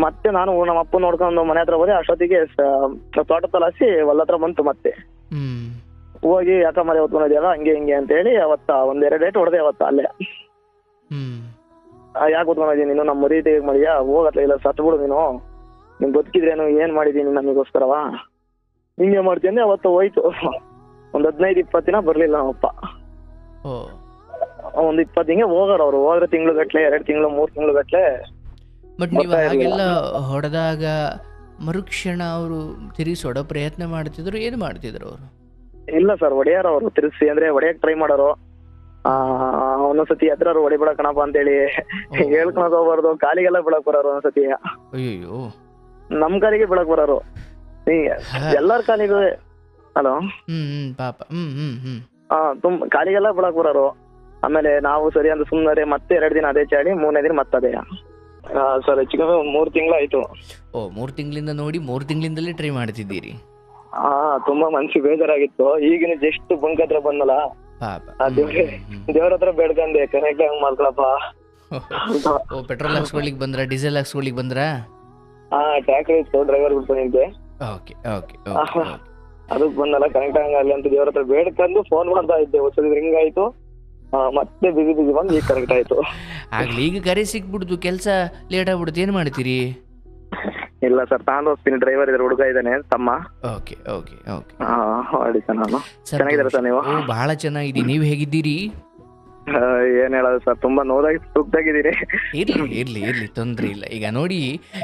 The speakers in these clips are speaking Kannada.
ಮತ್ತೆ ನಾನು ನಮ್ಮ ಅಪ್ಪ ನೋಡ್ಕೊಂಡು ಮನೆ ಹತ್ರ ಹೋದೆ. ಅಷ್ಟೊತ್ತಿಗೆ ತೋಟ ತಲಾಸಿ ಹೊಲ ಹತ್ರ ಬಂತು. ಮತ್ತೆ ಹೋಗಿ ಯಾಕ ಮನೆ ಹೊತ್ಕೊಂಡಿದ್ಯಲ್ಲ ಹಂಗೆ ಹಿಂಗೆ ಅಂತ ಹೇಳಿ ಅವತ್ತ ಒಂದೆರಡು ಡೇಟ್ ಹೊಡೆದೆ ಅವತ್ತ ಅಲ್ಲೇ. ಯಾಕೆ ಹೊತ್ಕೊಂಡಿದ್ದೀನಿ ನೀನು, ನಮ್ಮ ಮರಿ ತೆಗೆ ಮಾಡಿದ್ಯಾ, ಹೋಗತ್ಲ ಇಲ್ಲ ಸತ್ಬಿಡು ನೀನು, ನಿನ್ ಬದುಕಿದ್ರೇನು, ಏನ್ ಮಾಡಿದೀನಿ ನಮಗೋಸ್ಕರವಾ, ಹಿಂಗೆ ಮಾಡ್ತೀನಿ ಅವತ್ತು. ಹೋಯ್ತು ಒಂದ್ 15-20 ದಿನ ಬರ್ಲಿಲ್ಲ ನಮ್ಮಪ್ಪ. ಒಂದ್ 20 ಹಿಂಗೆ ಹೋಗಾರ ಅವ್ರು. ಹೋದ್ರೆ ತಿಂಗಳು ಗಟ್ಲೆ, 2 ತಿಂಗಳು 3 ತಿಂಗಳು ಗಟ್ಲೆ. ಬಟ್ ನೀವು ಹಾಗೆಲ್ಲ ಹೊಡೆದಾಗ ಮರುಕ್ಷಣ ಅವರು ತಿರುಗಿಸೋಡೋ ಪ್ರಯತ್ನ ಮಾಡ್ತಿದ್ರು, ಏನು ಮಾಡ್ತಿದ್ರು ಅವರು? ಇಲ್ಲ ಸರ್, ಹೊಡೆಯಾರ ಅವರು ತಿರ್ಸಿ, ಅಂದ್ರೆ ಹೊಡೆಯಕ್ ಟ್ರೈ ಮಾಡೋರು. ಒಂದೊಂದ್ಸತಿ ಎದ್ರಾರು ಹೊಡಿಬೇಡ ಕಣಪ್ಪ ಅಂತೇಳಿ ಹೇಳ್ಕೊಳಕ್ ಹೋಗ್ಬಾರ್ದು, ಕಾಲಿಗೆಲ್ಲ ಬೀಳಕ್ ಬರೋರು ಒಂದೊಂದ್ಸತಿ. ಅಯ್ಯೋ, ನಮ್ ಕಾಲಿಗೆ ಬೀಳಕ್ ಬರೋರು, ಎಲ್ಲಾರ ಕಾಲಿಗೂ. ಹಲೋ ಪಾಪ. ಕಾಲಿಗೆಲ್ಲ ಬೀಳಕ್ ಬರೋರು. ಆಮೇಲೆ ನಾವು ಸರಿ ಅಂತ ಸುಮ್ಮನೆ ಮತ್ತೆ 2 ದಿನ ಅದೇ ಚಾಡಿ, 3ನೇ ದಿನ ಮತ್ತದೇ. ಸರ್ ಹೆಚ್ಚು ಕಮ್ಮಿ 3 ತಿಂಗಳಾಯ್ತು. 3 ತಿಂಗಳಿಂದ ನೋಡಿ, 3 ತಿಂಗಳಿಂದಲೇ ಟ್ರೈ ಮಾಡ್ತಿದ್ದೀರಿ? ತುಂಬಾ ಮನ್ಸಿಗೆ ಬೇಜಾರಾಗಿತ್ತು. ಈಗಿನ ಜಸ್ಟ್ ಬಂಕ್ ಹತ್ರ ಬಂದಲ್ಲ, ದೇವ್ರ ಹತ್ರ ಬೇಡ್ಕಂಡೆ ಕನೆಕ್ಟ್ ಹಂಗ್ ಮಾಡ್ಕೊಳಪ್ಪ. ಪೆಟ್ರೋಲ್ ಹಾಕ್ಸ್ಕೊಳಿಕ್ ಬಂದ್ರ, ಡೀಸೆಲ್ ಹಾಕ್ಸ್ಕೊಳಿಕ್ ಬಂದ್ರ? ಟ್ಯಾಕ್ರಿ ಇತ್ತು, ಡ್ರೈವರ್ ಬಿಟ್ಟು ನಿಂತೆ. ಅದಕ್ ಬಂದಲ್ಲ ಕನೆಕ್ಟ್ ಹಂಗಲ್ಲ ಅಂತ ದೇವ್ರ ಹತ್ರ ಬೇಡ್ಕಂಡು ಫೋನ್ ಮಾಡ್ತಾ ಇದ್ದೆ. ಹೊಸದ್ ರಿಂಗ್ ಆಯ್ತು, ಮತ್ತೆ ಬಿಸಿ ಬಂದು ಈಗ ಕರೆಕ್ಟ್ ಆಯ್ತು. ಆಗ್ಲಿ, ಈಗ ಕರೆ ಸಿಕ್ಬಿಡ್ತು, ಕೆಲಸ ಲೇಟ್ ಆಗ್ಬಿಡುತ್ತೆ, ಏನ್ ಮಾಡ್ತೀರಿ? ಇಲ್ಲ ಸರ್, ತಾನು ಹೋಗ್ತೀನಿ, ಡ್ರೈವರ್ ಇದ್ರೆ, ಹುಡುಗ ಇದ್ದಾನೆ ತಮ್ಮ. ನಾನು ಚೆನ್ನಾಗಿದ್ದೀರಾ ಸರ್ ನೀವು? ಬಹಳ ಚೆನ್ನಾಗಿದ್ದೀನಿ, ನೀವ್ ಹೇಗಿದ್ದೀರಿ? ಏನ್ ಹೇಳೋದು ಸರ್, ತುಂಬಾ ನೋವಾಗಿ ಸುತ್ತಾಗಿದ್ದೀರಿ. ಇರ್ಲಿ ತೊಂದ್ರೆ ಇಲ್ಲ. ಈಗ ನೋಡಿ,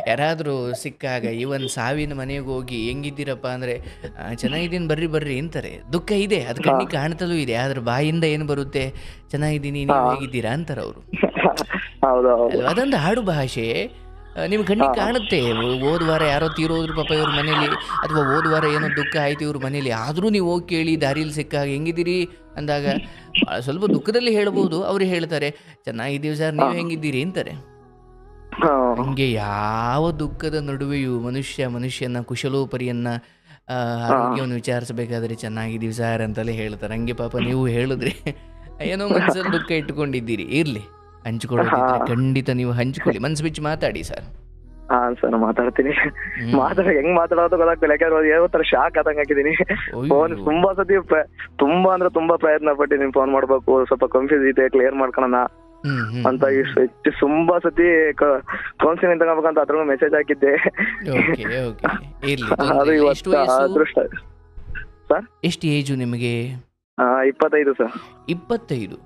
ಯಾರಾದ್ರೂ ಸಿಕ್ಕಾಗ ಇವನ್ ಸಾವಿನ ಮನೆಗೆ ಹೋಗಿ ಹೆಂಗಿದ್ದೀರಪ್ಪ ಅಂದ್ರೆ ಚೆನ್ನಾಗಿದ್ದೀನಿ ಬರ್ರಿ ಅಂತಾರೆ. ದುಃಖ ಇದೆ, ಅದು ಕಣ್ಣಿಗೆ ಕಾಣ್ತಲೂ ಇದೆ, ಆದ್ರೆ ಬಾಯಿಂದ ಏನು ಬರುತ್ತೆ, ಚೆನ್ನಾಗಿದ್ದೀನಿ ನೀವು ಹೇಗಿದ್ದೀರಾ ಅಂತಾರ ಅವರು. ಅದೊಂದು ಆಡು ಭಾಷೆ, ನಿಮ್ ಕಣ್ಣಿಗೆ ಕಾಣುತ್ತೆ. ಹೋದ ವಾರ ಯಾರೋ ತೀರೋದ್ರು ಪಾಪ ಇವ್ರ ಮನೇಲಿ, ಅಥವಾ ಹೋದ ವಾರ ಏನೋ ದುಃಖ ಆಯ್ತು ಇವ್ರ ಮನೇಲಿ, ಆದ್ರೂ ನೀವು ಹೋಗಿ ಕೇಳಿ ದಾರಿಯಲ್ಲಿ ಸಿಕ್ಕಾಗ ಹೆಂಗಿದ್ದೀರಿ ಅಂದಾಗ ಸ್ವಲ್ಪ ದುಃಖದಲ್ಲಿ ಹೇಳ್ಬೋದು, ಅವ್ರು ಹೇಳ್ತಾರೆ ಚೆನ್ನಾಗಿದ್ದೀವಿ ಸರ್, ನೀವು ಹೆಂಗಿದ್ದೀರಿ ಅಂತಾರೆ. ಹಂಗೆ ಯಾವ ದುಃಖದ ನಡುವೆಯೂ ಮನುಷ್ಯನ ಕುಶಲೋಪರಿಯನ್ನ ಆರೋಗ್ಯವನ್ನು ವಿಚಾರಿಸಬೇಕಾದ್ರೆ ಚೆನ್ನಾಗಿದ್ದೀವಿ ಸರ್ ಅಂತಲೇ ಹೇಳ್ತಾರೆ. ಹಂಗೆ ಪಾಪ ನೀವು ಹೇಳಿದ್ರಿ, ಏನೋ ಮನಸ್ಸಲ್ಲಿ ದುಃಖ ಇಟ್ಕೊಂಡಿದ್ದೀರಿ. ಇರ್ಲಿ, ಹಂಚ್ಕೊಳ್ಳೋದಿದ್ರೆ ಖಂಡಿತ ನೀವು ಹಂಚ್ಕೊಳ್ಳಿ, ಮನ್ಸು ಬಿಚ್ಚಿ ಮಾತಾಡಿ ಸರ್. ಸರ್ ಮಾತಾಡ್ತೀನಿ. ಹೆಂಗ್ ಮಾತಾಡೋದು ಗೊತ್ತಾಗ್ತಿಲ್ಲ, ಯಾಕಂದ್ರೆ ಯಾವ ಶಾಕ್ ಆದಂಗ ಹಾಕಿದೀನಿ. ಫೋನ್ ತುಂಬಾ ಸತಿ ತುಂಬಾ ಪ್ರಯತ್ನ ಪಟ್ಟಿದ್ದೀನಿ, ಫೋನ್ ಮಾಡ್ಬೇಕು, ಸ್ವಲ್ಪ ಕನ್ಫ್ಯೂಸ್ ಇದೆ, ಕ್ಲಿಯರ್ ಮಾಡ್ಕೊಳೋಣ ಅಂತ. ಹೆಚ್ಚು ತುಂಬಾ ಸತಿ ಕೌನ್ಸಿಲಿಂಗ್ ತಗೋಬೇಕಂತ ಅದ್ರ ಮೆಸೇಜ್ ಹಾಕಿದ್ದೆ. ಅದು ಇವತ್ತು ಅದೃಷ್ಟ. ಸರ್ ಎಷ್ಟು ಏಜು ನಿಮಗೆ? 25 ಸರ್. 25?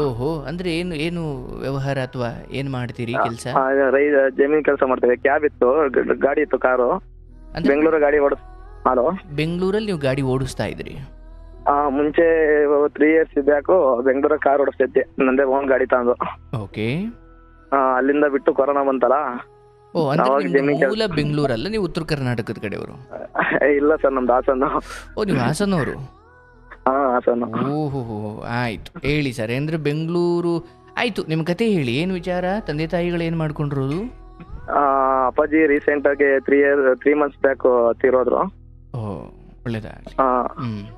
ಓಹೋ, ಅಂದ್ರೆ ಏನು ವ್ಯವಹಾರ ಅಥವಾ ಏನ್ ಮಾಡ್ತೀರಿ ಕೆಲಸ? ಜಮೀನ್ ಕೆಲಸ ಮಾಡ್ತೇವೆ. ಕ್ಯಾಬ್ ಇತ್ತು, ಗಾಡಿ ಇತ್ತು, ಕಾರು. ಬೆಂಗಳೂರು ಗಾಡಿ ಹಲೋ, ಬೆಂಗಳೂರಲ್ಲಿ ನೀವು ಗಾಡಿ ಓಡಿಸ್ತಾ ಇದ್ರಿ? ಮುಂಚೆ 3 years ಬ್ಯಾಕು ಬೆಂಗಳೂರ ಕಾರ್ ಓಡಿಸ್ತಿದ್ದೆ, ನಂದೇ ಓನ್ ಗಾಡಿ ತಗೊಂಡು. ಓಕೆ. ಅಲ್ಲಿಂದ ಬಿಟ್ಟು ಕೊರೋನಾ ಬಂತಲ್ಲ. ಮೂಲ ಬೆಂಗಳೂರಲ್ಲ, ನೀವು ಉತ್ತರ ಕರ್ನಾಟಕದ ಕಡೆಯವರು? ಇಲ್ಲ ಸರ್, ನಮ್ದು ಹಾಸನ. ನೀವು ಹಾಸನವರು? ಓಹೋ, ಆಯ್ತು. ಹೇಳಿ ಸರ್, ಅಂದ್ರೆ ಬೆಂಗಳೂರು ಆಯ್ತು, ನಿಮ್ ಕತೆ ಹೇಳಿ, ಏನ್ ವಿಚಾರ? ತಂದೆ ತಾಯಿಗಳು ಏನ್ ಮಾಡ್ಕೊಂಡ್ರೋದು? ಅಪ್ಪಾಜಿ ರೀಸೆಂಟ್ ಆಗಿ 3 months ಬ್ಯಾಕ್ ತೀರೋದ್ರು. ಒಳ್ಳೇದಾಗ್ಲಿ.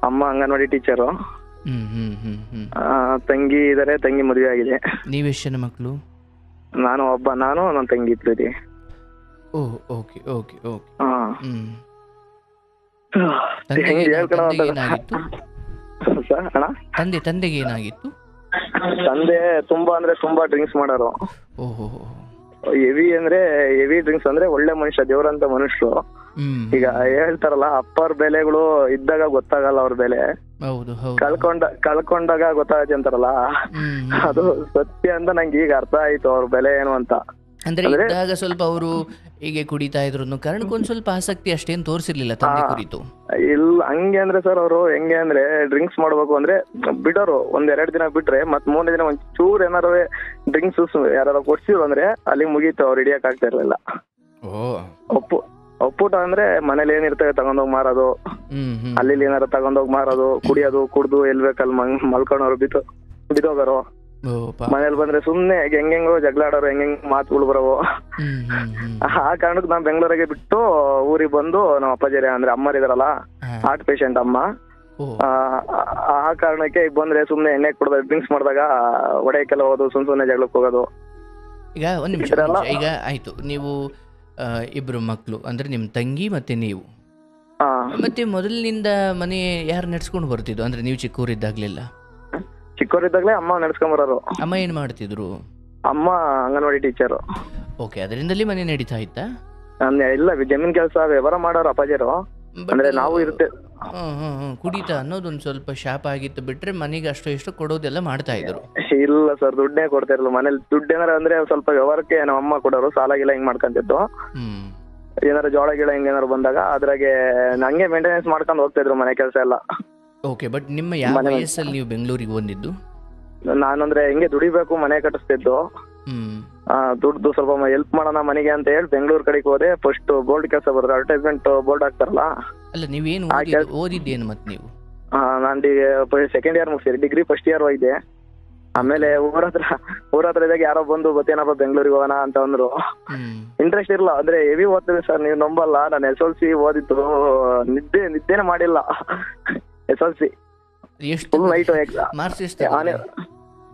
ಅಮ್ಮ ಅಂಗನವಾಡಿ ಟೀಚರು. ತಂಗಿ ಇದಾರೆ, ತಂಗಿ ಮದುವೆ ಆಗಿದೆ. ನೀವೆಷ್ಟು ಜನ ಮಕ್ಕಳು? ನಾನು ನನ್ನ ತಂಗಿ ಇದ್ರಿ. ಓಕೆ. ತಂದೆಗೆ ಏನಾಗಿತ್ತು? ತಂದೆ ತುಂಬಾ ಡ್ರಿಂಕ್ಸ್ ಮಾಡೋರು. ಹೆವಿ ಡ್ರಿಂಕ್ಸ್ ಅಂದ್ರೆ ಒಳ್ಳೆ ಮನುಷ್ಯ, ದೇವ್ರಂತ ಮನುಷ್ಯರು. ಈಗ ಹೇಳ್ತಾರಲ್ಲ, ಅಪ್ಪವ್ರ ಬೆಲೆಗಳು ಇದ್ದಾಗ ಗೊತ್ತಾಗಲ್ಲ ಅವ್ರ ಬೆಲೆ, ಕಳ್ಕೊಂಡಾಗ ಗೊತ್ತಾಗತ್ತೆ ಅಂತಾರಲ್ಲ, ಅದು ಸತ್ಯ ಅಂತ ನಂಗೆ ಈಗ ಅರ್ಥ ಆಯ್ತು ಅವ್ರ ಬೆಲೆ ಏನು ಅಂತ. ಅಂದ್ರೆ ಇದ್ದಾಗ ಸ್ವಲ್ಪ ಅವರು ಹೀಗೆ ಕುಡಿತಾ ಇದ್ರು, ಕಾರಣಕ್ಕೊಂದ್ ಸ್ವಲ್ಪ ಆಸಕ್ತಿ ಅಷ್ಟೇನು ತೋರಿಸಿರ್ಲಿಲ್ಲ ತಂದೆ ಕುರಿತು? ಇಲ್ಲ, ಹಂಗೆ ಅಂದ್ರೆ ಸರ್, ಅವರು ಹೆಂಗೆ ಅಂದ್ರೆ ಡ್ರಿಂಕ್ಸ್ ಮಾಡ್ಬೇಕು ಅಂದ್ರೆ ಬಿಡೋರು, 1-2 ದಿನ ಬಿಟ್ರೆ ಮತ್ 3ನೇ ದಿನ ಒಂಚೂರು ಏನಾರು ಡ್ರಿಂಕ್ಸ್ ಯಾರು ಕೊಡ್ಸಿದ್ರು ಅಂದ್ರೆ ಅಲ್ಲಿಗೆ ಮುಗೀತು, ಅವ್ರು ಹಿಡಿಯಕ್ ಆಗ್ತಾ ಇರ್ಲಿಲ್ಲ. ಒಪ್ಪುಟ ಅಂದ್ರೆ ಮನೇಲಿ ಏನಿರ್ತವೆ ತಗೊಂಡೋಗಿ ಮಾರೋದು, ಅಲ್ಲಿ ಏನಾರು ತಗೊಂಡೋಗಿ ಮಾರೋದು, ಕುಡ್ದು ಎಲ್ ಬೇಕಲ್ಲಿ ಮಲ್ಕೊಂಡವ್ರು, ಬಿದ್ದೋಗರು. ಮನೇಲಿ ಬಂದ್ರೆ ಸುಮ್ನೆ ಹೆಂಗೆಂಗೋ ಜಗಳಾಡೋರು, ಹೆಂಗೆಂಗ್ ಮಾತುಗಳು ಬರೋವು. ಆ ಕಾರಣಕ್ಕೆ ನಾವ್ ಬೆಂಗಳೂರಿಗೆ ಬಿಟ್ಟು ಊರಿಗೆ ಬಂದು, ನಮ್ಮ ಅಪ್ಪಾಜಿ ಅಂದ್ರೆ ಅಮ್ಮರಿದಾರಲ್ಲ, ಹಾರ್ಟ್ ಪೇಷಂಟ್ ಅಮ್ಮ, ಆ ಕಾರಣಕ್ಕೆ ಈಗ ಬಂದ್ರೆ ಸುಮ್ನೆ ಎಣ್ಣೆ ಕುಡ್ದ ಡ್ರಿಂಕ್ಸ್ ಮಾಡಿದಾಗ ಹೊಡೆಯಕ್ಕೆಲ್ಲ ಹೋಗೋದು, ಸುಮ್ನೆ ಜಗಳಕ್ಕೆ ಹೋಗೋದು. ಈಗ ಒಂದು ನಿಮಿಷ ಈಗ ಆಯಿತು, ನೀವು ಇಬ್ಬರು ಮಕ್ಕಳು ಅಂದರೆ ನಿಮ್ಮ ತಂಗಿ ಮತ್ತು ನೀವು, ಮತ್ತೆ ಮೊದಲಿನಿಂದ ಮನೆ ಯಾರು ನಡ್ಸ್ಕೊಂಡು ಬರ್ತಿದ್ದು? ಅಂದರೆ ನೀವು ಚಿಕ್ಕವರಿದ್ದಾಗಲಿಲ್ಲ? ಚಿಕ್ಕವರಿದ್ದಾಗಲೇ ಅಮ್ಮ ನಡ್ಸ್ಕೊಂಬರೋರು. ಅಮ್ಮ ಏನು ಮಾಡ್ತಿದ್ರು? ಅಮ್ಮ ಅಂಗನವಾಡಿ ಟೀಚರು. ಓಕೆ, ಅದರಿಂದಲೇ ಮನೆ ನಡೀತಾ ಇತ್ತಾ? ಇಲ್ಲ, ಜಮೀನ್ ಕೆಲಸ ವ್ಯವಹಾರ ಮಾಡೋರು ಅಪ್ಪಾಜಿರು. ಅಂದ್ರೆ ನಾವು ಇರ್ತೇವೆ. ಕುಡಿತ ಅನ್ನೋದೊಂದು ಸ್ವಲ್ಪ ಶಾಪ ಆಗಿತ್ತು ಬಿಟ್ರೆ ಮನೆಗೆ ಅಷ್ಟು ಎಷ್ಟು ಕೊಡೋದೆಲ್ಲ ಮಾಡ್ತಾ ಇದ್ರು. ಇಲ್ಲ ಸರ್, ದುಡ್ಡೇ ಕೊಡ್ತಾ ಇರಲಿಲ್ಲ ಮನೇಲಿ. ದುಡ್ಡು ಏನಾರ ಅಂದ್ರೆ ಸ್ವಲ್ಪ ವ್ಯವಹಾರಕ್ಕೆ ನಮ್ಮ ಅಮ್ಮ ಕೊಡೋರು, ಸಾಲ ಗಿಲ ಹಿಂಗ್ ಮಾಡ್ಕೊಂತಿದ್ದು. ಏನಾರ ಜೋಳ ಗಿಳ ಹಿಂಗೇನಾರು ಬಂದಾಗ ಅದ್ರಾಗೆ ನಂಗೆ ಮೇಂಟೆನೆನ್ಸ್ ಮಾಡ್ಕೊಂಡು ಹೋಗ್ತಾ ಇದ್ರು ಮನೆ ಕೆಲಸ ಎಲ್ಲ. ಓಕೆ, ಬಟ್ ನಿಮ್ಮ ಯಾವ ವಯಸ್ಸಲ್ಲಿ ನೀವು ಬೆಂಗಳೂರಿಗೆ ಬಂದಿದ್ದು? ನಾನಂದ್ರೆ ಹೆಂಗೆ ದುಡಿಬೇಕು, ಮನೆ ಕಟ್ಟಿಸ್ತಿದ್ದು. ದುಡ್ಡು ಸ್ವಲ್ಪ ಹೆಲ್ಪ್ ಮಾಡೋಣ ಮನೆಗೆ ಅಂತ ಹೇಳಿ ಬೆಂಗಳೂರು ಕಡೆಗೆ ಹೋದೆ. ಫಸ್ಟ್ ಬೋರ್ಡ್ ಕೆಲಸ ಬರೋದು, ಅಡ್ವರ್ಟೈಸ್ಮೆಂಟ್ ಬೋರ್ಡ್ ಹಾಕ್ತಾರಲ್ಲ. ಅಲ್ಲ, ನೀವೇನು ಓದಿದ್ದೇನು ಮತ್ತೆ ನೀವು? ನಾನು ಸೆಕೆಂಡ್ ಇಯರ್ ಮುಗಿಸಿದೆ, ಡಿಗ್ರಿ ಫಸ್ಟ್ ಇಯರ್ ಹೋಯ್ದೆ. ಆಮೇಲೆ ಊರ ಹತ್ರ ಇದ್ದಾಗ ಯಾರೋ ಬಂದು ಬತ್ತೇನಪ್ಪ ಬೆಂಗಳೂರಿಗೆ ಹೋಗೋಣ ಅಂತ ಅಂದ್ರು. ಇಂಟ್ರೆಸ್ಟ್ ಇರಲ್ಲ, ಅಂದ್ರೆ ಹೆವಿ ಓದ್ತಿದೆ ಸರ್, ನೀವು ನಂಬಲ್ಲ. ನಾನು SLC ಓದಿದ್ದು ನಿದ್ದೆನೆ ಮಾಡಿಲ್ಲ. SLC full night.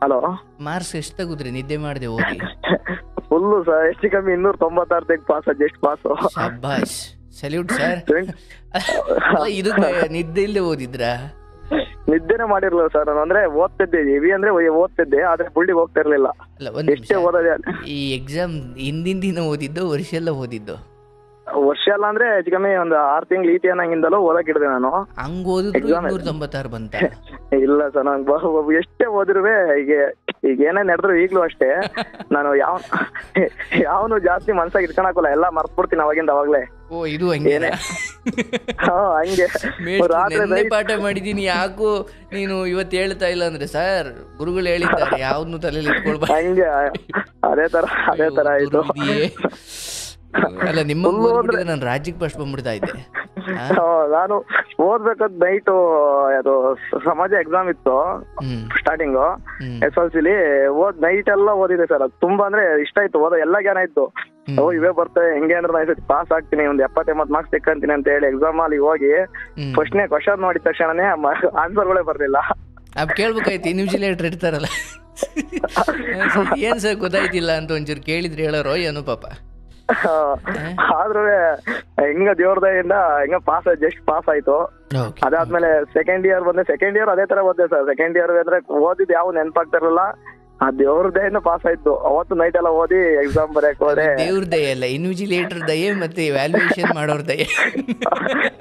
Hello, marks ಎಷ್ಟು ತೆಗುದ್ರಿ ನಿದ್ದೆ ಮಾಡದೆ ಓದಿ? ಫುಲ್ಲು ಸರ್, ಹೆಚ್ಚು ಕಮ್ಮಿ 296 ತೆಗ್ ಪಾಸ್, ಜಸ್ಟ್ ಪಾಸು. ಶಬ್ಬಾಷ್, ಸಲ್ಯೂಟ್ ಸರ್. ಇದು ನಿದ್ದೆ ಇಲ್ಲದೆ ಓದಿದ್ರಾ? ನಿದ್ದೆನೆ ಮಾಡಿರ್ಲಿಲ್ಲ ಸರ್ ನಾನು. ಅಂದ್ರೆ ಓದ್ತಿದ್ದೆ, ಹೆವಿ ಅಂದ್ರೆ ಓದ್ತಿದ್ದೆ, ಆದ್ರೆ ಫುಲ್ಡಿಗೆ ಹೋಗ್ತಾ ಇರ್ಲಿಲ್ಲ. ಎಷ್ಟೇ ಓದೋದೇ. ಈ ಎಕ್ಸಾಮ್ ಹಿಂದಿನ ದಿನ ಓದಿದ್ದು, ವರ್ಷ ಎಲ್ಲ ಓದಿದ್ದು? ವರ್ಷ ಎಲ್ಲ ಅಂದ್ರೆ ಹೆಚ್ಚು ಕಮ್ಮಿ ಒಂದು 6 ತಿಂಗಳು ಈತಿ ಅನ್ನಂಗಿಂದಲೂ ಓದಕ್ ಹಿಡಿದೆ ನಾನು. ಹಂಗ ಓದಿದ್ರು 296 ಬಂತ? ಇಲ್ಲ ಸರ್, ನಾನು ಎಷ್ಟೇ ಓದಿರುವೆ ಈಗ ಏನೇ ನಡೆದ್ರು ಈಗ್ಲೂ ಅಷ್ಟೇ. ನಾನು ಯಾವನು ಜಾಸ್ತಿ ಮನ್ಸಾಗಿ ಇಟ್ಕೊಳಕಲ್ಲ, ಎಲ್ಲ ಮರ್ತ್ಬಿಡ್ತೀನಿ ಅವಾಗಿಂದ ಅವಾಗ್ಲೇ. ಓ, ಇದು ಹಂಗೆ? ಹಂಗೆ ರಾತ್ರಿ ಪಾಠ ಮಾಡಿದೀನಿ, ಯಾಕೋ ನೀನು ಇವತ್ತು ಹೇಳ್ತಾ ಇಲ್ಲ ಅಂದ್ರೆ ಸರ್ ಗುರುಗಳು ಹೇಳಿದ್ದಾರೆ ಯಾವ್ದನ್ನು ತಲೆಯಲ್ಲಿ ಇಟ್ಕೊಳ್ಬಾರ್ದು. ಹಂಗೆ ಅದೇ ತರ ಆಯ್ತು. ಅಲ್ಲ, ನಿಮ್ಮ ನಾನು ರಾಜ್ಯಕ್ಕೆ ಫಸ್ಟ್ ಬಂದ್ಬಿಡ್ತಾ ಇದ್ದೆ. ನಾನು ಓದ್ಬೇಕಂತ ನೈಟು ಅದು ಸಮಾಜ ಎಕ್ಸಾಮ್ ಇತ್ತು ಸ್ಟಾರ್ಟಿಂಗು SLCಲಿ. ನೈಟ್ ಎಲ್ಲ ಓದಿದೆ ಸರ್. ಅದು ತುಂಬಾ ಅಂದ್ರೆ ಇಷ್ಟ ಆಯ್ತು, ಓದೋ ಎಲ್ಲ ಜ್ಞಾನ ಇತ್ತು. ಇವೇ ಬರ್ತವೆ, ಹೆಂಗೆ ಅಂದ್ರೆ ನಾನು ಪಾಸ್ ಆಗ್ತೀನಿ, ಒಂದು 70-80 ಮಾರ್ಕ್ಸ್ ತೆಕ್ಕಂತೀನಿ ಅಂತ ಹೇಳಿ ಎಕ್ಸಾಮ್ ಅಲ್ಲಿ ಹೋಗಿ ಫಸ್ಟ್ನೇ ಕ್ವಶನ್ ನೋಡಿದ ತಕ್ಷಣನೇ ಆನ್ಸರ್ಗಳೇ ಬರ್ಲಿಲ್ಲ. ಕೇಳ್ಬೇಕಾಯ್ತು, ಇನ್ವಿಜಿಲೇಟರ್ ಇರ್ತಾರಲ್ಲ, ಏನ್ ಸರ್ ಗೊತ್ತಾಯ್ತಿಲ್ಲ ಅಂತ ಒಂಚೂರು ಕೇಳಿದ್ರೆ ಹೇಳೋರು ಏನೋ ಪಾಪ. ಆದ್ರೂ ಹೆಂಗ ದೇವ್ರ ದಯಿಂದ ಹೆಂಗ ಜಸ್ಟ್ ಪಾಸ್ ಆಯ್ತು. ಅದಾದ್ಮೇಲೆ ಸೆಕೆಂಡ್ ಇಯರ್ ಬಂದೆ. ಸೆಕೆಂಡ್ ಇಯರ್ ಅದೇ ತರ ಓದ್ದೆ ಸರ್. ಸೆಕೆಂಡ್ ಇಯರ್ ಅಂದ್ರೆ ಓದಿದ್ ಯಾವ ನೆನಪಾಗ್ತಿರಲಿಲ್ಲ. ಆ ದೇವ್ರ ದಯಿಂದ ಪಾಸ್ ಆಯ್ತು. ಅವತ್ತು ನೈಟ್ ಎಲ್ಲ ಓದಿ ಎಕ್ಸಾಮ್ ಬರೆಯಕ್ ಹೋದೆ. ದೇವ್ರ ದಯ ಅಲ್ಲ, ಇನ್ವಿಜಿಲೇಟರ್ ದಯೆ ಮತ್ತೆ ವ್ಯಾಲ್ಯೂಯೇಷನ್ ಮಾಡೋರ್ ದಯೆ.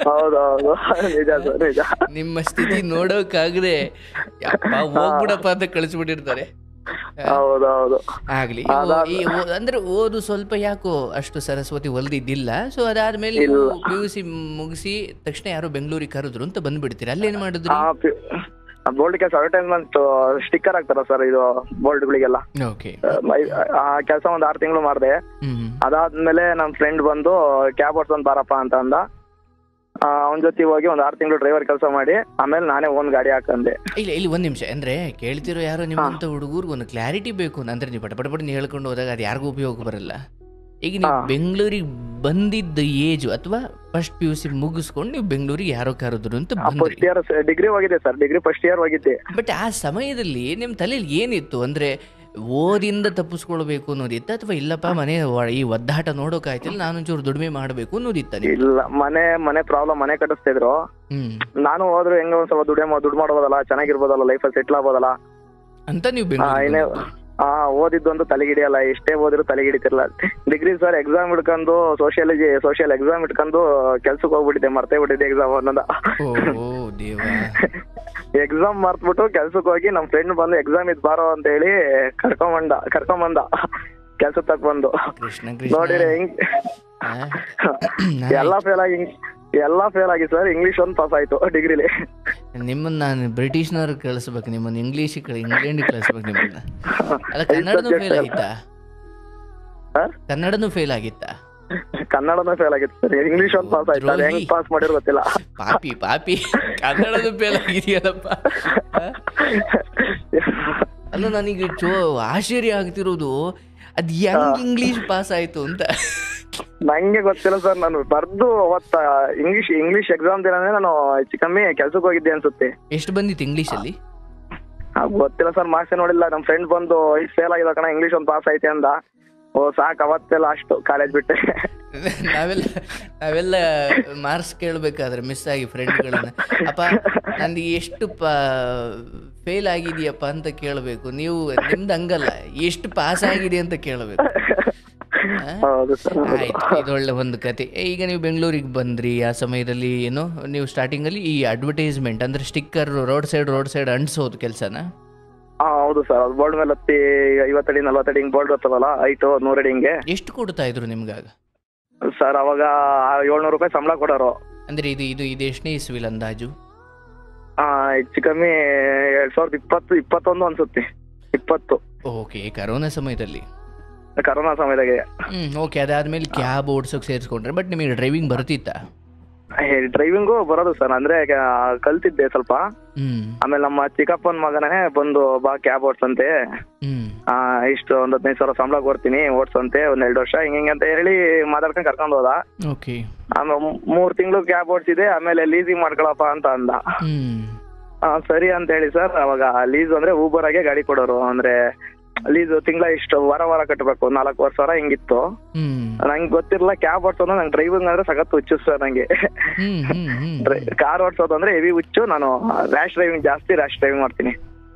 ಹೌದೌದು, ನಿಜ ಸರ್, ನಿಜ. ನಿಮ್ಮ ಸ್ಥಿತಿ ನೋಡೋಕಾಗದೆ ಹೋಗ್ಬಿಡಪ್ಪ ಅಂತ ಕಳಿಸ್ಬಿಟ್ಟಿರ್ತಾರೆ. ಹೌದೌದು. ಆಗ್ಲಿ, ಅಂದ್ರೆ ಓದು ಸ್ವಲ್ಪ ಯಾಕೋ ಅಷ್ಟು ಸರಸ್ವತಿ ಒಲ್ದಿದ್ದಿಲ್ಲ. ಸೊ ಅದಾದ್ಮೇಲೆ PUC ಮುಗಿಸಿ ತಕ್ಷಣ ಯಾರೋ ಬೆಂಗಳೂರಿಗೆ ಕರೆದ್ರು ಅಂತ ಬಂದ್ಬಿಡ್ತೀರಿ. ಅಲ್ಲೇನ್ ಮಾಡಿದ್ರಿ? ಬೋಲ್ಡ್ ಕೆಲಸ, ಅಡ್ವರ್ಟೈಸ್ಮೆಂಟ್ ಸ್ಟಿಕ್ಕರ್ ಹಾಕ್ತಾರ ಸರ್ ಇದು ಬೋಲ್ಡ್ಗಳಿಗೆಲ್ಲ. ಆ ಕೆಲಸ ಒಂದ್ 6 ತಿಂಗಳು ಮಾಡಿದೆ. ಅದಾದ್ಮೇಲೆ ನಮ್ ಫ್ರೆಂಡ್ ಬಂದು ಕ್ಯಾಬ್ ಓಡ್ಸೊಂದ್ ಬಾರಪ್ಪ ಅಂತ ಅಂದ. ಅವನ ಜೊತೆ ಹೋಗಿ ಒಂದ್ 6 ತಿಂಗಳು ಡ್ರೈವರ್ ಕೆಲಸ ಮಾಡಿ ಆಮೇಲೆ ನಾನೇ ಒಂದ್ ಗಾಡಿ ಹಾಕಂದೆ. ಇಲ್ಲಿ ಒಂದ್ ನಿಮಿಷ, ಅಂದ್ರೆ ಕೇಳ್ತಿರೋ ಯಾರೋ ನಿಮ್ಮಂತ ಹುಡುಗರ್ಗೆ ಒಂದು ಕ್ಲಾರಿಟಿ ಬೇಕು. ಅಂದ್ರೆ ನೀವು ಪಟ ನೀವು ಹೇಳ್ಕೊಂಡು ಹೋದಾಗ ಅದು ಯಾರಿಗೂ ಉಪಯೋಗ ಬರಲ್ಲ. ಈಗ ನೀವು ಬೆಂಗಳೂರಿಗೆ ಬಂದಿದ್ದ ಏಜು ಅಥವಾ ಫಸ್ಟ್ PUC ಮುಗಿಸ್ಕೊಂಡು ನೀವು ಬೆಂಗಳೂರಿಗೆ ಯಾರೋ ಕರೆದ್ರು ಅಂತ ಫಸ್ಟ್ ಇಯರ್ ಡಿಗ್ರಿ ಹೋಗಿದೆ ಸರ್. ಡಿಗ್ರಿ ಫಸ್ಟ್ ಇಯರ್ ಹೋಗಿದ್ದೆ. ಬಟ್ ಆ ಸಮಯದಲ್ಲಿ ನಿಮ್ ತಲೆಯಲ್ಲಿ ಏನಿತ್ತು? ಅಂದ್ರೆ ಓದಿಂದ ತಪ್ಪಿಸ್ಕೊಳ್ಬೇಕು ಅನ್ನೋದಿತ್ತ ಅಥವಾ ಇಲ್ಲಪ್ಪ ಮನೆ ಈ ಒದ್ದಾಟ ನೋಡೋಕಾಯ್ತಿಲ್ಲ, ನಾನೊಂಚೂರು ದುಡಿಮೆ ಮಾಡ್ಬೇಕು ಅನ್ನೋದಿತ್ತ? ಇಲ್ಲ, ಮನೆ ಪ್ರಾಬ್ಲಮ್, ಮನೆ ಕಟ್ಟಿಸ್ತಿದ್ರು. ನಾನು ಹೋದ್ರೆ ಹೆಂಗ ಒಂದ್ ಸ್ವಲ್ಪ ದುಡ್ಡು ಮಾಡ್ಬೋದಲ್ಲ, ಚೆನ್ನಾಗಿರ್ಬೋದಲ್ಲ, ಲೈಫಲ್ಲಿ ಸೆಟ್ಲ್ ಆಗ್ಬೋದಲ್ಲ ಅಂತ ನೀವು ಓದಿದ್ದೊಂದು ತಲೆಗಿಡಿಯಲ್ಲ. ಎಷ್ಟೇ ಓದಿದ್ರು ತಲೆಗಿಡಿತಿರ್ಲ. ಡಿಗ್ರಿ ಸರ್ ಎಕ್ಸಾಮ್ ಇಟ್ಕೊಂಡು ಸೋಷಿಯಲ್ ಎಕ್ಸಾಮ್ ಇಟ್ಕೊಂಡು ಕೆಲ್ಸಕ್ಕೆ ಹೋಗ್ಬಿಟ್ಟಿದ್ದೆ, ಮರ್ತೇ ಬಿಟ್ಟಿದ್ದೆ ಎಕ್ಸಾಮ್ ಅನ್ನೋದ. ಎಕ್ಸಾಮ್ ಮರ್ತ್ಬಿಟ್ಟು ಕೆಲ್ಸಕ್ಕೆ ಹೋಗಿ ನಮ್ ಫ್ರೆಂಡ್ ಬಂದು ಎಕ್ಸಾಮ್ ಇದ್ ಬಾರೋ ಅಂತ ಹೇಳಿ ಕರ್ಕೊಂಬಂದ ಕೆಲ್ಸ ತಕ್ ಬಂದು. ನೋಡಿರಿ ಹೆಂಗ್ ಎಲ್ಲಾ ಫೇಲ್ ಆಗಿ ಸರ್. ಇಂಗ್ಲಿಷ್ ಒಂದು ಪಾಸ್ ಆಯ್ತು ಡಿಗ್ರಿಲಿ. ನಿಮ್ಮನ್ನ ನಾನು ಬ್ರಿಟಿಷ್ನವ್ರು ಕಳಿಸ್ಬೇಕು, ನಿಮ್ಮನ್ನ ಇಂಗ್ಲಿಷ್ ಇಂಗ್ಲೆಂಡ್ ಕಳಿಸ್ಬೇಕು ನಿಮ್ಮನ್ನ. ಅಲ್ಲ, ಕನ್ನಡನೂ ಫೇಲ್ ಆಗಿತ್ತಾ? ಕನ್ನಡನೂ ಫೇಲ್ ಆಗಿತ್ತಾ? ಕನ್ನಡನೂ ಫೇಲ್ ಆಗಿತ್ತು ಸರ್. ಇಂಗ್ಲಿಷ್ ಒಂದು ಪಾಸ್ ಆಯ್ತು. ಅದು ಹೆಂಗ್ ಪಾಸ್ ಮಾಡಿರೋ ಗೊತ್ತಿಲ್ಲ. ಪಾಪಿ ಕನ್ನಡನೂ ಫೇಲ್ ಆಗಿದೆಯಲ್ಲಪ್ಪ. ಅಲ್ಲ, ನನಗೆ ಆಶ್ಚರ್ಯ ಆಗ್ತಿರೋದು ಅದ್ ಹೆಂಗ್ ಇಂಗ್ಲಿಷ್ ಪಾಸ್ ಆಯ್ತು ಅಂತ. ನಂಗೆ ಗೊತ್ತಿಲ್ಲ ಸರ್. ನಾನು ಬರ್ದು ಅವತ್ತ ಇಂಗ್ಲಿಷ್ ಎಕ್ಸಾಮ್ ದಿನಾನೇ ನಾನು ಹೆಚ್ಚು ಕಮ್ಮಿ ಕೆಲ್ಸಕ್ಕೆ ಹೋಗಿದ್ದೆ ಅನ್ಸುತ್ತೆ. ಎಷ್ಟು ಬಂದಿತ್ತು ಇಂಗ್ಲಿಷ್ ಅಲ್ಲಿ? ಗೊತ್ತಿಲ್ಲ ಸರ್, ಮಾರ್ಕ್ಸ್ ನೋಡಿಲ್ಲ. ನಮ್ ಫ್ರೆಂಡ್ ಬಂದು ಫೇಲ್ ಆಗಿದ ಕಣ, ಇಂಗ್ಲಿಷ್ ಒಂದು ಪಾಸ್ ಐತೆ ಅಂದ. ಓ ಸಾಕು, ಅವತ್ತೇ ಲಾಸ್ಟ್ ಕಾಲೇಜ್ ಬಿಟ್ಟೆ. ನಾವೆಲ್ಲ ಮಾರ್ಕ್ಸ್ ಕೇಳಬೇಕಾದ್ರೆ ಮಿಸ್ ಆಗಿ ಫ್ರೆಂಡ್ಗಳನ್ನ, ಅಪ್ಪ ನಂದು ಎಷ್ಟು ಫೇಲ್ ಆಗಿದೆಯಪ್ಪ ಅಂತ ಕೇಳಬೇಕು. ನೀವು ನಿಮ್ದು ಹಂಗಲ್ಲ, ಎಷ್ಟು ಪಾಸ್ ಆಗಿದೆ ಅಂತ ಕೇಳಬೇಕು. ಆಯ್ತು, ಇದೊಳ್ಳೆ ಒಂದು ಕತೆ. ಈಗ ನೀವು ಬೆಂಗಳೂರಿಗೆ ಬಂದ್ರಿ, ಆ ಸಮಯದಲ್ಲಿ ಏನು ನೀವು ಸ್ಟಾರ್ಟಿಂಗಲ್ಲಿ ಈ ಅಡ್ವರ್ಟೈಸ್ಮೆಂಟ್ ಅಂದ್ರೆ ಸ್ಟಿಕ್ಕರ್ ರೋಡ್ ಸೈಡ್ ಅಂಟಿಸೋದು ಕೆಲಸನ? ಹೌದು ಸರ್, ಅದು ಬೋರ್ಡ್ ಮೇಲೆ ಹತ್ತಿ 50 ಅಡಿ 40 ಅಡಿ ಹಿಂಗ್ ಬೋರ್ಡ್ ಇರ್ತದಲ್ಲ, ಹೈಟು 100 ಅಡಿ ಹಿಂಗೆ. ಎಷ್ಟು ಕೊಡ್ತಾ ಇದ್ರು ನಿಮ್ಗಾಗ? ಸರ್ ಅವಾಗ 700 ರೂಪಾಯಿ ಸಂಬಳ ಕೊಡೋರು. ಅಂದ್ರೆ ಇದು ಎಷ್ಟನೇ ಇಸ್ವಿಲ್ ಅಂದಾಜು? ಹೆಚ್ಚು ಕಮ್ಮಿ 2020 21 ಅನ್ಸುತ್ತೆ, 20. ಓಕೆ, ಕರೋನಾ ಸಮಯದಲ್ಲಿ. ಕರೋನಾ ಸಮಯದಾಗೆ. ಓಕೆ, ಅದಾದ್ಮೇಲೆ ಕ್ಯಾಬ್ ಓಡ್ಸೋಕೆ ಸೇರಿಸ್ಕೊಂಡ್ರೆ. ಬಟ್ ನಿಮಗೆ ಡ್ರೈವಿಂಗ್ ಬರುತ್ತಿತ್ತಾ? ಡ್ರೈವಿಂಗು ಬರೋದು ಸರ್, ಅಂದ್ರೆ ಕಲ್ತಿದ್ದೆ ಸ್ವಲ್ಪ. ಆಮೇಲೆ ನಮ್ಮ ಚಿಕ್ಕಪ್ಪನ ಮಗನೇ ಬಂದು ಬಾ ಕ್ಯಾಬ್ ಓಡ್ಸಂತೆ, ಇಷ್ಟು 15 ಸಾವಿರ ಸಂಬಳ ಕೊಡ್ತೀನಿ ಓಡ್ಸಂತೆ, 1-2 ವರ್ಷ ಹಿಂಗೆ ಅಂತ ಹೇಳಿ ಮಾತಾಡ್ಕೊಂಡು ಕರ್ಕೊಂಡು ಹೋದ. ಆಮೇಲೆ 3 ತಿಂಗಳು ಕ್ಯಾಬ್ ಓಡ್ಸಿದೆ. ಆಮೇಲೆ ಲೀಸಿಂಗ್ ಮಾಡ್ಕೊಳಪ್ಪ ಅಂತ ಅಂದ. ಸರಿ ಅಂತ ಹೇಳಿ ಸರ್, ಅವಾಗ ಲೀಸ್ ಅಂದ್ರೆ ಊಬರ್ ಆಗಿ ಗಾಡಿ ಕೊಡೋರು. ಅಂದ್ರೆ ಲೀಸ್ ತಿಂಗಳ ಇಷ್ಟು ವಾರ ಕಟ್ಟಬೇಕು, 4 ವರ್ಷ ಹಿಂಗಿತ್ತು. ನಂಗೆ ಗೊತ್ತಿರಲ್ಲ ಕ್ಯಾಬ್ ಓಡ್ಸೋದು, ನಂಗೆ ಡ್ರೈವಿಂಗ್ ಅಂದ್ರೆ ಸಖತ್ ಹುಚ್ಚು ಸರ್. ನಂಗೆ ಕಾರ್ ಓಡ್ಸೋದು ಅಂದ್ರೆ ಹೆವಿ ಹುಚ್ಚು. ನಾನು ರ್ಯಾಶ್ ಡ್ರೈವಿಂಗ್ ಮಾಡ್ತೀನಿ.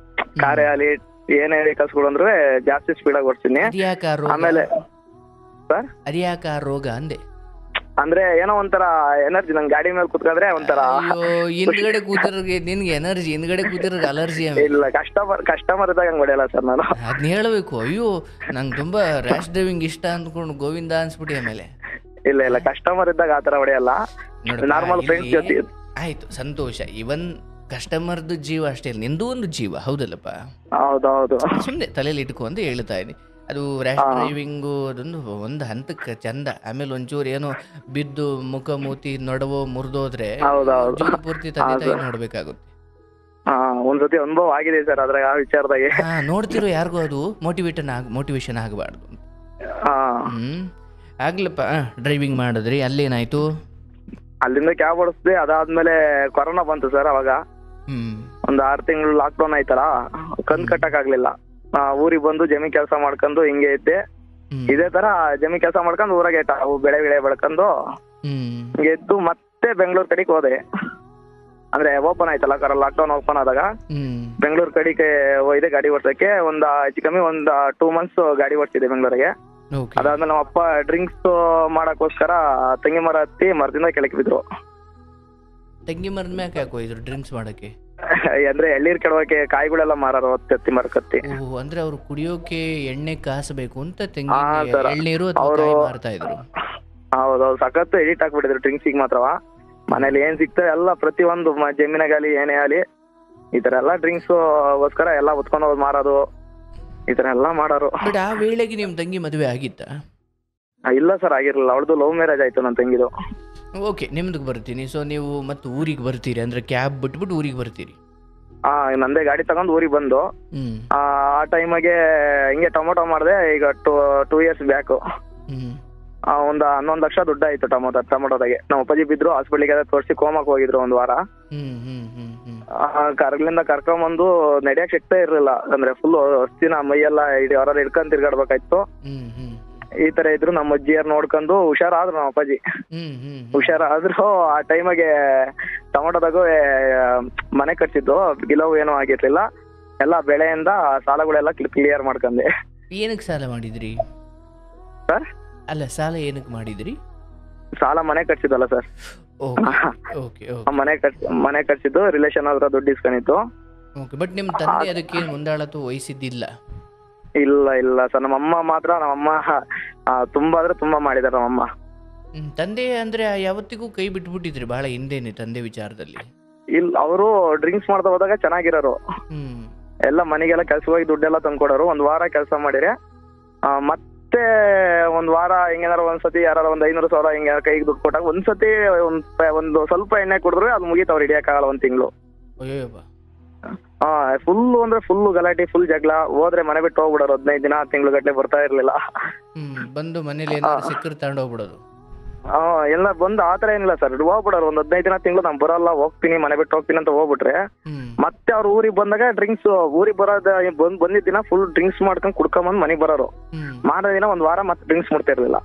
ಕಾರೇ ಆಗಲಿ ಏನೇ ಕಲ್ಸ್ಕೊಡು ಅಂದ್ರೆ ಜಾಸ್ತಿ ಸ್ಪೀಡಾಗಿ ಓಡ್ತೀನಿ. ಆಮೇಲೆ ಸರ್ ಅದ್ಯಾಕ ರೋಗ ಅಂದೆ? ಅಂದ್ರೆ ಏನೋ ಒಂಥರ ಎನರ್ಜಿ, ನಂಗೆ ಗಾಡಿ ಮೇಲೆ ಕುತ್ಕೊಂಡ್ರೆ ಒಂಥರ ಹಿಂದ್ಗಡೆ ಕೂತಿರ್ಗೆ ನಿನ್ಗೆ ಎನರ್ಜಿ, ಹಿಂದ್ಗಡೆ ಕೂತಿರ್ಗೆ ಅಲರ್ಜಿ. ಇಲ್ಲ, ಕಸ್ಟಮರ್ ಇದ್ದಾಗ ಹಂಗ್ ಹೊಡೆಯಲ್ಲ ಸರ್ ನಾನು. ಅದ್ನ ಹೇಳ್ಬೇಕು. ಅಯ್ಯೋ ನಂಗೆ ತುಂಬಾ ರ್ಯಾಶ್ ಡ್ರೈವಿಂಗ್ ಇಷ್ಟ ಅಂದ್ಕೊಂಡು ಗೋವಿಂದ ಅನ್ಸ್ಬಿಟ್ಟಿ ಆಮೇಲೆ. ಇಲ್ಲ ಕಸ್ಟಮರ್ ಇದ್ದಾಗ ಆತರ ಹೊಡೆಯಲ್ಲ, ನಾರ್ಮಲ್ ಫ್ರೆಂಡ್ಸ್ ಜೊತೆ. ಆಯ್ತು, ಸಂತೋಷ. ಇವನ್ ಕಸ್ಟಮರ್ದು ಜೀವ ಅಷ್ಟೇ ಇಲ್ಲ, ನಿಂದು ಒಂದು ಜೀವ, ಹೌದಲ್ಲಪ್ಪ? ಹೌದೌದು. ಸುಮ್ಮನೆ ತಲೆಯಲ್ಲಿ ಇಟ್ಕೊ ಅಂತ ಹೇಳ್ತಾ ಇದ್ದೀನಿ. ಅದು ರ್ಯಾಶ್ ಡ್ರೈವಿಂಗು ಅದೊಂದು ಒಂದು ಹಂತಕ್ಕೆ ಚಂದ. ಆಮೇಲೆ ಒಂಚೂರು ಏನೋ ಬಿದ್ದು ಮುಖ ಮೂತಿ ನೊಡವೋ ಮುರಿದೋದ್ರೆ ಜೀವನ ಪೂರ್ತಿ ತಂದೆ ತಾಯಿ ನೋಡ್ಬೇಕಾಗುತ್ತೆ. ಒಂದ್ಸತಿ ಅನುಭವ ಆಗಿದೆ ಸರ್ ಅದ್ರಾಗ, ಆ ವಿಚಾರದಾಗೆ. ನೋಡ್ತಿರೋ ಯಾರಿಗೂ ಅದು ಮೋಟಿವೇಶನ್ ಆಗಬಾರ್ದು. ಆಗ್ಲಪ್ಪ, ಡ್ರೈವಿಂಗ್ ಮಾಡಿದ್ರಿ, ಅಲ್ಲೇನಾಯ್ತು? ಅಲ್ಲಿಂದ ಕ್ಯಾಬ್ ಓಡಿಸ್ದೆ. ಅದಾದ್ಮೇಲೆ ಕೊರೋನಾ ಬಂತು ಸರ್. ಅವಾಗ ಒಂದ್ 6 ತಿಂಗಳು ಲಾಕ್ಡೌನ್ ಆಯ್ತಲ್ಲ, ಕಂತ್ ಕಟ್ಟಕ್ ಆಗ್ಲಿಲ್ಲ. ಊರಿಗೆ ಬಂದು ಜಮೀನ್ ಕೆಲಸ ಮಾಡ್ಕೊಂಡು ಹಿಂಗೆ ಇದ್ದೆ. ಇದೇ ತರ ಜಮೀನ್ ಕೆಲಸ ಮಾಡ್ಕೊಂಡು ಊರಾಗೆ ಬೆಳೆ ಬೆಳ್ಕೊಂಡು ಎದ್ದು ಮತ್ತೆ ಬೆಂಗಳೂರು ಕಡೆಗೆ ಹೋದೆ. ಅಂದ್ರೆ ಓಪನ್ ಆಯ್ತಲ್ಲ, ಲಾಕ್ಡೌನ್ ಓಪನ್ ಆದಾಗ ಬೆಂಗಳೂರು ಕಡೆಗೆ ಹೋಯ್ದೆ ಗಾಡಿ ಓಡ್ಸಕ್ಕೆ. ಹೆಚ್ಚು ಕಮ್ಮಿ 2 ಮಂತ್ಸ್ ಗಾಡಿ ಓಡಿಸಿದೆ ಬೆಂಗಳೂರಿಗೆ. ಅದಾದ್ಮೇಲೆ ನಮ್ಮ ಅಪ್ಪ ಡ್ರಿಂಕ್ಸ್ ಮಾಡಕ್ಕೋಸ್ಕರ ತೆಂಗಿ ಮರ ಹತ್ತಿ ಮರದಿಂದ ಕೆಳಕ್ಕೆ ಬಿದ್ರು. ತೆಂಗಿ ಮರದ ಮ್ಯಾಕೆ ಯಾಕೆ ಹೋಯ್ದ್ರು ಡ್ರಿಂಕ್ಸ್ ಮಾಡಕ್ಕೆ? ಅಂದ್ರೆ ಎಳ್ಳೀರ್ ಕೆಡವಕ್ಕೆ ಕಾಯಿಗಳೆಲ್ಲ ಮಾರಾರು ಹತ್ತಿ ಮರಕತ್ತಿ. ಅಂದ್ರೆ ಅವ್ರು ಕುಡಿಯೋಕೆ ಎಣ್ಣೆ ಕಾಸಬೇಕು ಅಂತ ಎಳ್ನೀರು ಮಾರ್ತಾ ಇದ್ರು. ಹೌದೌದು, ಸಖತ್ ಎಡಿಟ್ ಹಾಕ್ಬಿಟ್ಟಿದ್ರು ಡ್ರಿಂಕ್ಸಿಗೆ ಮಾತ್ರವ. ಮನೇಲಿ ಏನ್ ಸಿಗ್ತದೆ ಎಲ್ಲ ಪ್ರತಿಯೊಂದು ಜಮೀನಾಗಲಿ ಏನೇ ಆಗಲಿ ಈ ತರ ಎಲ್ಲ ಡ್ರಿಂಕ್ಸ್ ಗೋಸ್ಕರ ಎಲ್ಲ ಉತ್ಕೊಂಡು ಹೋಗಿ ಮಾರೋದು, ಈ ತರ ಎಲ್ಲ ಮಾಡೋರು. ಬಟ್ ಆ ವೇಳೆಗೆ ನಿಮ್ ತಂಗಿ ಮದುವೆ ಆಗಿತ್ತ? ಇಲ್ಲ ಸರ್, ಆಗಿರ್ಲಿಲ್ಲ. ಅವಳದು ಲವ್ ಮ್ಯಾರೇಜ್ ಆಯ್ತು ನನ್ನ ತಂಗಿದು. ಓಕೆ, ನಿಮ್ದಕ್ಕೆ ಬರ್ತೀನಿ. ಸೊ ನೀವು ಮತ್ತೆ ಊರಿಗೆ ಬರ್ತೀರಿ, ಅಂದ್ರೆ ಕ್ಯಾಬ್ ಬಿಟ್ಬಿಟ್ಟು ಊರಿಗೆ ಬರ್ತೀರಿ? ನಂದೇ ಗಾಡಿ ತಗೊಂಡು ಊರಿಗೆ ಬಂದು ಆ ಟೈಮಿಗೆ ಹಿಂಗೆ ಟೊಮೊಟೊ ಮಾಡಿದೆ. ಈಗ 2 ಇಯರ್ಸ್ ಬ್ಯಾಕ್ ಒಂದು 11 ಲಕ್ಷ ದುಡ್ಡು ಆಯ್ತು ಟೊಮೊಟೊದಾಗೆ. ನಮ್ಮ ಅಪ್ಪಾಜಿ ಬಿದ್ರು, ಹಾಸ್ಪಿಟ್ಲಿಗೆ ತೋರಿಸಿ ಕೋಮಕ್ಕೆ ಹೋಗಿದ್ರು 1 ವಾರ. ಕರ್ಲಿಂದ ಕರ್ಕೊಂಬಂದು ನಡೆಯಕ್ ಸಿಗ್ತಾ ಇರ್ಲಿಲ್ಲ. ಅಂದ್ರೆ ಫುಲ್ ಹಸ್ತಿನ ಮೈಯೆಲ್ಲ ಹೊರ ಹಿಡ್ಕೊಂಡ್ ತಿರ್ಗಾಡ್ಬೇಕಾಯ್ತು. ಈ ತರ ಇದ್ರು. ನಮ್ಮ ಅಜ್ಜಿಯರ್ ನೋಡ್ಕೊಂಡು ಹುಷಾರಾದ್ರು ನಮ್ಮ ಅಪ್ಪಾಜಿ. ಹುಷಾರಾದ್ರು. ಆ ಟೈಮಿಗೆ ಟೊಮೊಟೊದಾಗೂ ಮನೆ ಕಟ್ಸಿದ್ದು, ಗಿಲವು ಏನೂ ಆಗಿರ್ಲಿಲ್ಲ. ಎಲ್ಲ ಬೆಳೆಯಿಂದ ಸಾಲಗಳೆಲ್ಲ ಕ್ಲಿಯರ್ ಮಾಡ್ಕೊಂಡೆ. ಏನಕ್ಕೆ ಸಾಲ ಮಾಡಿದ್ರಿ ಸರ್? ಅಲ್ಲ, ಸಾಲ ಏನಕ್ಕೆ ಮಾಡಿದ್ರಿ? ಸಾಲ ಮನೆ ಕಟ್ಸಿದ್ದಲ್ಲ ಸರ್. ಮನೆ ಕಟ್ಸಿದ್ದು ರಿಲೇಷನ್ ಹತ್ರ ದುಡ್ಡು ಇಸ್ಕೊಂಡಿತ್ತು. ಬಟ್ ನಿಮ್ ತಂದೆ ಅದಕ್ಕೆ ಮುಂದಾಳತ್ವ ವಹಿಸಿದ್ದಿಲ್ಲ? ಇಲ್ಲ ಸರ್, ನಮ್ಮಮ್ಮ ಮಾತ್ರ. ನಮ್ಮಮ್ಮ ತುಂಬಾ ಅಂದ್ರೆ ತುಂಬಾ ಮಾಡಿದಾರೆ ನಮ್ಮಮ್ಮ. ತಂದೆ ಅಂದ್ರೆ ಯಾವತ್ತಿಗೂ ಕೈ ಬಿಟ್ಬಿಟ್ಟಿದ್ರಿ ಬಹಳ ಹಿಂದೆನೆ ತಂದೆ ವಿಚಾರದಲ್ಲಿ? ಇಲ್ಲ, ಅವರು ಡ್ರಿಂಕ್ಸ್ ಮಾಡ್ತಾ ಹೋದಾಗ ಚೆನ್ನಾಗಿರೋರು. ಎಲ್ಲ ಮನೆಗೆಲ್ಲ ಕೆಲ್ಸ ಹೋಗಿ ದುಡ್ಡೆಲ್ಲ ತಂದ್ಕೊಡೋರು. 1 ವಾರ ಕೆಲಸ ಮಾಡಿದ್ರೆ ಮತ್ತೆ 1 ವಾರ ಹಿಂಗೇನಾರು ಒಂದ್ಸತಿ ಯಾರು 500 ಸಾವಿರ ಹಿಂಗ ಕೈಗೆ ದುಡ್ಡು ಕೊಟ್ಟಾಗ ಒಂದ್ಸತಿ ಒಂದು ಸ್ವಲ್ಪ ಎಣ್ಣೆ ಕುಡಿದ್ರೆ ಅದು ಮುಗೀತು, ಅವ್ರು ಹಿಡಿಯಕ್ಕಾಗಲ್ಲ 1 ತಿಂಗಳು. ಫುಲ್ ಅಂದ್ರೆ ಫುಲ್ ಗಲಾಟೆ, ಫುಲ್ ಜಗಳ. ಹೋದ್ರೆ ಮನೆ ಬಿಟ್ಟು ಹೋಗ್ಬಿಡೋರು. 15 ದಿನ 10 ತಿಂಗಳು ಗಟ್ಟಲೆ ಬರ್ತಾ ಇರ್ಲಿಲ್ಲ. ಬಂದು ಮನೇಲಿ ಏನಾದ್ರು ಸಿಕ್ಕರು ತಗೊಂಡೋಗ್ಬಿಡೋದು. ಎಲ್ಲ ಬಂದು ಆತರ ಏನಿಲ್ಲ ಸರ್, ಹೋಗ್ಬಿಡೋರು ಒಂದ್ 15 ದಿನ ತಿಂಗಳು ನಾನು ಬರಲ್ಲ, ಹೋಗ್ತೀನಿ ಮನೆ ಬಿಟ್ಟು ಹೋಗ್ತೀನಿ ಅಂತ ಹೋಗ್ಬಿಟ್ರೆ, ಮತ್ತೆ ಅವ್ರ ಊರಿಗೆ ಬಂದಾಗ ಡ್ರಿಂಕ್ಸ್, ಊರಿಗೆ ಬರೋದ ಬಂದಿದ್ದ ದಿನ ಫುಲ್ ಡ್ರಿಂಕ್ಸ್ ಮಾಡ್ಕೊಂಡ್ ಕುಡ್ಕೊಂಬಂದ್ ಮನೆಗ್ ಬರೋರು. ಮಾಡೋ ದಿನ ಒಂದ್ ವಾರ ಮತ್ತೆ ಡ್ರಿಂಕ್ಸ್ ಮಾಡ್ತಾ ಇರ್ಲಿಲ್ಲ.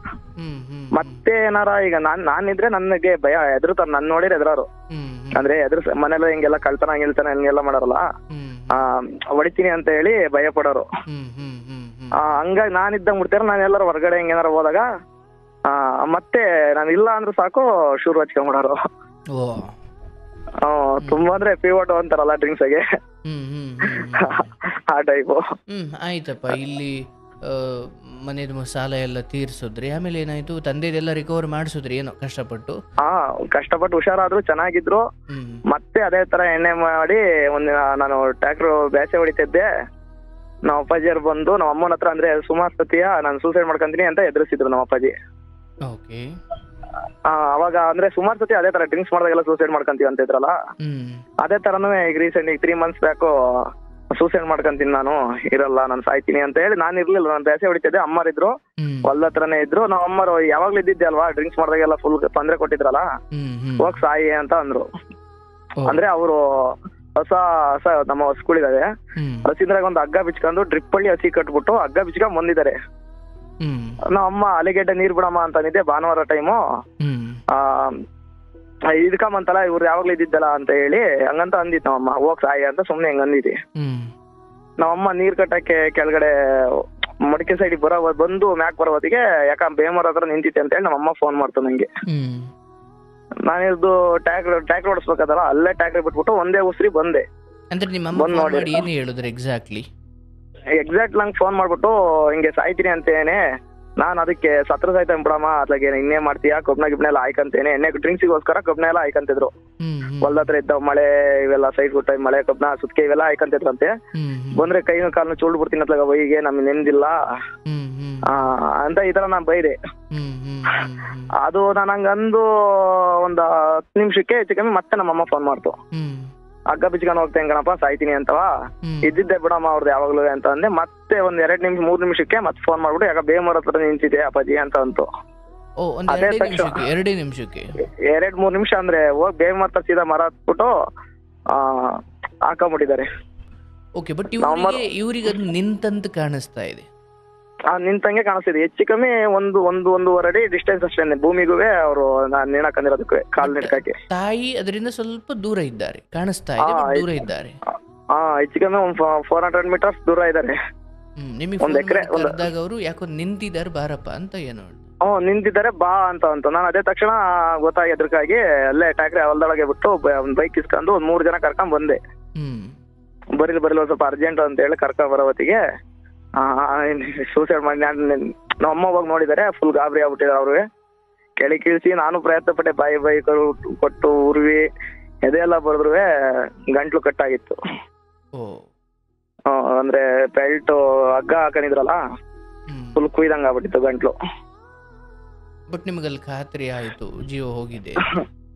ಮತ್ತೆ ಏನಾರ ಈಗ ನಾನಿದ್ರೆ ನನಗೆ ಭಯ, ಎದುರುತ್ತಾರ, ನನ್ ನೋಡಿದ್ರೆ ಎದುರಾರು. ಅಂದ್ರೆ ಮನೇಲಿ ಹಿಂಗೆಲ್ಲ ಕಳ್ತನ ಗಿಳ್ತನ ಹಿಂಗೆಲ್ಲ ಮಾಡಾರಲ್ಲ, ಹೊಡಿತೀನಿ ಅಂತ ಹೇಳಿ ಭಯ ಪಡೋರು. ಹಂಗಾಗಿ ನಾನಿದ್ದಂಗ್ ಬಿಡ್ತಾರ, ನಾನು ಎಲ್ಲಾರು ಹೊರಗಡೆ ಹಿಂಗೇನಾರ ಹೋದಾಗ ಮತ್ತೆ ನಾನು ಇಲ್ಲ ಅಂದ್ರೆ ಸಾಕು ಶುರು ಹಚ್ಕೊಂಡ್ಬಿಡೋರು. ತುಂಬಾ ಅಂದ್ರೆ ಪಿವೋಟು ಅಂತಾರಲ್ಲ ಡ್ರಿಂಕ್ಸ್ಗೆ, ಆ ಟೈಪು. ಆಯ್ತಪ್ಪ, ಇಲ್ಲಿ ಮನೇದು ಸಾಲ ಎಲ್ಲ ತೀರ್ಸುದ್ರಿ, ಆಮೇಲೆ ಏನಾಯ್ತು, ತಂದೆದೆಲ್ಲ ರಿಕವರ್ ಮಾಡಿಸಿದ್ರಿ ಏನೋ ಕಷ್ಟಪಟ್ಟು? ಕಷ್ಟಪಟ್ಟು ಹುಷಾರಾದ್ರು, ಚೆನ್ನಾಗಿದ್ರು. ಮತ್ತೆ ಅದೇ ತರ ಎಣ್ಣೆ ಮಾಡಿ ನಾನು ಟ್ರ್ಯಾಕ್ಟರ್ ಬ್ಯಾಸೆ ಹೊಡಿತಿದ್ದೆ. ನಮ್ಮ ಅಪ್ಪಾಜಿಯವ್ರು ಬಂದು ನಮ್ಮ ಅಮ್ಮನ ಹತ್ರ, ಅಂದ್ರೆ ಸುಮಾರು ಸತಿಯ ನಾನು ಸೂಸೈಡ್ ಮಾಡ್ಕೊಂತೀನಿ ಅಂತ ಎದುರಿಸಿದ್ರು ನಮ್ಮ ಅಪ್ಪಾಜಿ. ಅವಾಗ ಅಂದ್ರೆ ಸುಮಾರು ಸತಿ ಅದೇ ತರ ಡ್ರಿಂಕ್ಸ್ ಮಾಡಿದಾಗೆಲ್ಲ ಸೂಸೈಡ್ ಮಾಡ್ಕೊಂತೀವಿ ಅಂತ ಇದ್ರಲ್ಲ, ಅದೇ ತರನು ಈಗ ರೀಸೆಂಟ್ 3 months ಬ್ಯಾಕ್ ಸೂಸೈಡ್ ಮಾಡ್ಕೊಂತೀನಿ ನಾನು, ಇರಲ್ಲ ನಾನು ಸಾಯ್ತೀನಿ ಅಂತ ಹೇಳಿ. ನಾನು ಇರ್ಲಿಲ್ಲ, ನಾನು ಬ್ಯಾಸೆ ಹೊಡಿತಿದ್ದೆ, ಅಮ್ಮರಿದ್ರು ಹೊಲ್ದ ಹತ್ರನೇ ಇದ್ರು. ನಾವ್ ಅಮ್ಮರು ಯಾವಾಗ್ಲೂ ಇದ್ದಿದ್ದೆ ಅಲ್ವಾ, ಡ್ರಿಂಕ್ಸ್ ಮಾಡಿದಾಗೆಲ್ಲ ಫುಲ್ ತೊಂದ್ರೆ ಕೊಟ್ಟಿದ್ರಲ್ಲ, ಹೋಗ್ ಸಾಯಿ ಅಂತ ಅಂದ್ರು. ಅಂದ್ರೆ ಅವರು ಹೊಸ ನಮ್ಮ ಹಸುಗಳಿದಾವೆ, ಹಸಿದ್ರಾಗ ಒಂದು ಹಗ್ಗ ಬಿಚ್ಕೊಂಡು ಡ್ರಿಪ್ ಹಳ್ಳಿ ಹಸಿ ಕಟ್ಬಿಟ್ಟು ಹಗ್ಗ ಬಿಚ್ಕೊಂಡ್ ಬಂದಿದ್ದಾರೆ. ನಾವ್ ಅಮ್ಮ ಅಲಿಗೆಡ್ಡೆ ನೀರ್ ಬಿಡಮ್ಮ ಅಂತ ಅಂದಿದ್ದೆ ಭಾನುವಾರ ಟೈಮು. ಇದಕ್ಕಂತಲ್ಲ ಇವ್ರು ಯಾವಾಗ್ಲೂ ಇದ್ದಿದ್ದಲ್ಲ ಅಂತ ಹೇಳಿ ಹಂಗಂತ ಅಂದಿತ್ತು ನಾವಮ್ಮ, ಹೋಗ್ ಸಾಯಿ ಅಂತ ಸುಮ್ನೆ ಹೆಂಗ್ ಅಂದಿದ್ವಿ. ನಾವಮ್ಮ ನೀರ್ ಕಟ್ಟಕ್ಕೆ ಕೆಳಗಡೆ ಮಡಿಕೆ ಸೈಡ್ ಬಂದು ಮ್ಯಾಕ್ ಬರೋ ಹೊತ್ತಿಗೆ ಯಾಕ ಬೇಮರ ಹತ್ರ ನಿಂತಿತ್ತೆ ಅಂತ ಹೇಳಿ ನಮ್ಮಮ್ಮ ಫೋನ್ ಮಾಡ್ತು ನಂಗೆ. ನಾನಿದ್ದು ಟ್ಯಾಕ್ಟರ್ ಓಡಿಸ್ಬೇಕಾದಲ್ಲ, ಅಲ್ಲೇ ಟ್ಯಾಕ್ಟರ್ ಬಿಟ್ಬಿಟ್ಟು ಒಂದೇ ಉಸ್ರಿ ಬಂದೆ. ಎಕ್ಸಾಕ್ಟ್ ನಂಗೆ ಫೋನ್ ಮಾಡ್ಬಿಟ್ಟು ಹಿಂಗೆ ಸಾಯ್ತೀನಿ ಅಂತೇನೆ, ನಾನ್ ಅದಕ್ಕೆ ಸತ್ರ ಸಾಯ್ತಾನೆ ಬಿಡಮ್ಮ, ಅದ್ಲಾಗೆ ಇನ್ನೇ ಮಾಡ್ತೀಯಾ, ಕಬ್ನ ಗಿಬ್ನ ಎಲ್ಲ ಆಯ್ಕಂತೇನೆ. ಎಣ್ಣೆ ಡ್ರಿಂಕ್ಸಿಗೋಸ್ಕರ ಕಬ್ನ ಎಲ್ಲ ಆಯ್ಕಂತಿದ್ರು. ಹೊಲ್ದ ಹತ್ರ ಇದ್ದ ಮಳೆ ಇವೆಲ್ಲ ಸೈಡ್ ಬಿಟ್ಟ ಮಳೆ ಕಬ್ನ ಸುತ್ಕೆ ಇವೆಲ್ಲ ಆಯ್ಕಂತಿದ್ರಂತೆ. ಬಂದ್ರೆ ಕೈನ ಕಾಲನ್ನ ಚೂಳ್ ಬಿಡ್ತೀನಿ ಅತ್ಲಾಗ ಬೈಗೆ, ನಮ್ಗೆ ನೆಮ್ಮದಿಲ್ಲ ಅಂತ ಈ ತರ ನಾನ್ ಬೈದೆ. ಅದು ನಾನು ಹಂಗಂದು ಒಂದ್ 10 ನಿಮಿಷಕ್ಕೆ ಹೆಚ್ಚು ಕಮ್ಮಿ ಮತ್ತೆ ನಮ್ಮಮ್ಮ ಫೋನ್ ಮಾಡ್ತು. ಹಗ್ಗ ಬಿಚ್ಕೊಂಡ್ ಹೋಗ್ತೇನೆ ಕಣಪ್ಪ, ಸಾಯ್ತೀನಿ ಅಂತವಾ, ಇದ್ದಿದ್ದೆ ಬಿಡಮ್ಮ ಅವ್ರದ್ದು ಯಾವಾಗ್ಲೂ ಅಂತ ಅಂದೆ. ಮತ್ತೆ ಒಂದ್ 2-3 ನಿಮಿಷಕ್ಕೆ ಮತ್ತೆ ಫೋನ್ ಮಾಡ್ಬಿಟ್ಟು ಯಾಕ ಬೇಮರ ಹತ್ರ ನಿಂತಿದೆ ಅಪ್ಪಾಜಿ ಅಂತ ಅಂತು. ಅದೇ 2-3 ನಿಮಿಷ ಅಂದ್ರೆ ಹೋಗಿ ಬೇಮರ ಹತ್ರ ಸೀದಾ ಮರ ಹತ್ಬಿಟ್ಟು ಹಾಕೊಂಡ್ಬಿಟ್ಟಿದ್ದಾರೆ. ಇವ್ರಿಗೆ ಅದು ನಿಂತಂತ ಕಾಣಿಸ್ತಾ ಇದೆ. ನಿಂತಂಗೆ ಕಾಣಿಸ್ತಿದೆ, ಹೆಚ್ಚು ಕಮ್ಮಿ ಒಂದೂವರೆ ಅಡಿ ಡಿಸ್ಟೆನ್ಸ್ ಅಷ್ಟೇ ಭೂಮಿಗೂ ಅವರು ನೇಣಕಂದಿರೋದಕ್ಕೆ, ಕಾಲ್ ನಿಡ್ಕಕ್ಕೆ. ತಾಯಿ ಅದರಿಂದ ಸ್ವಲ್ಪ ದೂರ ಇದ್ದಾರೆ, ಕಾಣಿಸ್ತಾ ಇದೆ, ದೂರ ಇದ್ದಾರೆ. ಹೆಚ್ಚು ಕಮ್ಮಿ 400 meters ದೂರ ಇದ್ದಾರೆ. ಒಂದ್ ಎಕರೆ ಅವರು ಯಾಕೋ ನಿಂತಿದ್ದಾರೆ ಬಾರಪ್ಪ ಅಂತ ಏನೋ ನಿಂತಿದ್ದಾರೆ ಬಾ ಅಂತ ನಾನು ಅದೇ ತಕ್ಷಣ ಗೊತ್ತಾಗಿ ಎದ್ರಕಾಗಿ ಅಲ್ಲೇ ಟ್ಯಾಕ್ರಿ ಹೊಲದೊಳಗೆ ಬಿಟ್ಟು ಒಂದ್ ಬೈಕ್ ಇಸ್ಕೊಂಡು 3 ಜನ ಕರ್ಕೊಂಡ್ ಬಂದೆ. ಬರೀಲಿ ಸ್ವಲ್ಪ ಅರ್ಜೆಂಟ್ ಅಂತ ಹೇಳಿ ಕರ್ಕೊಂಡ್ ಬರೋ ಹೊತ್ತಿಗೆ ಸೂಸೈಡ್ ಮಾಡಿ ನಮ್ಮ ಅಮ್ಮ ಹೋಗಿ ನೋಡಿದಾರೆ, ಫುಲ್ ಗಾಬರಿ ಆಗ್ಬಿಟ್ಟಿದ್ದಾರೆ. ಅವ್ರಿಗೆ ಕೆಳಿ ಕೀಳ್ಸಿ ನಾನು ಪ್ರಯತ್ನ ಪಟ್ಟೆ, ಬಾಯಿ ಕೊಟ್ಟು ಉರ್ವಿ ಎದೆಲ್ಲ ಬರೆದ್ರು ಗಂಟ್ಲು ಕಟ್ಟಾಗಿತ್ತು. ಅಂದ್ರೆ ಬೆಲ್ಟ್ ಹಗ್ಗ ಹಾಕೊಂಡಿದ್ರಲ್ಲ, ಫುಲ್ ಕುಯ್ದಂಗ ಆಗ್ಬಿಟ್ಟಿತ್ತು ಗಂಟ್ಲು. ಬಟ್ ನಿಮ್ಗಲ್ಲಿ ಖಾತ್ರಿ ಆಯ್ತು ಜೀವ ಹೋಗಿದೆ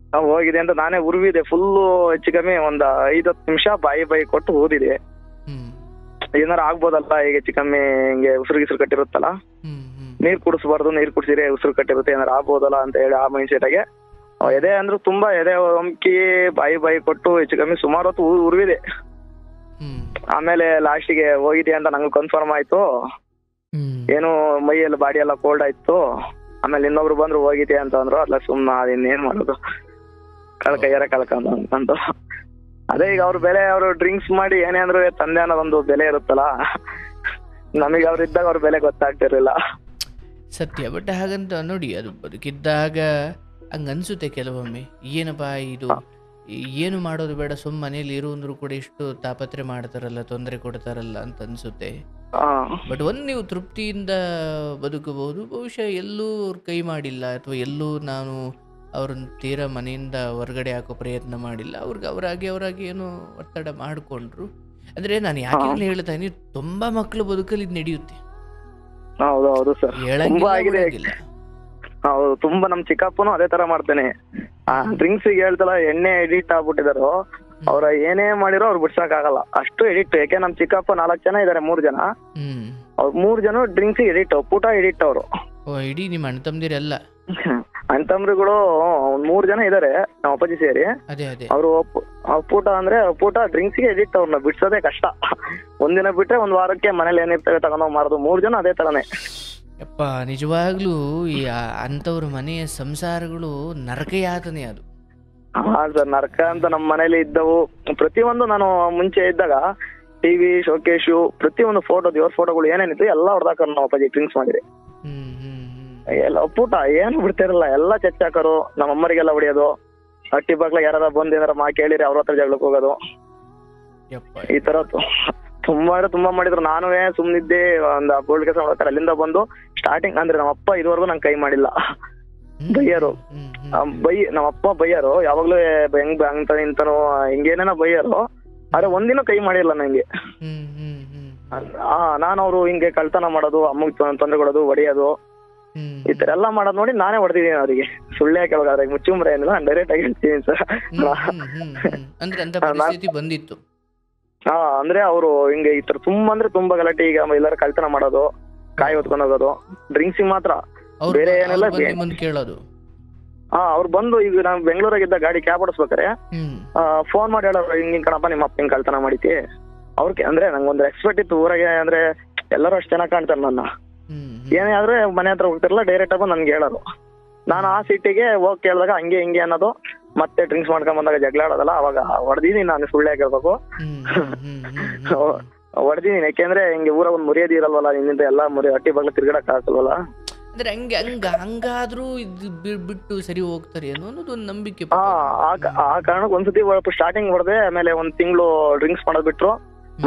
ಅಂತ ನಾನೇ ಉರ್ವಿದೆ ಫುಲ್ಲು. ಹೆಚ್ಚು ಕಮ್ಮಿ ಒಂದ್ 5-10 ನಿಮಿಷ ಬಾಯಿ ಕೊಟ್ಟು ಓದಿದೆ, ಏನಾರ ಆಗ್ಬೋದಲ್ಲ ಈಗ ಹೆಚ್ಚು ಕಮ್ಮಿ ಹಿಂಗೆ ಉಸಿರು ಕಟ್ಟಿರುತ್ತಲ್ಲ, ನೀರ್ ಕುಡಿಸ್ಬಾರ್ದು, ನೀರ್ ಕುಡಿಸಿದ್ರೆ ಉಸಿರು ಕಟ್ಟಿರುತ್ತೆ, ಏನಾರ ಆಗ್ಬೋದಲ್ಲ ಅಂತ ಹೇಳಿ ಆ ಮೈಂಡ್ ಸೆಟ್ ಆಗಿ ಎದೆ ಅಂದ್ರೆ ತುಂಬಾ ಎದೆ ಹೊಮ್ಕಿ ಬಾಯಿ ಕೊಟ್ಟು ಹೆಚ್ಚು ಕಮ್ಮಿ ಸುಮಾರು ಹೊತ್ತು ಉರ್ವಿದೆ. ಆಮೇಲೆ ಲಾಸ್ಟಿಗೆ ಹೋಗಿದೆ ಅಂತ ನಂಗೆ ಕನ್ಫರ್ಮ್ ಆಯ್ತು. ಏನು ಮೈಯೆಲ್ಲ ಬಾಡಿ ಎಲ್ಲ ಕೋಲ್ಡ್ ಆಯ್ತು. ಆಮೇಲೆ ಇನ್ನೊಬ್ರು ಬಂದ್ರು ಹೋಗಿದೆ ಅಂತ ಅಂದ್ರು, ಅದ್ಲ ಸುಮ್ನ ಇನ್ನೇನ್ ಮಾಡೋದು, ಕಳ್ಕಯ್ಯಾರ ಕಳ್ಕೊಂಡ. ಅದೇ ಈಗ ಅವ್ರ ಬೆಲೆ, ಅವರು ಡ್ರಿಂಕ್ಸ್ ಮಾಡಿ ಏನೇ ಅಂದ್ರು ತಂದೆ ಅನ್ನೋದೊಂದು ಬೆಲೆ ಇರುತ್ತಲ್ಲ, ನಮಗೆ ಅವ್ರು ಇದ್ದಾಗ ಅವ್ರ ಬೆಲೆ ಗೊತ್ತಾಗ್ತಿರ್ಲಿಲ್ಲ. ಸತ್ಯ. ಬಟ್ ಹಾಗಂತ ನೋಡಿ, ಅದು ಬದುಕಿದ್ದಾಗ ಹಂಗನ್ಸುತ್ತೆ ಕೆಲವೊಮ್ಮೆ, ಏನಪ್ಪಾ ಇದು ಏನು ಮಾಡೋದು ಬೇಡ, ಮನೇಲಿ ಇರು ಅಂದ್ರು ಕೂಡ ಇಷ್ಟು ತಾಪತ್ರೆ ಮಾಡ್ತಾರಲ್ಲ, ತೊಂದರೆ ಕೊಡ್ತಾರಲ್ಲ ಅಂತ ಅನ್ಸುತ್ತೆ. ಬಟ್ ನೀವು ತೃಪ್ತಿಯಿಂದ ಬದುಕಬಹುದು. ಬಹುಶಃ ಎಲ್ಲೂ ಅವ್ರು ಕೈ ಮಾಡಿಲ್ಲ, ಅಥವಾ ಎಲ್ಲೂ ನಾನು ಅವ್ರನ್ನ ತೀರಾ ಮನೆಯಿಂದ ಹೊರಗಡೆ ಹಾಕೋ ಪ್ರಯತ್ನ ಮಾಡಿಲ್ಲ. ಅವರಾಗಿ ಏನು ಒತ್ತಡ ಮಾಡಿಕೊಂಡ್ರು. ಅಂದ್ರೆ ನಾನು ಯಾಕೆ ಹೇಳ್ತಾನೆ, ತುಂಬಾ ಮಕ್ಕಳು ಬದುಕಲ್ಲಿ ಇದು ನಡೆಯುತ್ತೆ. ಹೌದು ಸರ್, ಹೌದು. ತುಂಬಾ ನಮ್ ಚಿಕ್ಕಪ್ಪನು ಅದೇ ತರ ಮಾಡ್ತಾನೆ. ಡ್ರಿಂಕ್ಸ್ ಹೇಳ್ತಲ್ಲ, ಎಣ್ಣೆ ಎಡಿಟ್ ಆಗ್ಬಿಟ್ಟಿದಾರೋ, ಅವ್ರ ಏನೇ ಮಾಡಿರೋ ಅವ್ರು ಬಿಡ್ಸಕ್ ಆಗಲ್ಲ, ಅಷ್ಟು ಎಡಿಟ್. ಯಾಕೆ ನಮ್ ಚಿಕ್ಕಪ್ಪ 4 ಜನ ಇದಾರೆ, 3 ಜನ, ಅವ್ರ 3 ಜನ ಡ್ರಿಂಕ್ಸ್ ಎಡಿಟ್, ಪುಟ ಎಡಿಟ್ ಅವರು. ಇಡೀ ನಿಮ್ಮ ಅಣ್ಣ ತಮ್ಮದಿರೆಲ್ಲ ಅಣ್ತಮ್ರಿಗಳು ಒಂದ್ 3 ಜನ ಇದಾರೆ ನಮ್ಮ ಅಪ್ಪಾಜಿ ಸೇರಿ. ಅದೇ ಅದೇ ಅವರು ಒಪ್ಪೂಟ ಅಂದ್ರೆ ಒಪ್ಪೂಟ ಡ್ರಿಂಕ್ಸ್ಗೆ ಎಡಿಕ್ಟ್, ಅವ್ರನ್ನ ಬಿಡ್ಸೋದೇ ಕಷ್ಟ. ಒಂದಿನ ಬಿಟ್ರೆ ಒಂದ್ ವಾರಕ್ಕೆ ಮನೇಲಿ ಏನಿರ್ತವೆ ತಗೊಂಡೋಗಿ ಮಾರೋದು. 3 ಜನ ಅದೇ ತರನೇ. ಯಪ್ಪ ನಿಜವಾಗ್ಲೂ ಈ ಅಂಥವ್ರ ಮನೆಯ ಸಂಸಾರಗಳು ನರಕ ಯಾತನೆ ಅದು. ಹಾ ಸರ್, ನರ್ಕ ಅಂತ ನಮ್ಮ ಮನೇಲಿ ಇದ್ದವು. ಪ್ರತಿಯೊಂದು ನಾನು ಮುಂಚೆ ಇದ್ದಾಗ ಟಿವಿ, ಶೋಕೇಶು, ಪ್ರತಿಯೊಂದು ಫೋಟೋ, ದೇವ್ರ ಫೋಟೋಗಳು ಏನೇನಿತ್ತು ಎಲ್ಲ ಹೊಡೆದಾಕರು ನಮ್ಮ ಅಪ್ಪಾಜಿ ಡ್ರಿಂಕ್ಸ್ ಮಾಡಿರಿ. ಎಲ್ಲ ಒಪ್ಪೂಟ ಏನು ಬಿಡ್ತಿರಲ್ಲ, ಎಲ್ಲ ಚಚ್ಚಾಕರು. ನಮ್ಮ ಅಮ್ಮರಿಗೆಲ್ಲ ಹೊಡಿಯೋದು, ಹಟ್ಟಿ ಬಾಗ್ಲ ಯಾರ ಬಂದ್ ಏನಾರ ಕೇಳಿರಿ ಅವ್ರ ಹತ್ರ ಜಗಳಕ್ಕೆ ಹೋಗೋದು. ಈ ತರ ತುಂಬಾ ಮಾಡಿದ್ರು. ನಾನು ಸುಮ್ನಿದ್ದೆ, ಒಂದ್ ಬೋಲ್ಡ್ ಕೆಲಸ ಮಾಡ್ತಾರೆ. ಅಲ್ಲಿಂದ ಬಂದು ಸ್ಟಾರ್ಟಿಂಗ್ ಅಂದ್ರೆ ನಮ್ಮ ಅಪ್ಪ ಇದುವರೆಗೂ ನಂಗೆ ಕೈ ಮಾಡಿಲ್ಲ. ಬೈಯರು ನಮ್ಮ ಅಪ್ಪ ಬೈಯರು ಯಾವಾಗ್ಲೂ, ಹೆಂಗ್ ಅಂತ ಇಂತನೋ ಹಿಂಗೇನೇನೋ ಬೈಯರು. ಆದ್ರೆ ಒಂದಿನ ಕೈ ಮಾಡಿಲ್ಲ ನಂಗೆ. ನಾನು ಅವ್ರು ಹಿಂಗೆ ಕಳ್ತನ ಮಾಡೋದು, ಅಮ್ಮಗೆ ತೊಂದರೆ ಕೊಡೋದು, ಹೊಡಿಯೋದು, ಈ ತರ ಎಲ್ಲಾ ಮಾಡೋದ್ ನೋಡಿ ನಾನೇ ಹೊಡೆದಿದ್ದೀನಿ ಅವ್ರಿಗೆ. ಸುಳ್ಳೆ ಕೇಳೋದಾದ್ರೆ ಮುಚ್ಚುಮ್ರೆ ಏನಿಲ್ಲ, ಡೈರೆಕ್ಟ್ ಆಗಿ ಹೇಳ್ತೀನಿ ಸರ್. ಬಂದಿತ್ತು. ಅಂದ್ರೆ ಅವರು ಹಿಂಗೆ ಈ ತರ ತುಂಬಾ ಅಂದ್ರೆ ತುಂಬಾ ಗಲಾಟೆ. ಈಗ ಎಲ್ಲಾರು ಕಳ್ತನ ಮಾಡೋದು, ಕಾಯಿ ಹೊತ್ಕೊಂಡ್ ಹೋಗೋದು, ಡ್ರಿಂಕ್ಸಿಗೆ ಮಾತ್ರ, ಬೇರೆ ಏನೆಲ್ಲ ಕೇಳೋದು. ಅವ್ರು ಬಂದು ಈಗ ನಾವ್ ಬೆಂಗಳೂರಾಗಿದ್ದ ಗಾಡಿ ಕ್ಯಾಬ್ ಓಡಿಸ್ಬೇಕಾರೆ ಫೋನ್ ಮಾಡಿ ಹೇಳೋರು, ಹಿಂಗ್ ಕಣಪ್ಪ ನಿಮ್ಮ ಅಪ್ಪ ಹಿಂಗ್ ಕಳ್ತನ ಮಾಡಿತಿ. ಅವ್ರಿಗೆ ಅಂದ್ರೆ ನಂಗೊಂದು ಎಕ್ಸ್ಪೆಕ್ಟ್ ಇತ್ತು ಊರಾಗೆ, ಅಂದ್ರೆ ಎಲ್ಲರೂ ಅಷ್ಟ್ ಚೆನ್ನಾಗ್ ಕಾಣ್ತಾರೆ ನನ್ನ. ಏನೇ ಆದ್ರೆ ಮನೆ ಹತ್ರ ಹೋಗ್ತಿರಲ್ಲ, ಡೈರೆಕ್ಟ್ ಆಗಿ ನನ್ಗೆ ಹೇಳೋರು. ನಾನು ಆ ಸಿಟಿಗೆ ಹೋಗಿ ಕೇಳಿದಾಗ ಹಂಗೆ ಹಿಂಗೆ ಅನ್ನೋದು, ಮತ್ತೆ ಡ್ರಿಂಕ್ಸ್ ಮಾಡ್ಕೊಂಡ್ ಬಂದಾಗ ಜಗಳ ಆಡೋದಲ್ಲ, ಅವಾಗ ಹೊಡೆದಿದ್ದೀನಿ ನಾನು. ಸುಳ್ಳೆ ಕೇಳ್ಬೇಕು, ಹೊಡೆದಿದ್ದೀನಿ. ಯಾಕೆಂದ್ರೆ ಹಿಂಗೆ ಊರ ಒಂದ್ ಮುರಿಯೋದಿ ಇರಲ್ವಲ್ಲ, ನಿನ್ನಿಂದ ಎಲ್ಲಾ ಹಟ್ಟಿ ಬಾಗ್ಲ ತಿರ್ಗಡಕ್ ಆಗಲ್ವಲ್ಲ. ಅಂದ್ರೆ ಹಂಗಾದ್ರೂ ಇದು ಬಿಟ್ಟು ಸರಿ ಹೋಗ್ತಾರೆ ಅನ್ನೋದು ಒಂದು ನಂಬಿಕೆ. ಆ ಕಾರಣಕ್ಕೆ ಒಂದ್ಸತಿ ಸ್ಟಾರ್ಟಿಂಗ್ ಹೊಡೆದೆ, ಆಮೇಲೆ ಒಂದ್ ತಿಂಗಳು ಡ್ರಿಂಕ್ಸ್ ಮಾಡೋದ್ ಬಿಟ್ರು.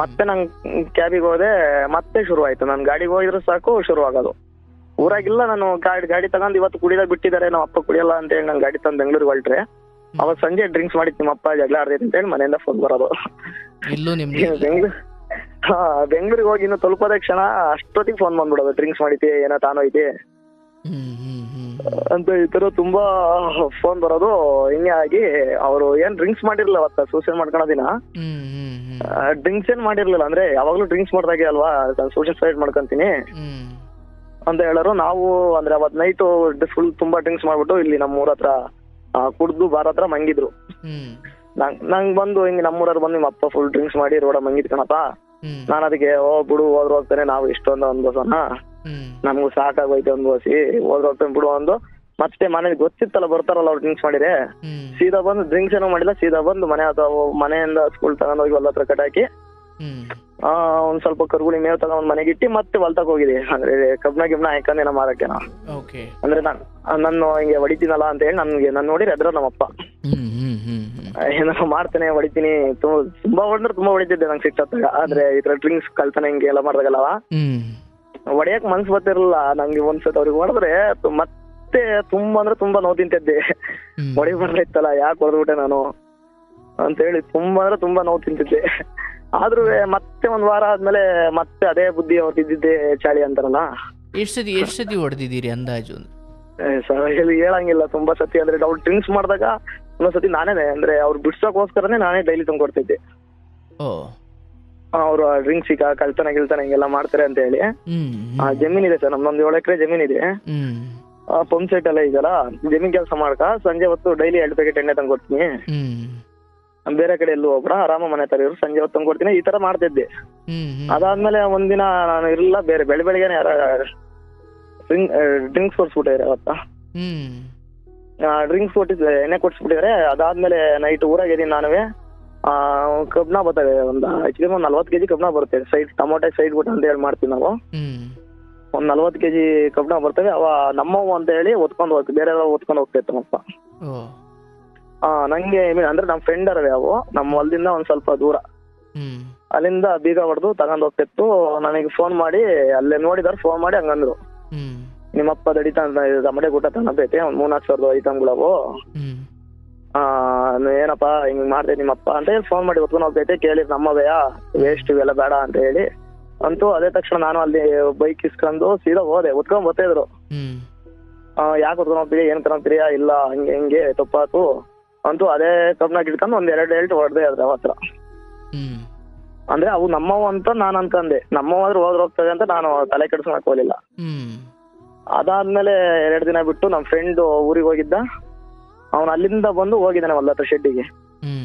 ಮತ್ತೆ ನಂಗ್ ಕ್ಯಾಬಿಗೆ ಹೋದೆ, ಮತ್ತೆ ಶುರು ಆಯ್ತು. ನನ್ ಗಾಡಿಗೆ ಹೋಗಿದ್ರೆ ಸಾಕು ಶುರು ಆಗೋದು. ಊರಾಗಿಲ್ಲ, ನಾನು ಗಾಡಿ ತಗೊಂಡ್ ಇವತ್ತು ಕುಡಿದಾಗ ಬಿಟ್ಟಿದ್ದಾರೆ, ನಮ್ಮ ಅಪ್ಪ ಕುಡಿಯಲ್ಲ ಅಂತ ಹೇಳಿ ನನ್ ಗಾಡಿ ತಂದು ಬೆಂಗಳೂರಿಗೆ ಹೊರಟ್ರೆ, ಅವಾಗ ಸಂಜೆ ಡ್ರಿಂಕ್ಸ್ ಮಾಡಿದ್ ನಿಮ್ಮಪ್ಪ ಜಗಳ ಆಡ್ತೈತೆ ಅಂತ ಹೇಳಿ ಮನೆಯಿಂದ ಫೋನ್ ಬರೋದು. ಬೆಂಗಳೂರಿಗೆ ಹೋಗಿ ಇನ್ನು ತಲುಪೋದೇ ಕ್ಷಣ ಅಷ್ಟೊತ್ತಿಗೆ ಫೋನ್ ಬಂದ್ಬಿಡೋದು, ಡ್ರಿಂಕ್ಸ್ ಮಾಡಿತಿ, ಏನೋ ತಾನೋಯ್ತಿ ಅಂತ. ಈ ತರ ತುಂಬಾ ಫೋನ್ ಬರೋದು. ಹಿಂಗೆ ಆಗಿ ಅವರು ಏನ್ ಡ್ರಿಂಕ್ಸ್ ಮಾಡಿರ್ಲಿಲ್ಲ ಅವತ್ತ ಸೂಸೈಡ್ ಮಾಡ್ಕೊಳೋದಿನ. ಡ್ರಿಂಕ್ಸ್ ಏನ್ ಮಾಡಿರ್ಲಿಲ್ಲ, ಅಂದ್ರೆ ಯಾವಾಗ್ಲೂ ಡ್ರಿಂಕ್ಸ್ ಮಾಡ್ದಾಗೆ ಅಲ್ವಾ ಸೂಸೈಡ್ ಮಾಡ್ಕೊಂತೀನಿ ಅಂತ ಹೇಳೋರು. ನಾವು ಅಂದ್ರೆ ಅವತ್ ನೈಟ್ ಫುಲ್ ತುಂಬಾ ಡ್ರಿಂಕ್ಸ್ ಮಾಡ್ಬಿಟ್ಟು ಇಲ್ಲಿ ನಮ್ಮೂರ ಹತ್ರ ಕುಡ್ದು ಬಾರ್ ಹತ್ರ ಮಂಗಿದ್ರು. ನಂಗ್ ಬಂದು ಹಿಂಗ್ ನಮ್ಮೂರವ್ರು ಬಂದು ನಿಮ್ಮ ಅಪ್ಪ ಫುಲ್ ಡ್ರಿಂಕ್ಸ್ ಮಾಡಿ ರೋಡ ಮಂಗಿದ್ ಕಣಪ್ಪ. ನಾನು ಅದಕ್ಕೆ ಬಿಡು, ಹೋದ್ರು ಹೋಗ್ತಾನೆ, ನಾವು ಇಷ್ಟೊಂದು ಅನ್ಬೋಸೋಣ, ನಮ್ಗೂ ಸಾಕಾಗೋಯ್ತು ಅನ್ಬೋಸಿ, ಹೋದ್ರು ಹೋಗ್ತಾನೆ ಬಿಡು ಅಂದು. ಮತ್ತೆ ಮನೇಲಿ ಗೊತ್ತಿತ್ತಲ್ಲ ಬರ್ತಾರಲ್ಲ ಅವ್ರು ಡ್ರಿಂಕ್ಸ್ ಮಾಡಿದ್ರೆ, ಸೀದಾ ಬಂದು ಡ್ರಿಂಕ್ಸ್ ಏನೋ ಮಾಡಿಲ್ಲ, ಸೀದಾ ಬಂದು ಮನೆಯಿಂದ ಸ್ಕೂಲ್ ತಗೊಂಡೋಗಿ ಹೊಲ ಹತ್ರ ಕಟ್ಟಾಕಿ, ಒಂದ್ ಸ್ವಲ್ಪ ಕರುಗುಳಿ ಮೇವ್ ತಗೊಂಡ್ ಮನೆಗಿಟ್ಟಿ ಮತ್ತೆ ಹೊಲ್ತಕ್ ಹೋಗಿದೆ. ಅಂದ್ರೆ ಕಬ್ನ ಗಿಬ್ನ ಹಾಕಂದೇನ ಮಾರಕ್ಕೆನ. ಅಂದ್ರೆ ನಾನು ಹಿಂಗೆ ಹೊಡಿತೀನಲ್ಲ ಅಂತ ಹೇಳಿ ನನ್ ನೋಡಿ ಅದ್ರ ನಮ್ಮಪ್ಪ ಏನಾರ ಮಾಡ್ತೇನೆ, ಹೊಡಿತೀನಿ. ತುಂಬಾ ಹೊಡೆದ್ರೆ ತುಂಬಾ ಹೊಡಿತಿದ್ದೆ ನಂಗೆ ಸಿಕ್ತಾಗ. ಆದ್ರೆ ಈ ತರ ಡ್ರಿಂಕ್ಸ್ ಕಳ್ತನ ಹಿಂಗೆ ಎಲ್ಲ ಮಾಡ್ದಾಗಲ್ಲವ, ಹೊಡಿಯಕ್ ಮನ್ಸ್ ಬರ್ತಿರ್ಲಿಲ್ಲ ನಂಗೆ. ಒಂದ್ಸತಿ ಅವ್ರಿಗೆ ಹೊಡೆದ್ರೆ ಮತ್ತೆ ತುಂಬಾ ಅಂದ್ರೆ ತುಂಬಾ ನೋವು ತಿಂತಿದ್ದೆ. ಹೊಡಿ ಬರ್ಲಿತ್ತಲ್ಲ, ಯಾಕೆ ಹೊಡೆದ್ಬಿಟ್ಟೆ ನಾನು ಅಂತ ಹೇಳಿ ತುಂಬಾ ಅಂದ್ರೆ ತುಂಬಾ ನೋವು ತಿಂತಿದ್ದೆ. ಆದ್ರೂ ಮತ್ತೆ ಒಂದ್ ವಾರ ಆದ್ಮೇಲೆ ಮತ್ತೆ ಅದೇ ಬುದ್ಧಿ ಅವ್ರು ತಿದ್ದಿದ್ದೆ ಚಾಳಿ ಅಂತಾರಲ್ಲ. ಎಷ್ಟ್ ಸತಿ ಹೊಡೆದಿದ್ದೀರಿ ಅಂದಾಜು? ಹೇಳಂಗಿಲ್ಲ, ತುಂಬಾ ಸತಿ. ಅಂದ್ರೆ ಅವ್ರು ಡ್ರಿಂಕ್ಸ್ ಮಾಡಿದಾಗ ಒಂದೊಂದ್ಸತಿ ನಾನೇ, ಅಂದ್ರೆ ಅವ್ರು ಬಿಡ್ಸೋಕೋಸ್ಕರನೇ ನಾನೇ ಡೈಲಿ ತಂದ್ಕೊಡ್ತಿದ್ದೆ. ಅವ್ರು ಡ್ರಿಂಕ್ಸ್ ಈಗ ಕಳ್ತನ ಹಿಂಗೆಲ್ಲ ಮಾಡ್ತಾರೆ ಅಂತ ಹೇಳಿ. ಜಮೀನ್ ಇದೆ ಸರ್, ನಮ್ದೊಂದ್ 7 ಎಕರೆ ಜಮೀನ್ ಇದೆ. ಪಂಪ್ ಸೆಟ್ ಎಲ್ಲ ಇದೆಯಲ್ಲ, ಜಮೀನ್ ಕೆಲಸ ಮಾಡ್ಕ ಸಂಜೆ ಹೊತ್ತು ಡೈಲಿ 2 ಪ್ಯಾಕೆಟ್ ಎಣ್ಣೆ ತಂದ್ಕೊಡ್ತೀನಿ. ಬೇರೆ ಕಡೆ ಎಲ್ಲೂ ಹೋಗ್ಬಿಡ, ಆರಾಮ ಮನೆ ತರ ಇರು, ಸಂಜೆ ಹೊತ್ತು ತಂದ್ಕೊಡ್ತೀನಿ. ಈ ತರ ಮಾಡ್ತಿದ್ದೆ. ಅದಾದ್ಮೇಲೆ ಒಂದಿನ ನಾನು ಇರಲಿಲ್ಲ, ಬೇರೆ ಬೆಳಿಗ್ಗೆನೆ ಯಾರ ಡ್ರಿಂಕ್ಸ್ ಕೊಡ್ಸ್ಬಿಟ್ಟಿದ್ದಾರೆ ಅವತ್ತ. ಡ್ರಿಂಕ್ಸ್ ಎಣ್ಣೆ ಕೊಡ್ಸ್ಬಿಟ್ಟಿದ್ದಾರೆ. ಅದಾದ್ಮೇಲೆ ನೈಟ್ ಊರಾಗಿದ್ದೀನಿ ನಾನುವೆ. ಕಬ್ನ ಬರ್ತವೆ, ಒಂದ್ 40 kg ಕಬ್ನ ಬರುತ್ತೆ. ಸೈಡ್ ಟೊಮೊಟೊ ಸೈಡ್ ಬಿಟ್ಟು ಅಂತ ಹೇಳಿ ಮಾಡ್ತೀವಿ ನಾವು. ಒಂದ್ 40 kg ಕಬ್ನ ಬರ್ತವೆ. ಅವ ನಮ್ಮವು ಅಂತ ಹೇಳಿ ಒತ್ಕೊಂಡ್ ಹೋಗ್ತೀವಿ, ಬೇರೆ ಒತ್ಕೊಂಡ್ ಹೋಗ್ತೈತೆ ನಮ್ಮಪ್ಪ. ನಂಗೆ ಅಂದ್ರೆ ನಮ್ ಫ್ರೆಂಡ್ ಅರವೆ ಅವು, ನಮ್ಮ ಹೊಲದಿಂದ ಒಂದ್ ಸ್ವಲ್ಪ ದೂರ. ಅಲ್ಲಿಂದ ಬೀಗ ಹೊಡೆದು ತಗೊಂಡ್ ಹೋಗ್ತಿತ್ತು. ನನಗೆ ಫೋನ್ ಮಾಡಿ, ಅಲ್ಲೇ ನೋಡಿದಾರ ಫೋನ್ ಮಾಡಿ ಹಂಗಂದ್ರು, ನಿಮ್ಮಪ್ಪ ದಡಿತ ಮಡೆ ಊಟ ತಗೊಂಡೈತೆ, ಒಂದ್ 3,00,000 ಐಟಮ್ಗಳವು, ಏನಪ್ಪಾ ಹಿಂಗ್ ಮಾಡ್ತೈತೆ ನಿಮ್ಮಪ್ಪ ಅಂತ ಹೇಳಿ ಫೋನ್ ಮಾಡಿ ಹೊತ್ಕೊಂಡ್ ಹೋಗ್ತೈತೆ. ಕೇಳಿ ನಮ್ಮವೆಯ ವೇಸ್ಟ್ ಇವೆಲ್ಲ ಬೇಡ ಅಂತ ಹೇಳಿ ಅಂತೂ ಅದೇ ತಕ್ಷಣ ನಾನು ಅಲ್ಲಿ ಬೈಕ್ ಇಸ್ಕೊಂಡು ಸೀದಾ ಹೋದೆ. ಹೊತ್ಕೊಂಡ್ ಬರ್ತಾ ಇದ್ರು. ಯಾಕೆ ಹೊತ್ಕೊಂಡ್ ಹೋಗ್ತೀರಿ, ಏನ್ ತಗೊಂತೀರಿ, ಇಲ್ಲ ಹಂಗೆ ಹಿಂಗೆ ತಪ್ಪಾತು ಅಂತೂ ಅದೇ ಕಬ್ನಾಗ ಇಟ್ಕೊಂಡು ಒಂದ್ 2 ಎಲ್ಟ್ ಹೊಡೆದೆ ಅದ್ರ ಅವತ್ರ. ಅಂದ್ರೆ ಅವು ನಮ್ಮವು ಅಂತ ನಾನು ಅನ್ಕಂದೆ. ನಮ್ಮವಾದ್ರೂ ಹೋಗ್ತದೆ ಅಂತ ನಾನು ತಲೆ ಕೆಡಿಸ್ಕೊಳಕ್ ಹೋಗ್ಲಿಲ್ಲ. ಅದಾದ್ಮೇಲೆ 2 ದಿನ ಬಿಟ್ಟು ನಮ್ ಫ್ರೆಂಡ್ ಊರಿಗೆ ಹೋಗಿದ್ದ. ಅವ್ನು ಅಲ್ಲಿಂದ ಬಂದು ಹೋಗಿದ್ದಾನೆ ಹೊಲ ಹತ್ರ ಶೆಡ್ಡಿಗೆ.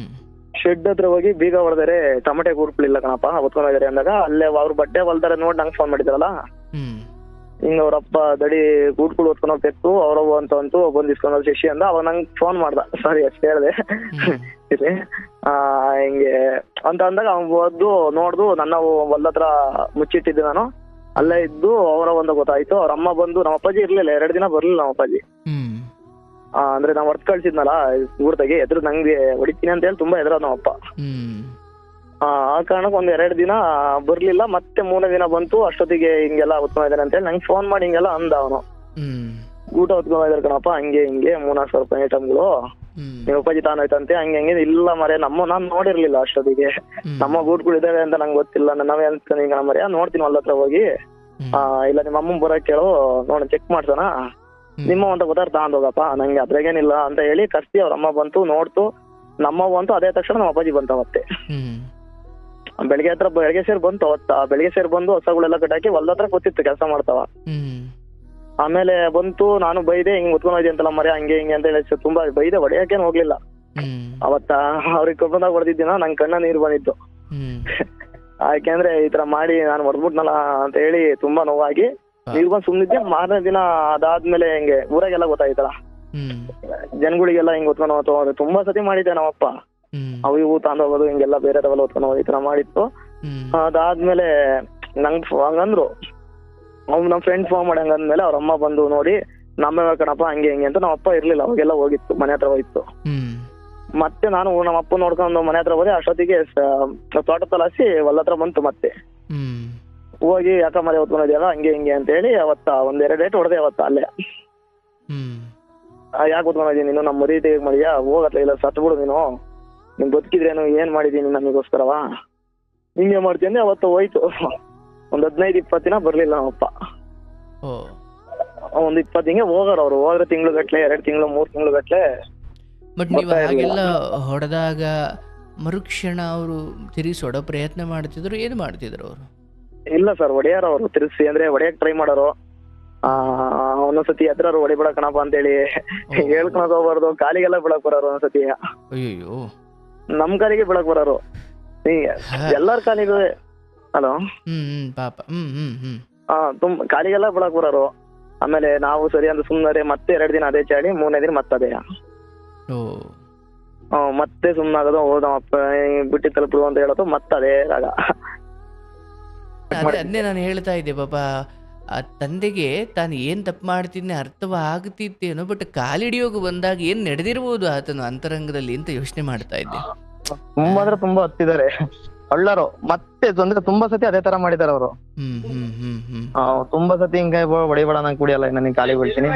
ಶೆಡ್ ಹತ್ರ ಹೋಗಿ ಬೀಗ ಹೊಡೆದರೆ ಟಮಟೆ ಕೂರ್ಪಿಲ್ಲ ಕಣಪ್ಪ ಹೊತ್ಕೊಂಡಿದ್ದಾರೆ ಅಂದಾಗ ಅಲ್ಲೇ ಅವ್ರ ಬಟ್ಟೆ ಹೊಲ್ದಾರೆ ನೋಡಿ ನಂಗೆ ಫೋನ್ ಮಾಡಿದಾರಲ್ಲ. ಹಿಂಗ ಅವ್ರಪ್ಪ ದಡಿ ಗೂಡ್ಗಳು ಹೊತ್ಕೊಂಡು ಹೋಗ್ತಿತ್ತು ಅವ್ರವ್ವ ಅಂತೂ ಬಂದು ಇಸ್ಕೊಂಡ್ ಶಶಿ ಅಂದ. ಅವಾಗ ನಂಗೆ ಫೋನ್ ಮಾಡ್ದ, ಸಾರಿ ಅಷ್ಟೇ ಹೇಳ್ದೆ ಇಲ್ಲಿ ಹಿಂಗೆ ಅಂತ ಅಂದಾಗ ಅವ್ನ್ ಓದ್ದು ನೋಡ್ದು ನನ್ನ ಹೊಲ ಹತ್ರ ಮುಚ್ಚಿಟ್ಟಿದ್ದೆ ನಾನು. ಅಲ್ಲೇ ಇದ್ದು ಅವರ ಒಂದು ಗೊತ್ತಾಯ್ತು. ಅವ್ರ ಅಮ್ಮ ಬಂದು ನಮ್ಮ ಅಪ್ಪಾಜಿ ಇರ್ಲಿಲ್ಲ, 2 ದಿನ ಬರ್ಲಿಲ್ಲ ನಮ್ಮ ಅಪ್ಪಾಜಿ. ಅಂದ್ರೆ ನಾವ್ ಹೊರ್ತ್ ಕಳ್ಸಿದ್ನಲ್ಲ ಊರ್ದಾಗೆ ಎದ್ರು ನಂಗೆ ಹೊಡಿತೀನಿ ಅಂತ ಹೇಳಿ ತುಂಬಾ ಎದ್ರ ನಮ್ಮಪ್ಪ. ಆ ಕಾರಣಕ್ಕೆ 1-2 ದಿನ ಬರ್ಲಿಲ್ಲ. ಮತ್ತೆ 3ನೇ ದಿನ ಬಂತು. ಅಷ್ಟೊತ್ತಿಗೆ ಹಿಂಗೆಲ್ಲ ಹೊತ್ಕೊಂಡಿದ್ದಾನೆ ಅಂತ ಹೇಳಿ ನಂಗೆ ಫೋನ್ ಮಾಡಿ ಹಿಂಗೆಲ್ಲ ಅಂದ ಅವನು. ಊಟ ಹೊತ್ಕೊಂಡಿದ್ದಾರೆ ಕಣಪ್ಪ ಹಂಗೆ ಹಿಂಗೆ 300,000 ರೂಪಾಯಿ ಐಟಮ್ಗಳು ನಿಮ್ಮ ಅಪ್ಪಾಜಿ ತಾನೋಯ್ತಂತೆ ಹಂಗೆ ಹಂಗೆ. ಇಲ್ಲ ಮರೆ ನಾನ್ ನೋಡಿರ್ಲಿಲ್ಲ ಅಷ್ಟೊತ್ತಿಗೆ. ನಮ್ಮ ಗೂಟ್ಗಳು ಇದಾವೆ ಅಂತ ನಂಗೆ ಗೊತ್ತಿಲ್ಲ. ನಾವೇ ಅನ್ಸ್ತೀನಿ ಈಗ ಮರ್ಯ ನೋಡ್ತೀನಿ ಹೊಲ ಹತ್ರ ಹೋಗಿ. ಇಲ್ಲ ನಿಮ್ಮ ಅಮ್ಮನ್ ಬರಕ್ ಕೇಳು ನೋಡ ಚೆಕ್ ಮಾಡ್ಸೋಣ ನಿಮ್ಮ ಅಂತ ಗೊತ್ತಾರ ತಗೊಂಡ್ ಹೋಗಪ್ಪ ನಂಗೆ ಅದ್ರಾಗೇನಿಲ್ಲ ಅಂತ ಹೇಳಿ ಕರ್ಸಿ ಅವ್ರ ಅಮ್ಮ ಬಂತು ನೋಡ್ತು. ನಮ್ಮವ್ವ ಅಂತೂ ಅದೇ ತಕ್ಷಣ ನಮ್ಮ ಅಪ್ಪಾಜಿ ಬಂತ. ಮತ್ತೆ ಬೆಳಗ್ಗೆ ಸೇರ್ ಬಂತು ಅವತ್ತ. ಬೆಳಗ್ಗೆ ಸೇರ್ ಬಂದು ಹೊಸಗಳೆಲ್ಲ ಕಟ್ಟಾಕಿ ಹೊಲ್ದ ಹತ್ರ ಗೊತ್ತಿತ್ತು ಕೆಲಸ ಮಾಡ್ತಾವ. ಆಮೇಲೆ ಬಂತು, ನಾನು ಬೈದೆ ಹಿಂಗ್ ಉತ್ಕೊಂಡ್ ಹೋಯ್ದೆ ಅಂತಲ್ಲ ಮರ್ಯ ಹಂಗೆ ಹಿಂಗೆ ಅಂತ ಹೇಳಿ ತುಂಬಾ ಬೈದೆ. ಹೊಡೆಯಕೇನು ಹೋಗ್ಲಿಲ್ಲ ಅವತ್ತ. ಅವ್ರಿಗೆ ಕಬ್ಬಂದಾಗ ಹೊಡೆದಿದ್ದೀನ ನಂಗೆ ಕಣ್ಣ ನೀರು ಬಂದಿತ್ತು. ಯಾಕೆಂದ್ರೆ ಈ ತರ ಮಾಡಿ ನಾನು ಹೊಡೆದ್ಬಿಟ್ನಲ್ಲ ಅಂತ ಹೇಳಿ ತುಂಬಾ ನೋವಾಗಿ ನೀರು ಬಂದು ಸುಮ್ನಿದ್ದೆ. ಮಾರನೇ ದಿನ ಅದಾದ್ಮೇಲೆ ಹಿಂಗೆ ಊರಾಗೆಲ್ಲ ಗೊತ್ತಾಯ್ತಲ್ಲ, ಜನಗಳಿಗೆಲ್ಲ ಹಿಂಗ್ ಹೊತ್ಕೊಂಡು ಹೋಗ್ತಾರೆ. ತುಂಬಾ ಸತಿ ಮಾಡಿದ್ದೆ ನಮ್ಮಪ್ಪ. ಅವು ಇವು ತಗೊಂಡ್ ಹೋಗೋದು ಹಿಂಗೆಲ್ಲ ಬೇರೆ ತವಲ್ಲ ಹೊತ್ಕೊಂಡು ಹೋಗಿ ಈ ತರ ಮಾಡಿತ್ತು. ಅದಾದ್ಮೇಲೆ ನಂಗ್ ಹಂಗಂದ್ರು ನಮ್ ಫ್ರೆಂಡ್ ಫೋನ್ ಮಾಡಿ ಹಂಗಂದ್ಮೇಲೆ ಅವ್ರ ಅಮ್ಮ ಬಂದು ನೋಡಿ ನಮ್ಮೇ ಕಣಪ್ಪ ಹಂಗೆ ಹಿಂಗೆ ಅಂತ. ನಮ್ಮ ಅಪ್ಪ ಇರ್ಲಿಲ್ಲ ಅವಾಗೆಲ್ಲ ಹೋಗಿತ್ತು, ಮನೆ ಹತ್ರ ಹೋಗಿತ್ತು. ಮತ್ತೆ ನಾನು ನಮ್ಮ ಅಪ್ಪ ನೋಡ್ಕೊಂಡು ಮನೆ ಹತ್ರ ಹೋದೆ. ಅಷ್ಟೊತ್ತಿಗೆ ತೋಟ ತಲಾಸಿ ಹೊಲ ಹತ್ರ ಬಂತು. ಮತ್ತೆ ಹೋಗಿ ಯಾಕ ಮನೆ ಹೊತ್ಕೊಂಡಿದ್ಯಲ್ಲ ಹಂಗೆ ಹಿಂಗೆ ಅಂತ ಹೇಳಿ ಅವತ್ತ 1-2 ಡೇಟ್ ಹೊಡೆದೆ ಅವತ್ತ ಅಲ್ಲೇ. ಯಾಕೆ ಹೊತ್ಕೊಂಡಿದ್ದೀನಿ ನೀನು ನಮ್ಮ ಮರಿ ಹೇಗ್ ಮಾಡಿದ್ಯಾ ಹೋಗತ್ಲ ಇಲ್ಲ ಸತ್ ಬಿಡು ನೀನ್ ಬದುಕಿದ್ರೇನು ಏನ್ ಮಾಡಿದೀನಿ ನಮಗೋಸ್ಕರವಾ ಹಿಂಗೆ ಮಾಡ್ತೀನಿ ಅವತ್ತು ಹೋಯ್ತು. 15-20 ದಿನ ಬರ್ಲಿಲ್ಲ ನಮ್ಮಪ್ಪ. 20 ಹಿಂಗೆ ಹೋಗಾರ ಅವ್ರು. ಹೋದ್ರೆ ತಿಂಗ್ಳುಗಟ್ಲೆ 2 ತಿಂಗಳು 3 ತಿಂಗ್ಳುಗಟ್ಲೆ. ಬಟ್ ನೀವು ಹಾಗೆಲ್ಲ ಹೊಡೆದಾಗ ಮರುಕ್ಷಣ ಅವರು ತಿರುಗಿಸಿ ಹೊಡೋ ಪ್ರಯತ್ನ ಮಾಡ್ತಿದ್ರು, ಏನು ಮಾಡ್ತಿದ್ರು ಅವರು? ಇಲ್ಲ ಸರ್, ಹೊಡೆಯಾರ ಅವರು ತಿರ್ಸಿ ಅಂದ್ರೆ ಹೊಡೆಯಕ್ ಟ್ರೈ ಮಾಡೋರು. ಒಂದೊಂದ್ಸತಿ ಎದ್ರಾರು ಹೊಡಿಬಿಡ ಕಣಪ್ಪ ಅಂತೇಳಿ ಹೇಳ್ಕೊಳಕ್ ಹೋಗ್ಬಾರ್ದು. ಕಾಲಿಗೆಲ್ಲ ಬಿಡಕ್ ಬರೋರು ಒಂದೊಂದ್ಸತಿ. ಅಯ್ಯೋ, ನಮ್ ಕಾಲಿಗೆ ಬಿಡಕ್ ಬರೋರು. ಎಲ್ಲಾರ ಕಾಲಿಗೂ ಹಲೋ ಪಾಪ ತುಂಬ ಕಾಲಿಗೆಲ್ಲ ಬಿಡಕ್ ಬರೋರು. ಆಮೇಲೆ ನಾವು ಸರಿ ಅಂತ ಸುಮ್ಮನೆ ಮತ್ತೆ 2 ದಿನ ಅದೇ ಚಾಡಿ 3ನೇ ದಿನ ಮತ್ತದೇ ಮತ್ತೆ ಸುಮ್ಮನಾಗೋದು. ಹೋದಪ್ಪ ಬಿಟ್ಟಿ ತಲುಪಿಡು ಅಂತ ಹೇಳೋದು ಮತ್ತದೇ ರಾಗ. ಅದನ್ನೇ ನಾನು ಹೇಳ್ತಾ ಇದ್ದೆ ಪಾಪ ಆ ತಂದೆಗೆ ತಾನು ಏನ್ ತಪ್ಪು ಮಾಡ್ತಿದ್ದೆ ಅರ್ಥವಾಗ್ತಿತ್ತೇನೋ, ಬಟ್ ಕಾಲಿಡಿಯೋಗ ಬಂದಾಗ ಏನ್ ನಡೆದಿರ್ಬೋದು ಆತನು ಅಂತರಂಗದಲ್ಲಿ ಅಂತ ಯೋಚನೆ ಮಾಡ್ತಾ ಇದ್ದೆ. ತುಂಬಾ ಅಂದ್ರೆ ತುಂಬಾ ಹತ್ತಿದ್ದಾರೆ ಒಳ್ಳರು. ಮತ್ತೆ ಅಂದ್ರೆ ತುಂಬಾ ಸತಿ ಅದೇ ತರ ಮಾಡಿದಾರೆ ಅವರು. ತುಂಬಾ ಸತಿ ಹಿಂಗ ಹೊಡಿಬೇಡ ನಂಗೆ ಕುಡಿಯಲ್ಲ ನನಗೆ ಕಾಲಿಗೆ ಬೀಳ್ತೀನಿ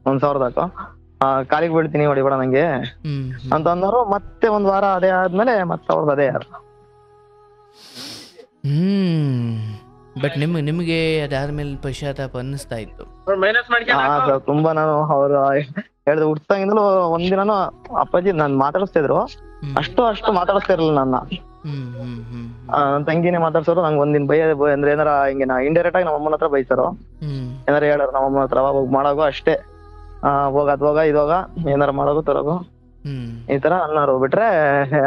1,000 ಕಾಲಿಗೆ ಬೀಳ್ತೀನಿ ಹೊಡಿಬೇಡ ನಂಗೆ ಅಂತ ಅಂದವರು. ಮತ್ತೆ 1 ವಾರ ಅದೇ ಆದ್ಮೇಲೆ ಮತ್ತೆ ಅವ್ರದ್ದು ಅದೇ ಯಾರು. ಬಟ್ ನಿಮಗೆ ಅದಾದ್ಮೇಲೆ ಪಶ್ಚಾತ್ತಾಪ ಅನ್ನಿಸ್ತಾ ಇತ್ತು? ತುಂಬಾ. ನಾನು ಅವ್ರು ಹೇಳ್ದ ಹುಡ್ತಂಗಿಂದಲೂ ಒಂದಿನಾನು ಅಪ್ಪಾಜಿ ನಾನ್ ಮಾತಾಡಿಸ್ತಿದ್ರು. ಅಷ್ಟು ಮಾತಾಡಿಸ್ತಾ ಇರ್ಲಿಲ್ಲ ನನ್ನ. ತಂಗಿನೇ ಮಾತಾಡ್ಸೋರು. ನಂಗೆ ಒಂದಿನ ಬೈ ಅಂದ್ರೆ ಏನಾರ ಹಿಂಗೆ ನಾ ಇಂಡೈರೆಕ್ಟ್ ಆಗಿ ನಮ್ಮ ಅಮ್ಮನ ಹತ್ರ ಬೈತಾರೋ ಏನಾರ ಹೇಳಾರ ನಮ್ಮ ಅಮ್ಮನ ಹತ್ರ ಹೋಗ್ ಮಾಡಾಗೋ ಅಷ್ಟೇ. ಹೋಗ ಇದೋಗ ಏನಾರ ಮಾಡೋದು ತರೋಗು ಈ ತರ ಅನ್ನೋರು. ಬಿಟ್ರೆ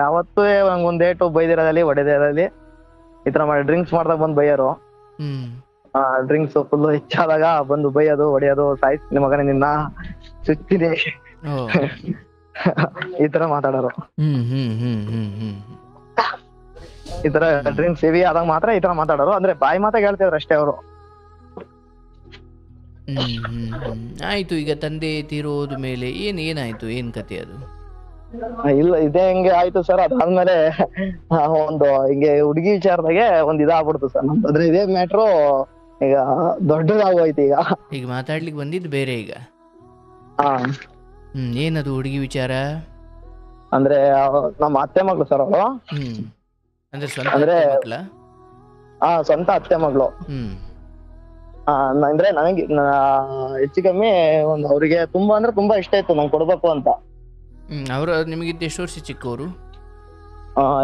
ಯಾವತ್ತೂ ನಂಗೊಂದ್ ಏಟು ಬೈದಿರೋದಲ್ಲಿ ಹೊಡೆದಿರೋದಲ್ಲಿ ಈ ತರ ಮಾಡಿ ಡ್ರಿಂಕ್ಸ್ ಮಾಡ್ದಾಗ ಬಂದ್ ಬೈಯೋರು. ಡ್ರಿಂಕ್ಸ್ ಫುಲ್ ಹೆಚ್ಚಾದಾಗ ಬಂದು ಬೈಯೋದು ಹೊಡೆಯೋದು. ಸಾಯಿಸ್ತೀನಿ ಮಗನೇ ನಿನ್ನ ಸುತ್ತಿದೆ ಈ ತರ ಮಾತಾಡೋರು. ಈ ತರ ಡ್ರಿಂಕ್ಸ್ ಹೆವಿ ಆದಾಗ ಮಾತ್ರ ಈ ತರ ಮಾತಾಡೋರು. ಅಂದ್ರೆ ಬಾಯಿ ಮಾತಾಗ ಹೇಳ್ತಿದ್ರು ಅಷ್ಟೇ ಅವರು. ಆಯ್ತು, ಈಗ ತಂದೆ ತೀರೋದ ಮೇಲೆ ಏನಾಯ್ತು, ಏನ್ ಕತೆ ಅದು? ಇಲ್ಲ ಇದೇ ಹಿಂಗೆ ಆಯ್ತು ಸರ್. ಅದಾದ್ಮೇಲೆ ಒಂದು ಹಿಂಗೆ ಹುಡುಗಿ ವಿಚಾರದಾಗೆ ಒಂದ್ ಇದಾಗ್ಬಿಡ್ತು ಸರ್ ನಮ್ದು. ಅಂದ್ರೆ ಇದೇ ಮ್ಯಾಟ್ರು ಈಗ ದೊಡ್ಡದಾಗೋಯ್ತು. ಈಗ ಮಾತಾಡ್ಲಿಕ್ಕೆ ಬಂದಿದ್ದು ಬೇರೆ ಈಗ. ಏನದು ಹುಡುಗಿ ವಿಚಾರ? ಅಂದ್ರೆ ನಮ್ಮ ಅತ್ತೆ ಮಗಳು ಸರ್ ಅವರು. ಅಂದ್ರೆ ಸ್ವಂತ ಅತ್ತೆ ಮಗಳು. ಅಂದ್ರೆ ನನಗೆ ಹೆಚ್ಚು ಕಮ್ಮಿ ಅವ್ರಿಗೆ ತುಂಬಾ ಅಂದ್ರೆ ತುಂಬಾ ಇಷ್ಟ ಇತ್ತು ನಂಗೆ ಕೊಡ್ಬೇಕು ಅಂತ. ಅವ್ರು ನಿಮಗಿಂತ ಎಷ್ಟು ವರ್ಷ ಚಿಕ್ಕವರು?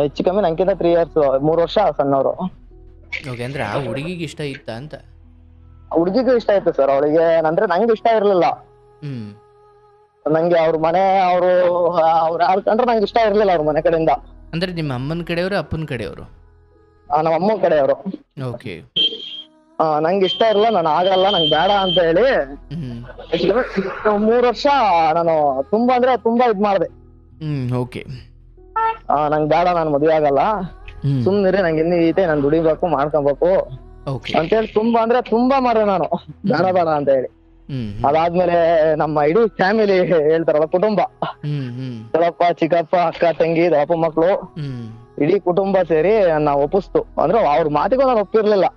ಹೆಚ್ಚು ಕಮ್ಮಿ ನಂಗಿಂತ 3 years 3 ವರ್ಷ ಸಣ್ಣವರು. ಅಂದ್ರೆ ಆ ಹುಡುಗಿಗೆ ಇಷ್ಟ ಇತ್ತ ಅಂತ? ಹುಡ್ಗಿಗೂ ಇಷ್ಟ ಇತ್ತು ಸರ್. ಅವಳಿಗೆ ಅಂದ್ರೆ ನಂಗೆ ಇಷ್ಟ ಇರ್ಲಿಲ್ಲ. ಹ್ಮ್ ನಂಗೆ ಅವ್ರ ಮನೆ ಅವ್ರ ಯಾರು ಕಂಡ್ರೆ ನಂಗೆ ಇಷ್ಟ ಇರ್ಲಿಲ್ಲ ಅವ್ರ ಮನೆ ಕಡೆಯಿಂದ. ಅಂದ್ರೆ ನಿಮ್ಮ ಅಮ್ಮನ ಕಡೆಯವರು ಅಪ್ಪನ ಕಡೆಯವರು? ನಮ್ಮ ಅಮ್ಮ ಕಡೆಯವರು. ಓಕೆ. ನಂಗೆ ಇಷ್ಟ ಇರಲ್ಲ, ನಾನು ಆಗಲ್ಲ, ನಂಗೆ ಬೇಡ ಅಂತ ಹೇಳಿ 3 ವರ್ಷ ನಾನು ತುಂಬಾ ಅಂದ್ರೆ ತುಂಬಾ ಇದ್ ಮಾಡ್ದೆ. ಓಕೆ. ನಂಗೆ ಬೇಡ, ನಾನು ಮದುವೆ ಆಗಲ್ಲ, ಸುಮ್ನಿರಿ, ನಂಗೆ ಇನ್ನೂ ಐತೆ, ನಾನು ದುಡಿಬೇಕು, ಮಾಡ್ಕೊಬೇಕು ಅಂತೇಳಿ ತುಂಬಾ ಅಂದ್ರೆ ತುಂಬಾ ಮಾಡ್ದೆ ನಾನು, ಬೇಡ ಬೇಡ ಅಂತ ಹೇಳಿ. ಅದಾದ್ಮೇಲೆ ನಮ್ಮ ಇಡೀ ಫ್ಯಾಮಿಲಿ ಹೇಳ್ತಾರಲ್ಲ, ಕುಟುಂಬ, ದೊಡ್ಡಪ್ಪ, ಚಿಕ್ಕಪ್ಪ, ಅಕ್ಕ, ತಂಗಿ, ದೊಡ್ಡಪ್ಪ ಮಕ್ಳು, ಇಡೀ ಕುಟುಂಬ ಸೇರಿ ನಾವು ಒಪ್ಪಿಸ್ತು. ಅಂದ್ರೆ ಅವ್ರ ಮಾತಿಗೂ ನಾನು ಒಪ್ಪಿರ್ಲಿಲ್ಲ.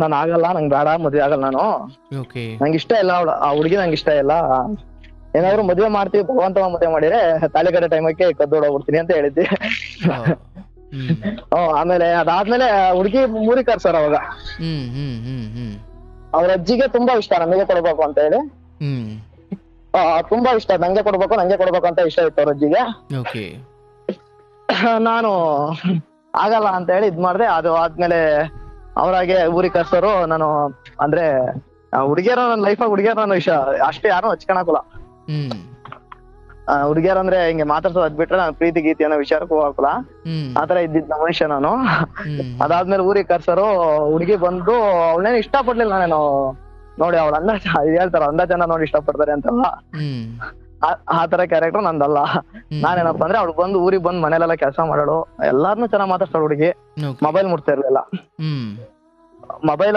ನಾನು ಆಗಲ್ಲ, ನಂಗೆ ಬೇಡ, ಮದ್ವೆ ಆಗಲ್ಲ, ನಾನು ನಂಗೆ ಇಷ್ಟ ಇಲ್ಲ ಆ ಹುಡುಗಿ, ನಂಗೆ ಇಷ್ಟ ಇಲ್ಲ, ಏನಾದ್ರು ಮದ್ವೆ ಮಾಡ್ತೀವಿ, ಭಗವಂತ ಮದ್ವೆ ಮಾಡಿದ್ರೆ ತಾಳಿ ಕಟ್ಟೋ ಟೈಮಕ್ಕೆ ಕದ್ದೋಡೋಗ್ಬಿಡ್ತೀನಿ ಅಂತ ಹೇಳಿದ್ದೆ. ಆಮೇಲೆ ಅದಾದ್ಮೇಲೆ ಹುಡುಗಿ ಮೂರಿ ಕರ್ಸರ್ ಅವಾಗ. ಅವ್ರ ಅಜ್ಜಿಗೆ ತುಂಬಾ ಇಷ್ಟ ನಮಗೆ ಕೊಡ್ಬೇಕು ಅಂತ ಹೇಳಿ, ತುಂಬಾ ಇಷ್ಟ, ನಂಗೆ ಕೊಡ್ಬೇಕು ಅಂತ ಇಷ್ಟ ಇತ್ತು ಅವ್ರ ಅಜ್ಜಿಗೆ. ನಾನು ಆಗಲ್ಲ ಅಂತ ಹೇಳಿ ಇದ್ ಮಾಡ್ದೆ. ಅದು ಆದ್ಮೇಲೆ ಅವ್ರಾಗೆ ಊರಿಗೆ ಕರ್ಸೋರು. ನಾನು ಅಂದ್ರೆ ಹುಡುಗಿಯರ ನನ್ನ ಲೈಫಾಗ ಹುಡುಗಿಯರ ನಾನು ಇಷ್ಟ ಅಷ್ಟೇ ಯಾರು ಹಚ್ಕೊಳಕಲ್ಲ. ಹುಡುಗಿಯರ್ ಅಂದ್ರೆ ಹಿಂಗೆ ಮಾತಾಡ್ಸೋದು ಅದ್ ಬಿಟ್ರೆ ನಾನು ಪ್ರೀತಿ ಗೀತಿ ಅನ್ನೋ ವಿಚಾರಕ್ಕೂ ಹೋಗಲ್ಲ. ಆತರ ಇದ್ದಿದ್ದ ಮನುಷ್ಯ ನಾನು. ಅದಾದ್ಮೇಲೆ ಊರಿಗೆ ಕರ್ಸೋರು. ಹುಡುಗಿ ಬಂದು ಅವಳೇನು ಇಷ್ಟ ಪಡ್ಲಿಲ್ಲ ನಾನು. ನೋಡಿ ಅವಳ ಹೇಳ್ತಾರ ಅಂದ ಜನ ನೋಡಿ ಇಷ್ಟ ಪಡ್ತಾರೆ ಅಂತಲ್ಲ, ಆತರ ಕ್ಯಾರೆಕ್ಟರ್ ನಂದಲ್ಲ. ನಾನೇನಪ್ಪ ಅಂದ್ರೆ ಅವ್ಳು ಬಂದು ಊರಿಗೆ ಬಂದು ಮನೇಲೆಲ್ಲ ಕೆಲಸ ಮಾಡೋಳು, ಎಲ್ಲಾರ್ನು ಚೆನ್ನಾಗ್ ಮಾತಾಡ್ತಾಳು ಹುಡುಗಿ. ಮೊಬೈಲ್ ಮುಟ್ತಾ ಇರ್ಲಿಲ್ಲ. ಮೊಬೈಲ್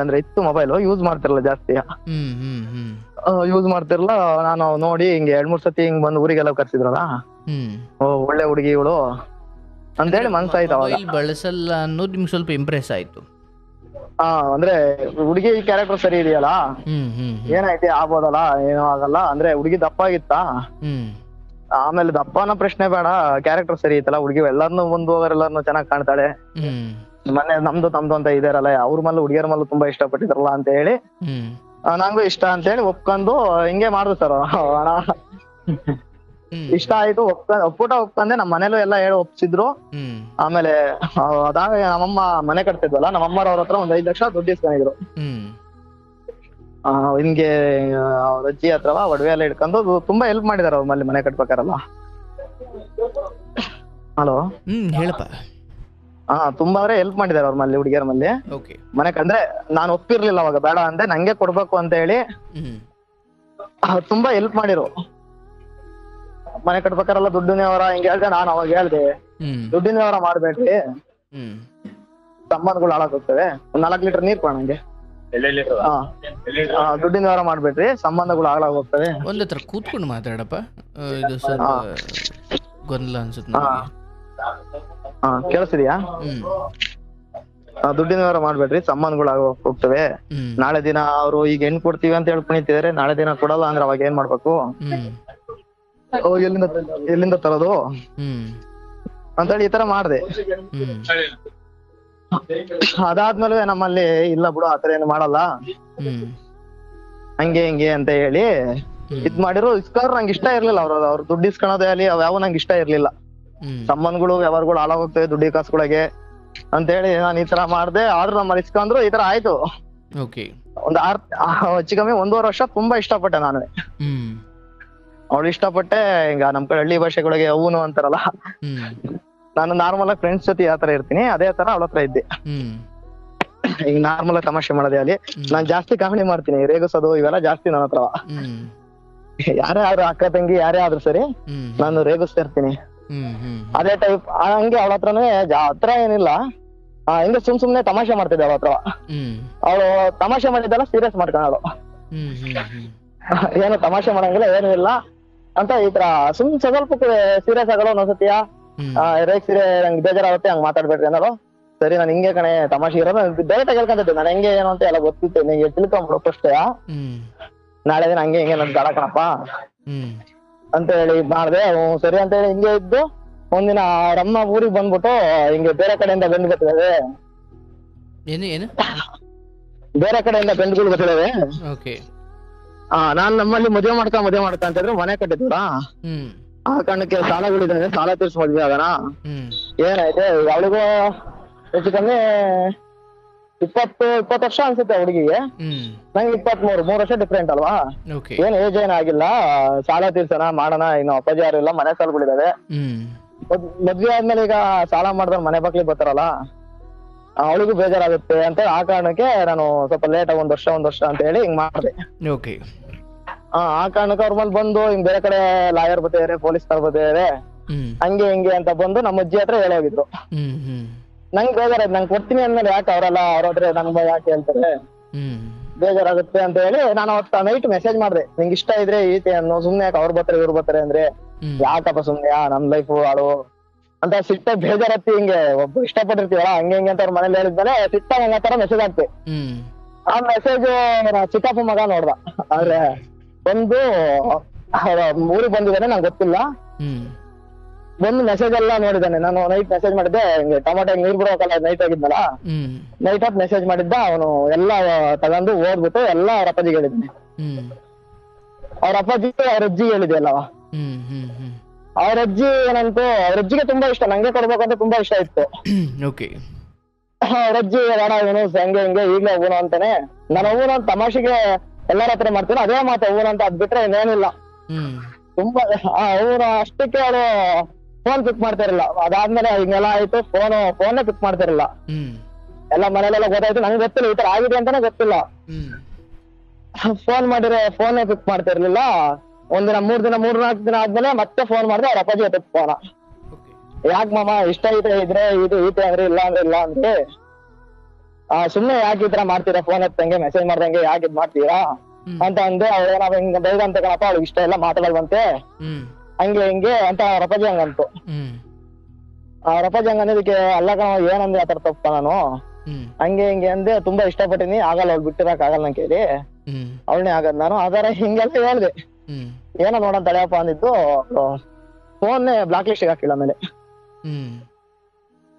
ಅಂದ್ರೆ ಇತ್ತು, ಮೊಬೈಲ್ ಯೂಸ್ ಮಾಡ್ತಿರ್ಲಿಲ್ಲ ಜಾಸ್ತಿ, ಯೂಸ್ ಮಾಡ್ತಿರ್ಲಿಲ್ಲ. ನಾನು ನೋಡಿ ಹಿಂಗೆ 2-3 ಸತಿ ಹಿಂಗ್ ಬಂದು ಊರಿಗೆಲ್ಲ ಕರ್ಸಿದ್ರಲ್ಲ, ಒಳ್ಳೆ ಹುಡುಗಿ ಇವಳು ಅಂತೇಳಿ ಮನ್ಸಾಯ್ತು ಅವಾಗ. ಬಳಸಲ್ಲ ಅನ್ನೋದು ನಿಮ್ಗೆ ಸ್ವಲ್ಪ ಇಂಪ್ರೆಸ್ ಆಯ್ತು. ಅಂದ್ರೆ ಹುಡುಗಿ ಕ್ಯಾರೆಕ್ಟರ್ ಸರಿ ಇದೆಯಲ್ಲ, ಏನೈತಿ ಆಗ್ಬೋದಲ್ಲ, ಏನೋ ಆಗಲ್ಲ ಅಂದ್ರೆ. ಹುಡುಗಿ ದಪ್ಪ ಆಗಿತ್ತ, ಆಮೇಲೆ ದಪ್ಪನ ಪ್ರಶ್ನೆ ಬೇಡ, ಕ್ಯಾರೆಕ್ಟರ್ ಸರಿ ಐತಲ್ಲ ಹುಡುಗಿ, ಎಲ್ಲಾರ್ನು ಮುಂದ್ ಹೋಗೋರೆಲ್ಲಾರ್ನು ಚೆನ್ನಾಗ್ ಕಾಣ್ತಾಳೆ. ಮೊನ್ನೆ ನಮ್ದು ಅಂತ ಇದಾರಲ್ಲ, ಅವ್ರ ಮಲ್ಲು ಹುಡುಗಿಯರ ಮಲ್ಲು ತುಂಬಾ ಇಷ್ಟ ಪಟ್ಟಿದಾರಲ್ಲ ಅಂತ ಹೇಳಿ ನಂಗೂ ಇಷ್ಟ ಅಂತ ಹೇಳಿ ಒಪ್ಕೊಂಡು ಹಿಂಗೆ ಮಾಡುದು ಸರ್. ಹಣ ಇಷ್ಟ ಆಯ್ತು, ಒಪ್ಕೊಂಡೆ. ನಮ್ಮ ಮನೇಲೂ ಎಲ್ಲ ಹೇಳಿ ಒಪ್ಸಿದ್ರು. ಆಮೇಲೆ ಅದಾಗ ನಮ್ಮಮ್ಮ ಮನೆ ಕಟ್ತಿದ್ವಲ್ಲ, ನಮ್ಮಮ್ಮರ ಅವ್ರ ಹತ್ರ 1 5 ಲಕ್ಷ ದುಡ್ಡು ಇಸ್ಕೊಂಡಿದ್ರು. ಹಿಂಗೆ ಅವ್ರ ಅಜ್ಜಿ ಹತ್ರವ ಒಡವೆ ಎಲ್ಲ ಇಟ್ಕೊಂಡು ತುಂಬಾ ಹೆಲ್ಪ್ ಮಾಡಿದಾರ ಅವ್ರ ಮನೆ ಕಟ್ಬೇಕಾರಲ್ಲ. ಹಲೋ, ಹೇಳಪ್ಪ. ತುಂಬಾ ಅಂದ್ರೆ ಹೆಲ್ಪ್ ಮಾಡಿದಾರೆ ಅವ್ರ ಮಲ್ಲಿ, ಹುಡುಗಿಯರ ಮಲ್ಲಿ ಮನೆ. ಅಂದ್ರೆ ನಾನು ಒಪ್ಪಿರ್ಲಿಲ್ಲ ಅವಾಗ, ಬೇಡ ಅಂದೆ, ನಂಗೆ ಕೊಡ್ಬೇಕು ಅಂತ ಹೇಳಿ ತುಂಬಾ ಹೆಲ್ಪ್ ಮಾಡಿರು. ಮನೆ ಕಟ್ಬೇಕಾರಲ್ಲ ದುಡ್ಡಿನ ವ್ಯವಹಾರ ಹಿಂಗೆ ಹೇಳ್ದೆ. ನಾನು ಅವಾಗ ಹೇಳ್ದೆ, ದುಡ್ಡಿನ ವ್ಯವಹಾರ ಮಾಡ್ಬೇಡ್ರಿ, ಸಂಬಂಧಗಳು ಹಾಳಾಗೋಗ್ತವೆ. 4 ಲೀಟರ್ ನೀರ್ ಕೊಡ ನಂಗೆ. ದುಡ್ಡಿನ ವ್ಯವಹಾರ ಮಾಡ್ಬೇಡ್ರಿ, ಸಂಬಂಧಗಳು ಹಾಳಾಗೋಗ್ತವೆ. ಒಂದ್ ಹತ್ರ ಕೂತ್ಕೊಂಡು ಮಾತಾಡಪ್ಪ, ಇದು ಸ್ವಲ್ಪ ಗೊಂದಲ ಅನ್ಸುತ್ತೆ. ಕೇಳಿಸಿದ್ಯಾ? ದುಡ್ಡಿನ ವ್ಯವಹಾರ ಮಾಡ್ಬೇಡ್ರಿ, ಸಂಬಂಧಗಳು ಹೋಗ್ತವೆ. ನಾಳೆ ದಿನ ಅವ್ರು ಈಗ ಹೆಣ್ ಕೊಡ್ತೀವಿ ಅಂತ ಹೇಳ್ಕೊಂಡಿದ್ದಾರೆ, ನಾಳೆ ದಿನ ಕೊಡಲ್ಲ ಅಂದ್ರೆ ಅವಾಗ ಏನ್ ಮಾಡ್ಬೇಕು, ಎಲ್ಲಿಂದ ತರೋದು ಅಂತೇಳಿ ಈ ತರ ಮಾಡ್ದೆ. ಅದಾದ್ಮೇಲೆ ನಮ್ಮಲ್ಲಿ ಇಲ್ಲ ಬಿಡು, ಆತರ ಏನು ಮಾಡಲ್ಲ, ಹಂಗೆ ಹಿಂಗೆ ಅಂತ ಹೇಳಿ ಇದ್ ಮಾಡಿರೋ. ಇಸ್ಕೊಂಡ್ರು ನಂಗೆ ಇಷ್ಟ ಇರ್ಲಿಲ್ಲ. ಅವ್ರ ದುಡ್ಡು ಇಸ್ಕೊಳೋದೇ ಅಲ್ಲಿ ಅವ್ಯಾವ ನಂಗೆ ಇಷ್ಟ ಇರ್ಲಿಲ್ಲ. ಸಂಬಂಧಗಳು ವ್ಯವಹಾರಗಳು ಹಾಳಾಗೋಗ್ತವೆ ದುಡ್ಡಿ ಕಾಸುಗಳಿಗೆ ಅಂತ ಹೇಳಿ ನಾನು ಈ ತರ ಮಾಡ್ದೆ. ಆದ್ರೂ ನಮ್ಮಲ್ಲಿ ಇಸ್ಕೊಂಡ್ರು, ಈ ತರ ಆಯ್ತು. ಒಂದ್ ಹೆಚ್ಚು ಕಮ್ಮಿ 1.5 ವರ್ಷ ತುಂಬಾ ಇಷ್ಟಪಟ್ಟೆ ನಾನು. ಅವಳು ಇಷ್ಟಪಟ್ಟೆ. ಹಿಂಗ ನಮ್ ಕಡೆ ಹಳ್ಳಿ ಭಾಷೆಗಳಿಗೆ ಅವನು ಅಂತಾರಲ್ಲ, ನಾನು ನಾರ್ಮಲ್ ಆಗಿ ಫ್ರೆಂಡ್ಸ್ ಜೊತೆ ಯಾವ ತರ ಇರ್ತೀನಿ ಅದೇ ತರ ಅವಳ ಹತ್ರ ಇದ್ದೆ. ಈಗ ನಾರ್ಮಲ್ ಆಗಿ ತಮಾಷೆ ಮಾಡೋದೇ ಅಲ್ಲಿ. ನಾನ್ ಜಾಸ್ತಿ ಕಾಮಿಡಿ ಮಾಡ್ತೀನಿ, ರೇಗಿಸೋದು ಇವೆಲ್ಲ ಜಾಸ್ತಿ ನನ್ನ ಹತ್ರ. ಯಾರೇ ಆದ್ರೂ ಅಕ್ಕ ತಂಗಿ ಯಾರೇ ಆದ್ರೂ ಸರಿ, ನಾನು ರೇಗಿಸ್ತಾ ಇರ್ತೀನಿ ಅದೇ ಟೈಪ್. ಹಂಗೆ ಅವಳ ಹತ್ರನೇ ಹತ್ರ ಏನಿಲ್ಲ, ಹಿಂಗೆ ಸುಮ್ನೆ ತಮಾಷೆ ಮಾಡ್ತಿದ್ದೆ ಅವಳ ಹತ್ರ. ಅವಳು ತಮಾಷೆ ಮಾಡಿದ್ದೆಲ್ಲ ಸೀರಿಯಸ್ ಮಾಡ್ಕೊಳ್ಳೋಳು. ಏನು ತಮಾಷೆ ಮಾಡಂಗಿಲ್ಲ, ಏನು ಇಲ್ಲ ಅಂತ ಈ ತರ ಸ್ವಲ್ಪ ಸೀರಿಯಸ್ ಆಗಲ್ಲ. ಒಂದೊಂದ್ಸತಿಯ ರೇಗ್ಸಿರೆ ನಂಗೆ ಬೇಜಾರಾಗುತ್ತೆ, ಹಂಗ್ ಮಾತಾಡ್ಬೇಡ್ರಿ ಅನ್ನೋಳು. ಸರಿ, ನಾನು ಹಿಂಗೆ ಕಣೆ ತಮಾಷೆ ಇರೋದು ಡೈರೆಕ್ಟ್ ಆಗಿ ಹೇಳ್ಕೊಂತಿದ್ದೆ. ನಾನು ಹೆಂಗೆ ಏನು ಅಂತ ಎಲ್ಲ ಗೊತ್ತಿತ್ತು, ನಿಂಗೆ ತಿಳ್ಕೊಂಬಿಡು ಫಸ್ಟ್, ನಾಳೆ ದಿನ ಹಂಗೆ ಹಿಂಗೆ ನನ್ ಗಾಡ ಕಣಪ್ಪ ಅಂತ ಹೇಳಿ ಮಾಡ್ದೆ. ಸರಿ ಅಂತ ಹೇಳಿ ಹಿಂಗೆ ಇದ್ದು ಒಂದಿನ ರಮ್ಮ ಊರಿಗೆ ಬಂದ್ಬಿಟ್ಟು ಹಿಂಗೆ ಬೇರೆ ಕಡೆಯಿಂದ ಗಂಡು ಬರ್ತಿದ್ದಾವೆ, ಬೇರೆ ಕಡೆಯಿಂದ ಗಂಡುಗಳು ಬರ್ತಿದ್ದಾವೆ. ನಾನ್ ನಮ್ಮಲ್ಲಿ ಮದುವೆ ಮಾಡ್ತಾ ಅಂತಿದ್ರೆ ಮನೆ ಕಟ್ಟಿದ್ವಲ್ಲ, ಆ ಕಾರಣಕ್ಕೆ ಸಾಲಗಳಿದ್ದಾವೆ, ಸಾಲ ತೀರ್ಸಿ ಮದ್ವೆ ಆಗೋಣ. ಏನಾಯ್ತು, ಅವಳಿಗೂ ಹೆಚ್ಚು ಕಮ್ಮಿ 20 ವರ್ಷ ಅನ್ಸುತ್ತೆ ಹುಡುಗಿಗೆ. ನಂಗೆ 23, 3 ವರ್ಷ ಡಿಫ್ರೆಂಟ್ ಅಲ್ವಾ. ಏನ್ ಏಜ್ ಏನಾಗಿಲ್ಲ. ಸಾಲ ತೀರ್ಸೋಣ ಮಾಡೋಣ, ಇನ್ನು ಅಪ್ಪಾಜಿ ಯಾರು ಇಲ್ಲ, ಮನೆ ಸಾಲಗಳಿದಾವೆ. ಮದ್ವೆ ಆದ್ಮೇಲೆ ಈಗ ಸಾಲ ಮಾಡಿದ್ರೆ ಮನೆ ಬಾಗ್ಲಿಗೆ ಬರ್ತಾರಲ್ಲ, ಅವಳಿಗೂ ಬೇಜಾರಾಗುತ್ತೆ ಅಂತ ಆ ಕಾರಣಕ್ಕೆ ನಾನು ಸ್ವಲ್ಪ ಲೇಟ್ ಆಗಿ ಒಂದ್ ವರ್ಷ ಅಂತ ಹೇಳಿ ಹಿಂಗ್ ಮಾಡಿದೆ. ಆ ಕಾರಣಕ್ಕೆ ಅವ್ರ ಮೇಲೆ ಬಂದು ಹಿಂಗ್ ಬೇರೆ ಕಡೆ ಲಾಯರ್ ಬರ್ತಿದಾರೆ, ಪೊಲೀಸ್ ಬರ್ತಿದಾರೆ, ಹಂಗೆ ಹಿಂಗೆ ಅಂತ ಬಂದು ನಮ್ಮ ಅಜ್ಜಿ ಹತ್ರ ಹೇಳೋಗಿದ್ರು. ನಂಗೆ ಬೇಜಾರಾಯ್ತು. ನಂಗೆ ಕೊಡ್ತೀನಿ ಅಂದ್ಮೇಲೆ ಯಾಕೆ ಅವರೆಲ್ಲ ಅವ್ರತ್ರ ನನ್ಗೆ ಯಾಕೆ ಹೇಳ್ತಾರೆ, ಬೇಜಾರಾಗುತ್ತೆ ಅಂತ ಹೇಳಿ ನಾನು ಅವತ್ತ ನೈಟ್ ಮೆಸೇಜ್ ಮಾಡಿದೆ, ನಿಂಗೆ ಇಷ್ಟ ಇದ್ರೆ ಈತೆ ಅನ್ನೋ, ಸುಮ್ನೆ ಯಾಕೆ ಅವ್ರು ಬರ್ತಾರೆ ಇವ್ರು ಬರ್ತಾರೆ ಅಂದ್ರೆ ಯಾಕಪ್ಪ ಸುಮ್ನೆ ನಮ್ ಲೈಫ್ ಹಾಳು ಅಂತ ಸಿಟ್ಟ ಬೇಜಾರತ್ತಿ. ಹಿಂಗೆ ಒಬ್ಬ ಇಷ್ಟಪಟ್ಟಿರ್ತೀವಲ್ಲ ಹಂಗೆ ಹಿಂಗೆ ಅಂತ ಅವ್ರ ಮನೇಲಿ ಹೇಳಿದ್ಮೇಲೆ ಸಿಟ್ಟ ಹಂಗ ತರ ಮೆಸೇಜ್ ಆಗ್ತಿ. ಆ ಮೆಸೇಜ್ ಚಿಕ್ಕಪ್ಪ ಮಗ ನೋಡ್ದ. ಆದ್ರೆ ಒಂದು ಊರಿಗೆ ಬಂದಿದ್ದಾನೆ, ನಂಗೆ ಗೊತ್ತಿಲ್ಲ. ಬಂದು ಮೆಸೇಜ್ ಎಲ್ಲ ನೋಡಿದ್ದಾನೆ. ನಾನು ನೈಟ್ ಮೆಸೇಜ್ ಮಾಡಿದ್ದೆ, ಹಿಂಗೆ ಟೊಮಾಟೊ ನೀರ್ ಬಿಡೋಕಲ್ಲ, ನೈಟ್ ಆಗಿದ್ನಲ್ಲ, ನೈಟ್ ಹೊತ್ತು ಮೆಸೇಜ್ ಮಾಡಿದ್ದ. ಅವನು ಎಲ್ಲ ತಗೊಂಡು ಓದ್ಬಿಟ್ಟು ಎಲ್ಲ ಅವ್ರ ಅಪ್ಪಾಜಿಗೆ ಹೇಳಿದ್ದಾನೆ. ಅವ್ರ ಅಪ್ಪಾಜಿ ಅವ್ರ ಅಜ್ಜಿಗೆ ಹೇಳಿದೆ ಅಲ್ಲವ. ಅವ್ರ ಅಜ್ಜಿ ಏನಂತೂ, ಅವ್ರ ಅಜ್ಜಿಗೆ ತುಂಬಾ ಇಷ್ಟ, ನಂಗೆ ಕೊಡ್ಬೇಕಂತ ತುಂಬಾ ಇಷ್ಟ ಇತ್ತು. ಅವ್ರ ಅಜ್ಜಿ ಬೇಡ ಇವನು ಹಂಗೆ ಹಿಂಗೆ ಈಗ್ಲೇ ಹೋಗೋಣ ಅಂತಾನೆ. ನಾನು ಹೋಗೋಣ ಅಂತ ತಮಾಷೆಗೆ ಎಲ್ಲಾರ ಹತ್ರ ಮಾಡ್ತೀನಿ, ಅದೇ ಮಾತು ಹೋಗೋಣ ಅಂತ. ಅದ್ ಬಿಟ್ರೆ ಇನ್ನೇನಿಲ್ಲ. ತುಂಬಾ ಅವ್ರು ಅಷ್ಟಕ್ಕೆ ಅವಳು ಫೋನ್ ಪಿಕ್ ಮಾಡ್ತಾ ಇರಲಿಲ್ಲ. ಅದಾದ್ಮೇಲೆ ಹಿಂಗೆಲ್ಲ ಆಯ್ತು, ಫೋನೇ ಪಿಕ್ ಮಾಡ್ತಾ ಇರಲಿಲ್ಲ. ಎಲ್ಲ ಮನೇಲೆಲ್ಲ ಗೊತ್ತಾಯ್ತು, ನಂಗೆ ಗೊತ್ತಿಲ್ಲ ಈ ತರ ಆಗಿದೆ ಅಂತಾನೆ ಗೊತ್ತಿಲ್ಲ. ಫೋನ್ ಮಾಡಿದ್ರೆ ಫೋನೇ ಪಿಕ್ ಮಾಡ್ತಾ ಇರ್ಲಿಲ್ಲ. ಒಂದಿನ 3-4 ದಿನ ಆದ್ಮೇಲೆ ಮತ್ತೆ ಫೋನ್ ಮಾಡಿದೆ. ಅವ್ರ ಅಪ್ಪಾಜಿ ಎತ್ತ ಫೋನ, ಯಾಕೆ ಮಾಮ ಇಷ್ಟ ಇದ್ರೆ ಇದು ಈತೆ ಅಂದ್ರೆ ಇಲ್ಲ ಅಂದ್ರೆ ಇಲ್ಲ ಅಂದ್ರೆ, ಸುಮ್ನೆ ಯಾಕೆ ಈ ತರ ಮಾಡ್ತೀರಾ, ಫೋನ್ ಎತ್ತಂಗೆ ಮೆಸೇಜ್ ಮಾಡ್ದಂಗೆ ಯಾಕೆ ಇದ್ ಮಾಡ್ತೀರಾ ಅಂತ ಅಂದೆ. ಅವ್ಳೇನ ಹಿಂಗ ಬೈದ ಅಂತ ಕಣಪ್ಪ, ಅವ್ಳಿಗೆ ಇಷ್ಟ ಎಲ್ಲ ಮಾತಾಡಲ್ವಂತೆ ಹಂಗೆ ಹಿಂಗೆ ಅಂತ ಅವ್ರ ಅಪ್ಪಾಜಿ ಹಂಗಂತು. ಅವ್ರ ಅಪ್ಪಾಜಿ ಹಂಗ ಅಂದಿದ್ದಕ್ಕೆ ಅಲ್ಲ ಕಣ ಏನಂದ್ರೆ ಆತರ ತಪ್ಪ ನಾನು ಹಂಗೆ ಹಿಂಗೆ ಅಂದೆ. ತುಂಬಾ ಇಷ್ಟಪಟ್ಟಿನಿ, ಆಗಲ್ಲ ಅವ್ಳು ಬಿಟ್ಟಿರಕ್ ಆಗಲ್ಲ ನನ್ ಕೇಳಿ, ಅವಳನ್ನೇ ಆಗದ್ ನಾನು ಆಧಾರ ಹಿಂಗೆಲ್ಲ ಹೇಳ್ದೆ. ಏನೋ ನೋಡೋಣ ತಡೆಯಪ್ಪ ಅಂದಿದ್ದು. ಫೋನ್ನೇ ಬ್ಲಾಕ್ ಲಿಸ್ಟ್ ಹಾಕಿಲ್ಲ ಆಮೇಲೆ,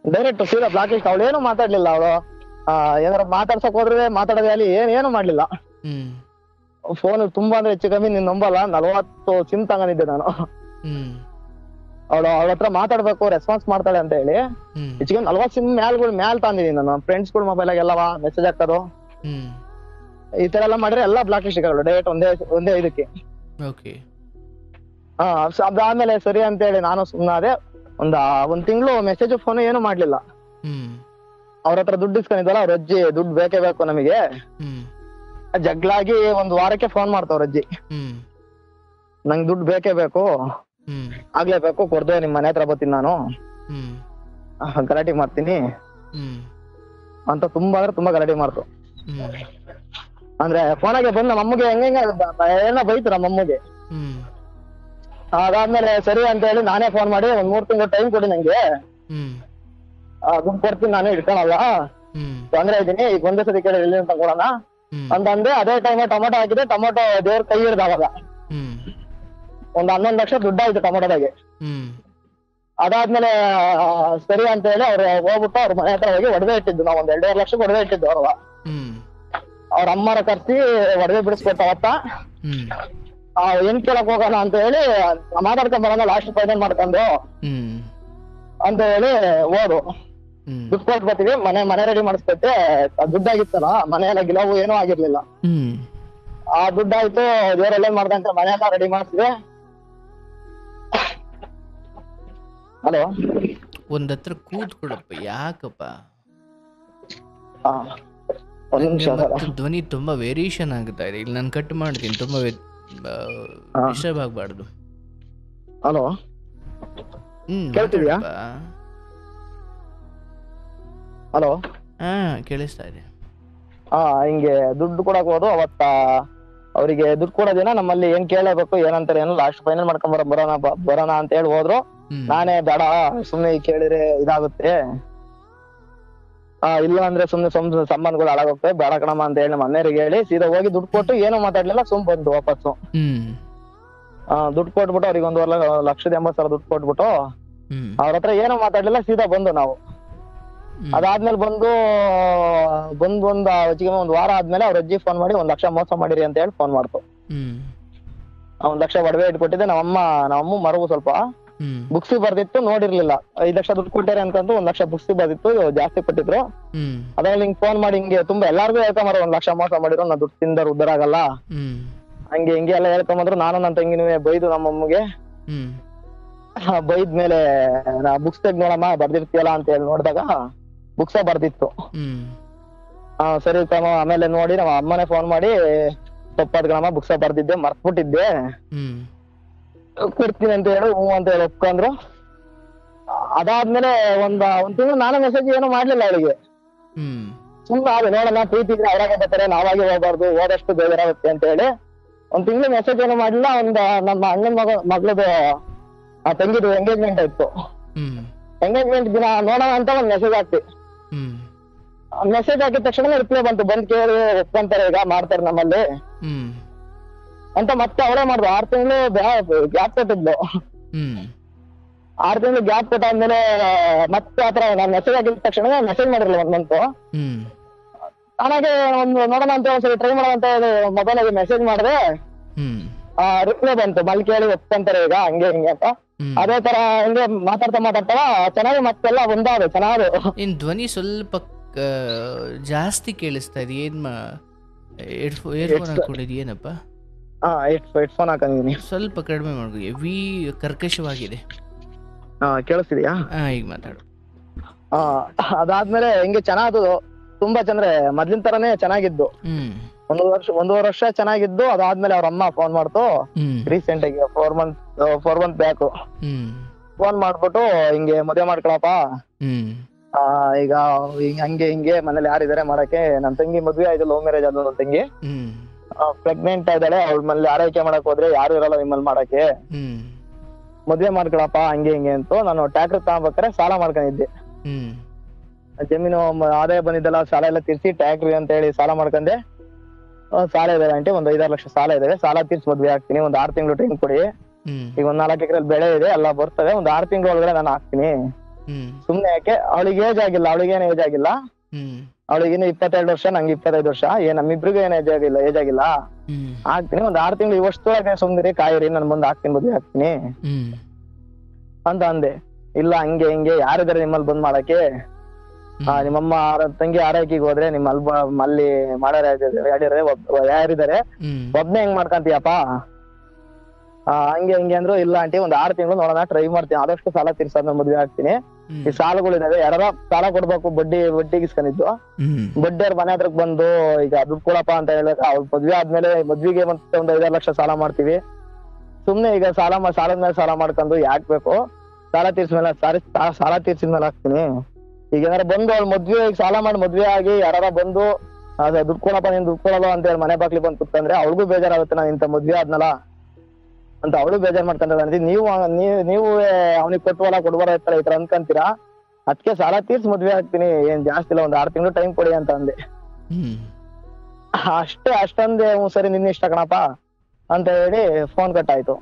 ಡೈರೆಕ್ಟ್ ಸೀದಾ ಬ್ಲಾಕ್ ಲಿಸ್ಟ್. ಅವಳು ಏನು ಮಾತಾಡ್ಲಿಲ್ಲ. ಅವಳು ಏನಾರ ಮಾತಾಡ್ಸಕ್ ಹೋದ್ರೆ ಮಾತಾಡೋದೇ ಅಲ್ಲಿ ಏನು ಮಾಡ್ಲಿಲ್ಲ. ಫೋನ್ ತುಂಬಾ ಅಂದ್ರೆ ಹೆಚ್ಚು ಕಮ್ಮಿ ನೀನ್ ನಂಬಲ್ಲ 40 ಸಿಮ್ ತಗೊಂಡಿದ್ದೆ ನಾನು. ಅವಳ ಹತ್ರ ಮಾತಾಡ್ಬೇಕು, ರೆಸ್ಪಾನ್ಸ್ ಮಾಡ್ತಾಳೆ ಅಂತ ಹೇಳಿ ಹೆಚ್ಚಿಗೆ 40 ಸಿಮ್ ಮ್ಯಾಲ್ ತಂದಿದ್ದೀನಿ ನಾನು. ಫ್ರೆಂಡ್ಸ್ಗಳು ಮೊಬೈಲಾಗೆಲ್ಲವ ಮೆಸೇಜ್ ಹಾಕೋದು ಈ ತರ ಎಲ್ಲ ಮಾಡಿದ್ರೆ ಎಲ್ಲ ಬ್ಲಾಕ್ ಲಿಸ್ಟ್ ಡೈರೆಕ್ಟ್ ಒಂದೇ ಇದಕ್ಕೆ. ಅದಾದ್ಮೇಲೆ ಸರಿ ಅಂತ ಹೇಳಿ ನಾನು ಸುಮ್ಮನಾದೆ. ಒಂದ್ ತಿಂಗಳು ಮೆಸೇಜ್ ಫೋನ್ ಏನು ಮಾಡ್ಲಿಲ್ಲ. ಅವ್ರ ಹತ್ರ ದುಡ್ಡು ಇಸ್ಕೊಂಡಿದ್ವಲ್ಲ, ಅವ್ರ ಅಜ್ಜಿ ದುಡ್ಡು ಬೇಕೇ ಬೇಕು ನಮಗೆ, ಜಗ್ಲಾಗಿ 1 ವಾರಕ್ಕೆ ಫೋನ್ ಮಾಡ್ತಾವ್ರ ಅಜ್ಜಿ, ನಂಗೆ ದುಡ್ಡು ಬೇಕೇ ಬೇಕು, ಆಗ್ಲೇಬೇಕು, ಕೊಡ್ದೆ ನಿಮ್ ಮನೆ ಹತ್ರ ಬರ್ತೀನಿ ನಾನು, ಗಲಾಟೆ ಮಾಡ್ತೀನಿ ಅಂತ ತುಂಬಾ ಅಂದ್ರೆ ತುಂಬಾ ಗಲಾಟೆ ಮಾಡ್ತು. ಅಂದ್ರೆ ಫೋನಾಗೆ ಬಂದು ನಮ್ಮಮ್ಮಗೆ ಹೆಂಗ ಏನೋ ಬೈತು ನಮ್ಮಮ್ಮಗೆ. ಅದಾದ್ಮೇಲೆ ಸರಿ ಅಂತ ಹೇಳಿ ನಾನೇ ಫೋನ್ ಮಾಡಿ 1 3 ತಿಂಗಳು ಟೈಮ್ ಕೊಡಿ ನಂಗೆ, ದುಡ್ಡು ಕೊಡ್ತೀನಿ, ನಾನೇ ಇಟ್ಕೊಳಲ್ಲ, ತೊಂದ್ರೆ ಇದೀನಿ, ಈಗ ಒಂದೇ ಸತಿ ಕೇಳಿ ಎಲ್ಲಿ ಅಂತ ಕೊಡೋಣ ಅಂತಂದ್ರೆ. ಅದೇ ಟೈಮ್ ಟೊಮೊಟೊ ಹಾಕಿದೆ. ಟೊಮೊಟೊ ದೇವ್ರ ಕೈ ಹಿಡ್ದಾವಾಗ ಒಂದ್ 11 ಲಕ್ಷ ದುಡ್ಡಾಯ್ತು ಟೊಮೊಟೊದಾಗೆ. ಅದಾದ್ಮೇಲೆ ಸರಿ ಅಂತ ಹೇಳಿ ಅವ್ರು ಹೋಗ್ಬಿಟ್ಟು ಅವ್ರ ಮನೆ ಹತ್ರ ಹೋಗಿ ಒಡವೆ ಇಟ್ಟಿದ್ದು. ನಾವು 1-2.5 ಲಕ್ಷ ಒಡವೆ ಇಟ್ಟಿದ್ದು. ಅವ್ರ ಅಮ್ಮರ ಕರ್ಸಿ ಒಡವೆ ಬಿಡಿಸ್ಕೊಟ್ಟವತ್ತ. ಏನ್ ಕೇಳಕ್ ಹೋಗೋಣ ಅಂತ ಹೇಳಿ ಮಾತಾಡ್ಕೊಂಡ್ ಬರೋಣ, ಲಾಸ್ಟ್ ಫೈನಲ್ ಮಾಡ್ಕೊಂಡು ಅಂತ ಹೇಳಿ ಹೋದ್ರು. ದುಡ್ಡು ಕೊಟ್ಟು ಬರ್ತೀವಿ, ಮನೆ ರೆಡಿ ಮಾಡಿಸ್ತೈತೆ. ದುಡ್ಡಾಗಿತ್ತಲ್ಲ, ಮನೆಯೆಲ್ಲ ಗಿಲವು ಏನೂ ಆಗಿರ್ಲಿಲ್ಲ. ಆ ದುಡ್ಡಾಯ್ತು, ದೇವರೆಲ್ಲ ಮಾಡ್ದಂತ ಮನೆಯೆಲ್ಲ ರೆಡಿ ಮಾಡಿಸಿದೆ. ಹಲೋ, ಒಂದ್ ಹತ್ರ ಕೂತ್ಕೊಡಪ್ಪ, ಯಾಕಪ್ಪ ಒಂದ್ ನಿಮಿಷ. ಧ್ವನಿ ತುಂಬಾ ವೇರಿಯೇಷನ್ ಆಗ್ತಾ ಇದೆ. ಇಲ್ಲಿ ನಾನು ಕಟ್ ಮಾಡ್ತೀನಿ, ತುಂಬಾ ಡಿಸ್ಟರ್ಬ್ ಆಗ್ಬಾರ್ದು. ಹಲೋ, ಕೇಳ್ತಿದ್ಯಾ? ಹಲೋ, ಕೇಳಿಸ್ತಾ ಇದೆ. ಹಿಂಗೆ ದುಡ್ಡು ಕೊಡಕ್ ಹೋದು. ಅವತ್ತ ಅವರಿಗೆ ದುಡ್ಡು ಕೊಡೋದಿನ ನಮ್ಮಲ್ಲಿ ಏನ್ ಕೇಳಬೇಕು ಏನಂತಾರೆ ಏನೋ ಲಾಸ್ಟ್ ಫೈನಲ್ ಮಾಡ್ಕೊಂಡ್ ಬರೋಣ ಅಂತ ಹೇಳಿ ಹೋದ್ರು. ನಾನೇ ಬೇಡ, ಸುಮ್ನೆ ಕೇಳಿದ್ರೆ ಇದಾಗುತ್ತೆ, ಇಲ್ಲ ಅಂದ್ರೆ ಸುಮ್ನೆ ಸಂಬಂಧಗಳು ಹಾಳಾಗೋಗ್ತವೆ, ಬೇಡ ಕಣಮ್ಮ ಅಂತ ಹೇಳಿ ಮನೆಯವರಿಗೆ ಹೇಳಿ ಸೀದಾ ಹೋಗಿ ದುಡ್ಡು ಕೊಟ್ಟು ಏನೂ ಮಾತಾಡ್ಲಿಲ್ಲ, ಸುಮ್ ಬಂದು ವಾಪಸ್ಸು. ದುಡ್ಡು ಕೊಟ್ಬಿಟ್ಟು ಅವ್ರಿಗೆ 1,80,000 ದುಡ್ಡು ಕೊಟ್ಬಿಟ್ಟು ಅವ್ರ ಹತ್ರ ಏನೂ ಮಾತಾಡ್ಲಿಲ್ಲ, ಸೀದಾ ಬಂದು ನಾವು. ಅದಾದ್ಮೇಲೆ ಬಂದು ಒಂದ್ ವಾರ ಆದ್ಮೇಲೆ ಅವ್ರ ಅಜ್ಜಿ ಫೋನ್ ಮಾಡಿ 1 ಲಕ್ಷ ಮೋಸ ಮಾಡಿರಿ ಅಂತ ಹೇಳಿ ಫೋನ್ ಮಾಡ್ತು. 1 ಲಕ್ಷ ಒಡವೆ ಇಟ್ಕೊಟ್ಟಿದ್ದೆ. ನಮ್ಮಮ್ಮ ಮರಗು ಸ್ವಲ್ಪ ಹ್ಮ್ ಬುಕ್ಸ್ ಬರ್ದಿತ್ತು, ನೋಡಿರ್ಲಿಲ್ಲ. 5 ಲಕ್ಷ ದುಡ್ಡು ಕೊಟ್ಟಾರೆ ಅನ್ಕೊಂತು 1 ಲಕ್ಷ ಬುಕ್ಸ್ ಬರ್ದಿತ್ತು, ಜಾಸ್ತಿ ಕೊಟ್ಟಿದ್ರು. ಹ್ಮ್ ಅದ್ರಲ್ಲಿ ಹಿಂಗ್ ಫೋನ್ ಮಾಡಿ ಹಿಂಗೆ ತುಂಬಾ ಎಲ್ಲಾರ್ಗು ಹೇಳ್ಕೊಂಬಾರ 1 ಲಕ್ಷ ಮೋಸ ಮಾಡಿರೋ, ನಾ ದುಡ್ಡು ತಿಂದರ್ ಉದ್ದಾರ ಆಗಲ್ಲ ಹ್ಮ್ ಹಂಗೆ ಹಿಂಗೆ ಎಲ್ಲ ಹೇಳ್ಕೊಂಬಂದ್ರು. ನಾನು ನನ್ನ ತಂಗಿನೂ ಬೈದು ನಮ್ಮಮ್ಮಗೆ. ಹ್ಮ್ ಬೈದ್ಮೇಲೆ ನಾ ಬುಕ್ಸ್ ತೆಗ್ ನೋಡಮ್ಮ ಬರ್ದಿರ್ತೀಯಲ್ಲ ಅಂತ ಹೇಳಿ ನೋಡಿದಾಗ ಬುಕ್ಸ ಬರ್ದಿತ್ತು. ಹ್ಮ್ ಸರಿ ಕಮ್ಮ. ಆಮೇಲೆ ನೋಡಿ ನಮ್ಮ ಅಮ್ಮನೇ ಫೋನ್ ಮಾಡಿ, ತಪ್ಪಾದ್ಗಳಮ್ಮ ಬುಕ್ಸ ಬರ್ದಿದ್ದೆ, ಮರ್ತ್ಬಿಟ್ಟಿದ್ದೆ, ಹ್ಮ್ ಕೊಡ್ತೀನಿ ಅಂತ ಹೇಳಿ ಹ್ಞೂ ಅಂತ ಹೇಳಿ ಒಪ್ಕೊಂಡ್ರು. ಅದಾದ್ಮೇಲೆ ಒಂದ್ ತಿಂಗಳು ನಾನು ಮೆಸೇಜ್ ಏನು ಮಾಡ್ಲಿಲ್ಲ ಅವಳಿಗೆ. ಹ್ಮ್ ಸುಮ್ಮನೆ ಅದು ನೋಡೋಣ, ಪ್ರೀತಿ ಇದ್ರೆ ಅವರಾಗೆ ಬರ್ತಾರೆ, ನಾವಾಗಿ ಹೋಗ್ಬಾರ್ದು, ಹೋದಷ್ಟು ಬೇಜಾರಾಗುತ್ತೆ ಅಂತ ಹೇಳಿ 1 ತಿಂಗಳು ಮೆಸೇಜ್ ಏನು ಮಾಡ್ಲಿಲ್ಲ. ನಮ್ಮ ಅಣ್ಣನ ಮಗಳದು ತಂಗಿದು ಎಂಗೇಜ್ಮೆಂಟ್ ಇತ್ತು. ಹ್ಮ್ ಎಂಗೇಜ್ಮೆಂಟ್ ದಿನ ನೋಡೋಣ ಅಂತ ಒಂದ್ ಮೆಸೇಜ್ ಹಾಕ್ತಿ. ಹ್ಮ್ ಮೆಸೇಜ್ ಹಾಕಿದ ತಕ್ಷಣ ರಿಪ್ಲೈ ಬಂತು, ಬಂದ್ ಕೇಳಿ ಒಪ್ಕೊಂತಾರೆ ಈಗ ಮಾಡ್ತಾರೆ ನಮ್ಮಲ್ಲಿ ಹ್ಮ್ ಅಂತ. ಮತ್ತೆ ಅವಳೇ ಮಾಡ್ದು 6 ತಿಂಗಳು ಗ್ಯಾಪ್ ಕೊಟ್ಟಿದ್ಲು. ಹ್ಮ್ 6 ತಿಂಗಳು ಗ್ಯಾಪ್ ಕೊಟ್ಟಾದ್ಮೇಲೆ ಮತ್ತೆ ಆತರ ನಾನ್ ಮೆಸೇಜ್ ಹಾಕಿದ ತಕ್ಷಣ ಮೆಸೇಜ್ ಮಾಡಿರಲಿಲ್ಲ 1 ಮಂತ್. ಹ್ಮ್ ನಾನಾಗೆ ಒಂದು ನೋಡೋಣ ಅಂತ ಒಂದ್ಸರಿ ಟ್ರೈ ಮಾಡೋಣ ಅಂತ ಮೊಬೈಲ್ ಆಗಿ ಮೆಸೇಜ್ ಮಾಡಿದೆ. ಹ್ಮ್ ರಿಪ್ಲೈ ಬಂತು, ಮಲ್ ಕೇಳಿ ಒಪ್ಕೊಂತಾರೆ ಈಗ ಹಂಗೆ ಹಿಂಗೆ ಅಂತ. ಅದೇ ತರ ಹಂಗೆ ಮಾತಾಡ್ತಾ ಚೆನ್ನಾಗಿ ಮತ್ತೆಲ್ಲ ಒಂದಾದ್ರು ಚೆನ್ನಾದ್ರು. ನಿನ್ ಧ್ವನಿ ಸ್ವಲ್ಪ ಜಾಸ್ತಿ ಕೇಳಿಸ್ತಾ ಇದೆ. ಏರ್ಫೋನ್ ಹಾಕೊಂಡಿದ್ ಏನಪ್ಪ? ಹೆಡ್ಫೋನ್ ಹಾಕೊಂಡಿದೀನಿ. ಸ್ವಲ್ಪ ಕಡಿಮೆ ಮಾಡ್ಕೊ, ಹೆವಿ ಕರ್ಕಶವಾಗಿದೆ. ಕೇಳಿಸ್ತಿದ್ಯಾ? ಈಗ ಮಾತಾಡು. ಅದಾದ್ಮೇಲೆ ಹಿಂಗೆ ಚೆನ್ನಾದು, ತುಂಬಾ ಚಂದ್ರೆ ಮೊದ್ಲಿನ ತರಾನೇ ಚೆನ್ನಾಗಿದ್ದು. ಹ್ಮ್ 1 ವರ್ಷ ಚೆನ್ನಾಗಿದ್ದು. ಅದಾದ್ಮೇಲೆ ಅವ್ರ ಅಮ್ಮ ಫೋನ್ ಮಾಡ್ತು ರೀಸೆಂಟ್ ಆಗಿ 4 ಮಂತ್ ಬ್ಯಾಕ್. ಫೋನ್ ಮಾಡ್ಬಿಟ್ಟು ಹಿಂಗೆ ಮದುವೆ ಮಾಡ್ಕೊಳಪ್ಪ, ಈಗ ಹಂಗೆ ಹಿಂಗೆ ಮನೇಲಿ ಯಾರಿದಾರೆ ಮಾಡಕ್ಕೆ, ನನ್ ತಂಗಿ ಮದ್ವೆ ಆಯ್ತು, ಲವ್ ಮ್ಯಾರೇಜ್ ಆದ ನನ್ ತಂಗಿ, ಪ್ರೆಗ್ನೆಂಟ್ ಇದ್ದಾಳೆ, ಅವ್ಳ ಮನೇಲಿ ಆರೈಕೆ ಮಾಡಕ್ ಹೋದ್ರೆ ಯಾರು ಇರಲ್ಲ ನಿಮ್ಮಲ್ಲಿ ಮಾಡಕ್ಕೆ, ಮದ್ವೆ ಮಾಡ್ಕೊಳಪ್ಪ ಹಂಗೆ ಹಿಂಗೆ ಅಂತ. ನಾನು ಟ್ರ್ಯಾಕ್ಟರ್ ತಗೊಂಡ್ಬೇಕಾರೆ ಸಾಲ ಮಾಡ್ಕೊಂಡಿದ್ದೆ. ಜಮೀನು ಆದಾಯ ಬಂದಿದ್ದಲ್ಲ, ಸಾಲ ಎಲ್ಲ ತೀರ್ಸಿ ಟ್ರ್ಯಾಕ್ಟ್ರಿ ಅಂತ ಹೇಳಿ ಸಾಲ ಮಾಡ್ಕೊಂಡೆ. ಸಾಲ ಇದೆ ಆಂಟಿ, ಒಂದ್ 5-6 ಲಕ್ಷ ಸಾಲ ಇದೆ, ಸಾಲ ತೀರ್ಸಿ ಮದ್ವೆ ಆಗ್ತೀನಿ, ಒಂದ್ 6 ತಿಂಗಳು ಟೈಮ್ ಕೊಡಿ, ಈಗ ಒಂದ್ 4 ಎಕರೆ ಬೆಳೆ ಇದೆ, ಎಲ್ಲ ಬರ್ತವೆ, ಒಂದ್ 6 ತಿಂಗಳು ಒಳಗಡೆ ನಾನು ಹಾಕ್ತೀನಿ. ಸುಮ್ನೆ ಯಾಕೆ, ಅವಳಿಗೆ ಏಜ್ ಆಗಿಲ್ಲ, ಅವಳಿಗೇನು ಏಜ್ ಆಗಿಲ್ಲ, ಅವಳಿಗಿನ್ನು 22 ವರ್ಷ, ನಂಗೆ 25 ವರ್ಷ, ನಮ್ಮಿಬ್ರಿಗೂ ಏನು ಏಜ್ ಆಗಿಲ್ಲ, ಹಾಕ್ತೀನಿ, ಒಂದ್ 6 ತಿಂಗಳು ಈ ವರ್ಷದೊಳಗೆ ಸುಮ್ನಿರಿ, ಕಾಯಿರಿ, ನನ್ ಮುಂದೆ ಹಾಕ್ತೀನಿ, ಮದ್ವೆ ಹಾಕ್ತೀನಿ ಅಂತ ಅಂದೆ. ಇಲ್ಲ ಹಂಗೆ ಹಿಂಗೆ ಯಾರಿದಾರೆ ನಿಮ್ಮಲ್ಲಿ ಬಂದ್ ಮಾಡಕ್ಕೆ, ನಿಮ್ಮಮ್ಮ ತಂಗಿ ಆರೈಕೆಗೆ ಹೋದ್ರೆ ನಿಮ್ಮ ಅಲ್ಲಿ ಮಾಡೋರು ಯಾರಿದಾರೆ, ಒಬ್ನೇ ಹೆಂಗ್ ಮಾಡ್ಕಂತೀಯಪ್ಪ, ಹಂಗೆ ಹಿಂಗೆ ಅಂದ್ರು. ಇಲ್ಲ ಆಂಟಿ, ಒಂದ್ 6 ತಿಂಗಳು ನೋಡೋಣ, ಟ್ರೈ ಮಾಡ್ತೀನಿ, ಆದಷ್ಟು ಸಾಲ ತೀರ್ಸಾದ್ಮೇಲೆ ಮದ್ವೆ ಆಗ್ತೀನಿ. ಈ ಸಾಲಗಳಿದಾವೆ, ಯಾರ ಸಾಲ ಕೊಡ್ಬೇಕು, ಬಡ್ಡಿಗೆ ಇಸ್ಕೊಂಡಿದ್ದು, ಬಡ್ಡಿಯವ್ರ ಮನೆ ಹತ್ರಕ್ ಬಂದು ಈಗ ದುಡ್ಡು ಕೊಡಪ್ಪ ಅಂತ ಹೇಳಿದಾಗ, ಅವ್ರ ಮದ್ವೆ ಆದ್ಮೇಲೆ ಮದ್ವಿಗೆ ಮತ್ತೆ ಒಂದ್ 5-6 ಲಕ್ಷ ಸಾಲ ಮಾಡ್ತೀವಿ. ಸುಮ್ನೆ ಈಗ ಸಾಲದ ಮೇಲೆ ಸಾಲ ಮಾಡ್ಕೊಂಡು ಯಾಕ್ ಬೇಕು, ಸಾಲ ತೀರ್ಸಿದ್ಮೇಲೆ ಹಾಕ್ತೀನಿ. ಈಗ ಏನಾರ ಬಂದು ಅವ್ಳು ಮದ್ವೆ ಸಾಲ ಮಾಡಿ ಮದ್ವೆ ಆಗಿ ಯಾರ ಬಂದು ದುಡ್ಡು ಕೊಡಪ್ಪ, ನೀನ್ ದುಡ್ಡು ಕೊಡಲ್ಲ ಅಂತ ಹೇಳಿ ಮನೆ ಬಾಗ್ಲಿ ಬಂದು ಕೂತ್ಕಂದ್ರೆ ಅವಳಿಗೂ ಬೇಜಾರಾಗುತ್ತೆ, ನಾನು ಇಂತ ಮದ್ವೆ ಆದ್ನಲ್ಲ ಅಂತ ಅವಳು ಬೇಜಾರ್ ಮಾಡ್ಕೊಂಡ್ರೆ. ನೀವು ಅವ್ನಿಗೆ ಕೊಡ್ಬಾರ ಇರ್ತಾರೆ ಈ ತರ ಅನ್ಕಂತೀರಾ, ಅದಕ್ಕೆ ಸಾಲ ತೀರ್ಸಿ ಮದ್ವೆ ಆಗ್ತೀನಿ, ಏನ್ ಜಾಸ್ತಿ ಇಲ್ಲ, ಒಂದ್ 6 ತಿಂಗಳು ಟೈಮ್ ಕೊಡಿ ಅಂತ ಅಂದೆ. ಅಷ್ಟಂದೆ. ಸರಿ ನಿನ್ನ ಇಷ್ಟ ಕಣಪ್ಪ ಅಂತ ಹೇಳಿ ಫೋನ್ ಕಟ್ ಆಯ್ತು.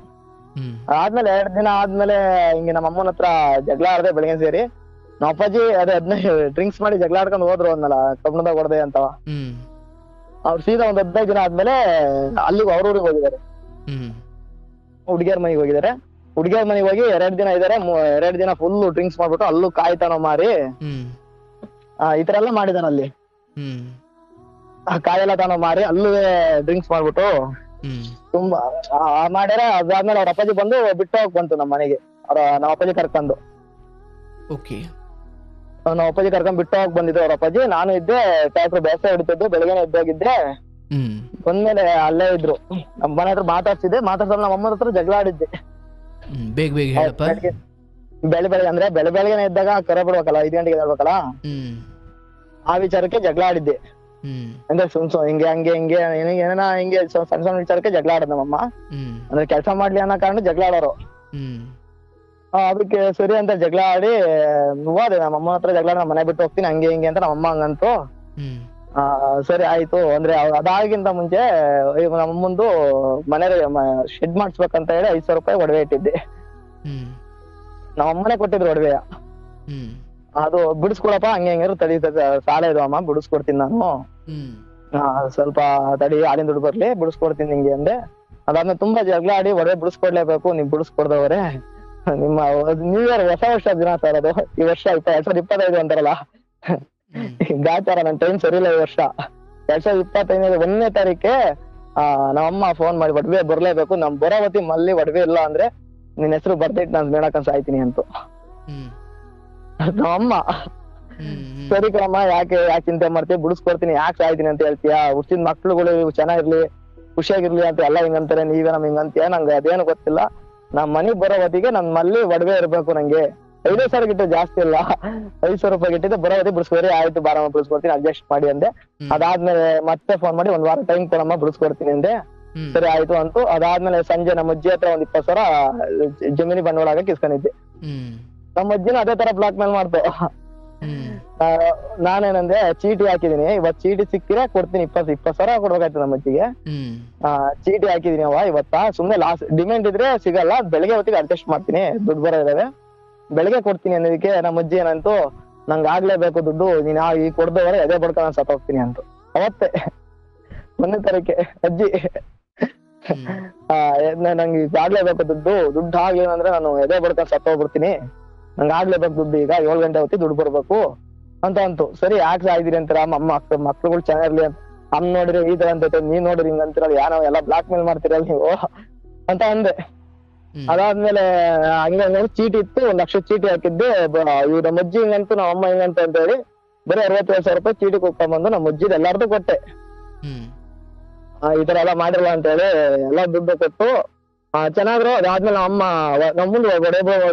ಆದ್ಮೇಲೆ 2 ದಿನ ಆದ್ಮೇಲೆ ಹಿಂಗೆ ನಮ್ಮ ಅಮ್ಮನ ಹತ್ರ ಜಗಳ ಆಡ್ದೆ ಬೆಳಗ್ಗೆ ಸೇರಿ. ನಮ್ಮ ಅಪ್ಪಾಜಿ ಅದನ್ನ ಡ್ರಿಂಕ್ಸ್ ಮಾಡಿ ಜಗಳ ಆಡ್ಕೊಂಡು ಹೋದ್ರು ಅನ್ನಲ್ಲ, ಕಬ್ಬಣದಾಗ ಹೊಡೆದೆ ಅಂತ. ಅವ್ರು ಸೀದಾ ಒಂದ್ 15 ದಿನ ಆದ್ಮೇಲೆ ಅಲ್ಲಿಗೆ ಅವ್ರ ಊರಿಗೆ ಹೋಗಿದ್ದಾರೆ, ಹುಡುಗಿಯರ್ ಮನೆಗೆ ಹೋಗಿದ್ದಾರೆ. ಹುಡುಗಿಯರ್ ಮನೆಗೆ ಹೋಗಿ 2 ದಿನ ಇದಾರೆ. 2 ದಿನ ಫುಲ್ ಡ್ರಿಂಕ್ಸ್ ಮಾಡ್ಬಿಟ್ಟು ಅಲ್ಲೂ ಕಾಯ್ತಾನೋ ಮಾರಿ ಈ ತರ ಎಲ್ಲ ಮಾಡಿದಾನ. ಅಲ್ಲಿ ಕಾಯೆಲ್ಲ ತಾನೋ ಮಾರಿ ಅಲ್ಲೂ ಡ್ರಿಂಕ್ಸ್ ಮಾಡ್ಬಿಟ್ಟು ತುಂಬಾ ಮಾಡ್ಯಾರ. ಅದಾದ್ಮೇಲೆ ಅವ್ರ ಅಪ್ಪಾಜಿ ಬಂದು ಬಿಟ್ಟು ಹೋಗ್ ಬಂತು ನಮ್ಮ ಮನೆಗೆ. ನಮ್ಮ ಅಪ್ಪಾಜಿ ಕರ್ಕೊಂಡು ನಮ್ಮ ಅಪ್ಪಾಜಿ ಕರ್ಕೊಂಡ್ ಬಿಟ್ಟು ಹೋಗ್ ಬಂದಿದ್ರು ಅವ್ರ ಅಪ್ಪಾಜಿ. ನಾನು ಇದ್ದೆ, ಟ್ರ್ಯಾಕ್ಟರ್ ಬೇಸ ಹೊಡಿತಿದ್ದು, ಬೆಳಗ್ಗೆ ಎದ್ದೋಗಿದ್ದೆ. ಬಂದ್ಮೇಲೆ ಅಲ್ಲೇ ಇದ್ರು, ನಮ್ಮ ಮನೆ ಹತ್ರ ಮಾತಾಡ್ಸಿದ್ದೆ. ಮಾತಾಡ್ಸಲ್ಲ ನಮ್ಮ ಅಮ್ಮನ ಹತ್ರ ಜಗಳ ಆಡಿದ್ದೆ. ಬೆಳಗ್ಗೆ ಅಂದ್ರೆ ಬೆಳಗ್ಗೆನೆ ಇದ್ದಾಗ ಕರೆ ಬಿಡ್ಬೇಕಲ್ಲ, 5 ಗಂಟೆಗೆ ಹೇಳ್ಬೇಕಲ್ಲ, ಆ ವಿಚಾರಕ್ಕೆ ಜಗಳ ಆಡಿದ್ದೆ. ಅಂದ್ರೆ ಹಿಂಗೆ ಹಂಗೆ ಹಿಂಗೆ ಏನೇನ ಹಿಂಗೆ ಸಣ್ಣ ವಿಚಾರಕ್ಕೆ ಜಗಳ ಆಡೋದು ನಮ್ಮಮ್ಮ. ಅಂದ್ರೆ ಕೆಲಸ ಮಾಡ್ಲಿ ಅನ್ನೋ ಕಾರಣ ಜಗಳ ಆಡೋರು. ಅದಕ್ಕೆ ಸರಿ ಅಂತ ಜಗಳ ಆಡಿ ಹೋದೆ ನಮ್ಮ ಅಮ್ಮನ ಹತ್ರ. ಜಗಳ ನಮ್ಮ ಮನೆ ಬಿಟ್ಟು ಹೋಗ್ತೀನಿ ಹಂಗೆ ಹಿಂಗೆ ಅಂತ ನಮ್ಮಮ್ಮ ಹಂಗಂತು. ಸರಿ ಆಯ್ತು ಅಂದ್ರೆ ಅದಾಗಿಂತ ಮುಂಚೆ ನಮ್ಮಮ್ಮಂದು ಮನೆ ಶೆಡ್ ಮಾಡಿಸ್ಬೇಕಂತ ಹೇಳಿ 5,000 ರೂಪಾಯಿ ಒಡವೆ ಇಟ್ಟಿದ್ದೆ. ನಮ್ಮಮ್ಮನೆ ಕೊಟ್ಟಿದ್ರು ಒಡವೆಯ. ಅದು ಬಿಡಿಸ್ಕೊಡಪ್ಪ ಹಂಗೆ ಹೆಂಗಾರು ತಡಿ, ಸಾಲ ಇದು ಅಮ್ಮ, ಬಿಡಿಸ್ಕೊಡ್ತೀನಿ ನಾನು, ಸ್ವಲ್ಪ ತಡಿ, ಹಾಲಿನ ದುಡ್ಡು ಬರ್ಲಿ, ಬಿಡಿಸ್ಕೊಡ್ತೀನಿ ನಿಂಗೆ ಅಂದೆ. ಅದಾದ್ಮೇಲೆ ತುಂಬಾ ಜಗಳ ಆಡಿ ಒಡವೆ ಬಿಡಿಸ್ಕೊಡ್ಲೇಬೇಕು, ನೀವ್ ಬಿಡಿಸ್ಕೊಡ್ದವ್ರೆ ನಿಮ್ಮ ನ್ಯೂ ಇಯರ್ ಹೊಸ ವರ್ಷ ದಿನ ಸರ್ ಅದು. ಈ ವರ್ಷ 2025 ಅಂತಾರಲ್ಲ, ಗಾಚಾರ ನನ್ನ ಟೈಮ್ ಸರಿ ಇಲ್ಲ ಈ ವರ್ಷ. 2025 1ನೇ ತಾರೀಕೆ ನಮ್ಮಮ್ಮ ಫೋನ್ ಮಾಡಿ ಒಡವೆ ಬರ್ಲೇಬೇಕು, ನಮ್ ಬರೋವತಿ ಮಲ್ಲಿ ಒಡವೆ ಇಲ್ಲ ಅಂದ್ರೆ ನಿನ್ ಹೆಸರು ಬರ್ದಿಟ್ಟು ನಾನು ಮೇಣಕನ್ ಸಾಯ್ತೀನಿ ಅಂತ. ನಮ್ಮಮ್ಮ ಸರಿ ಕಣಮ್ಮ, ಯಾಕೆ ಚಿಂತೆ ಮಾಡ್ತೀವಿ, ಬಿಡಿಸ್ಕೊಡ್ತೀನಿ, ಯಾಕೆ ಸಾಯ್ತೀನಿ ಅಂತ ಹೇಳ್ತೀಯಾ, ಹುಟ್ಟಿದ ಮಕ್ಳುಗಳು ಚೆನ್ನಾಗಿರ್ಲಿ ಖುಷಿಯಾಗಿರ್ಲಿ ಅಂತ ಎಲ್ಲ ಹಿಂಗಂತಾರೆ, ನೀವೇ ನಮ್ ಹಿಂಗಂತೀಯ, ನಂಗೆ ಅದೇನು ಗೊತ್ತಿಲ್ಲ. ನಮ್ ಮನೆಗ್ ಬರೋ ಹೊತ್ತಿಗೆ ನನ್ ಮಲ್ಲಿ ಒಡವೆ ಇರ್ಬೇಕು. ನಂಗೆ 5,000 ಗಿಟ್ಟು ಜಾಸ್ತಿ ಇಲ್ಲ, 500 ರೂಪಾಯಿ ಗಿಟ್ಟಿದೆ, ಬರೋ ಹೊತ್ತಿಗೆ ಬಿಡಿಸ್ಕೊಡ್ರಿ. ಆಯ್ತು ಬಾರಮ್ಮ ಬಿಡಿಸ್ಕೊಡ್ತೀನಿ, ಅಡ್ಜಸ್ಟ್ ಮಾಡಿ ಅಂದೆ. ಅದಾದ್ಮೇಲೆ ಮತ್ತೆ ಫೋನ್ ಮಾಡಿ 1 ವಾರ ಟೈಮ್ ಕೊಡಮ್ಮ ಬಿಡಿಸ್ಕೊಡ್ತೀನಿ ಅಂದೆ. ಸರಿ ಆಯ್ತು ಅಂತು. ಅದಾದ್ಮೇಲೆ ಸಂಜೆ ನಮ್ಮ ಅಜ್ಜಿ ಹತ್ರ 20,000 ಜಮೀನಿ ಬಂಡವಾಳ ಹಾಕಿ ಇಸ್ಕೊಂಡಿದ್ದೆ. ನಮ್ಮ ಅಜ್ಜಿನ ಅದೇ ತರ ಬ್ಲಾಕ್ ಮೇಲ್ ಮಾಡ್ತು. ನಾನೇನಂದ್ರೆ ಚೀಟಿ ಹಾಕಿದೀನಿ, ಇವತ್ ಚೀಟಿ ಸಿಕ್ಕಿದ್ರೆ ಕೊಡ್ತೀನಿ, 20,000 ಕೊಡ್ಬೇಕಾಯ್ತು ನಮ್ಮ ಅಜ್ಜಿಗೆ. ಚೀಟಿ ಹಾಕಿದೀನಿ ಇವತ್ತ, ಸುಮ್ನೆ ಲಾಸ್ಟ್ ಡಿಮ್ಯಾಂಡ್ ಇದ್ರೆ ಸಿಗಲ್ಲ, ಬೆಳಗ್ಗೆ ಹೊತ್ತಿಗೆ ಅಡ್ಜಸ್ಟ್ ಮಾಡ್ತೀನಿ, ದುಡ್ಡು ಬರೋ ಇದಾವೆ ಬೆಳಗ್ಗೆ ಕೊಡ್ತೀನಿ ಅನ್ನೋದಕ್ಕೆ ನಮ್ಮ ಅಜ್ಜಿ ಏನಂತೂ, ನಂಗೆ ಆಗ್ಲೇಬೇಕು ದುಡ್ಡು, ನೀನ್ ಈ ಕೊಡ್ದವರೆ ಅದೇ ಬಡ್ಕ ನಾನು ಸತ್ತ ಹೋಗ್ತೀನಿ ಅಂತ. ಅವತ್ತೇ 1ನೇ ತಾರೀಕೆ ಅಜ್ಜಿ ನಂಗೆ ಈಗ ಆಗ್ಲೇಬೇಕು ದುಡ್ಡು ಆಗ್ಲಿಲ್ಲ ಅಂದ್ರೆ ನಾನು ಎದೆ ಬಡ್ಕ ಸತ್ತ ಹೋಗ್ಬಿಡ್ತೀನಿ, ನಂಗೆ ಆಗ್ಲೇಬೇಕು ದುಡ್ಡು, ಈಗ 7 ಗಂಟೆ ಹೊತ್ತಿ ದುಡ್ಡು ಬರ್ಬೇಕು ಅಂತ ಅಂತು. ಸರಿ ಯಾಕೆ ಸಾಯ್ದಿರಿ ಅಂತೀರ ಅಮ್ಮ, ಮಕ್ಳುಗಳು ಚೆನ್ನಾಗಿರ್ಲಿ ಅಂತ. ಅಮ್ಮ ನೋಡ್ರಿ ಈ ತರ ಅಂತ, ನೀವ್ ನೋಡ್ರಿ ಹಿಂಗ ಅಂತಿರಲ್ಲ, ಏನೋ ಎಲ್ಲ ಬ್ಲಾಕ್ ಮೇಲ್ ಮಾಡ್ತಿರಲ್ಲ ನೀವು ಅಂತ ಅಂದೆ. ಅದಾದ್ಮೇಲೆ ಹಂಗ ಚೀಟಿ ಇತ್ತು, 1 ಲಕ್ಷ ಚೀಟಿ ಹಾಕಿದ್ದೆ. ಇವ್ ನಮ್ಮ ಅಜ್ಜಿ ಹಿಂಗಂತೂ ನಮ್ಮ ಅಮ್ಮ ಹಿಂಗಂತ ಅಂತ ಹೇಳಿ ಬರೀ 67,000 ರೂಪಾಯಿ ಚೀಟಿ ಕೊಟ್ಕೊಂಡ್ಬಂದು ನಮ್ಮ ಅಜ್ಜಿದ್ ಎಲ್ಲಾರ್ದು ಕೊಟ್ಟೆ. ಈ ತರ ಎಲ್ಲ ಮಾಡಿರಲ್ಲ ಅಂತ ಹೇಳಿ ಎಲ್ಲ ದುಡ್ಡು ಕೊಟ್ಟು ಚೆನ್ನಾದ್ರು. ಅದಾದ್ಮೇಲೆ ನಮ್ಮ ಮುಂದೆ ಒಡವೆ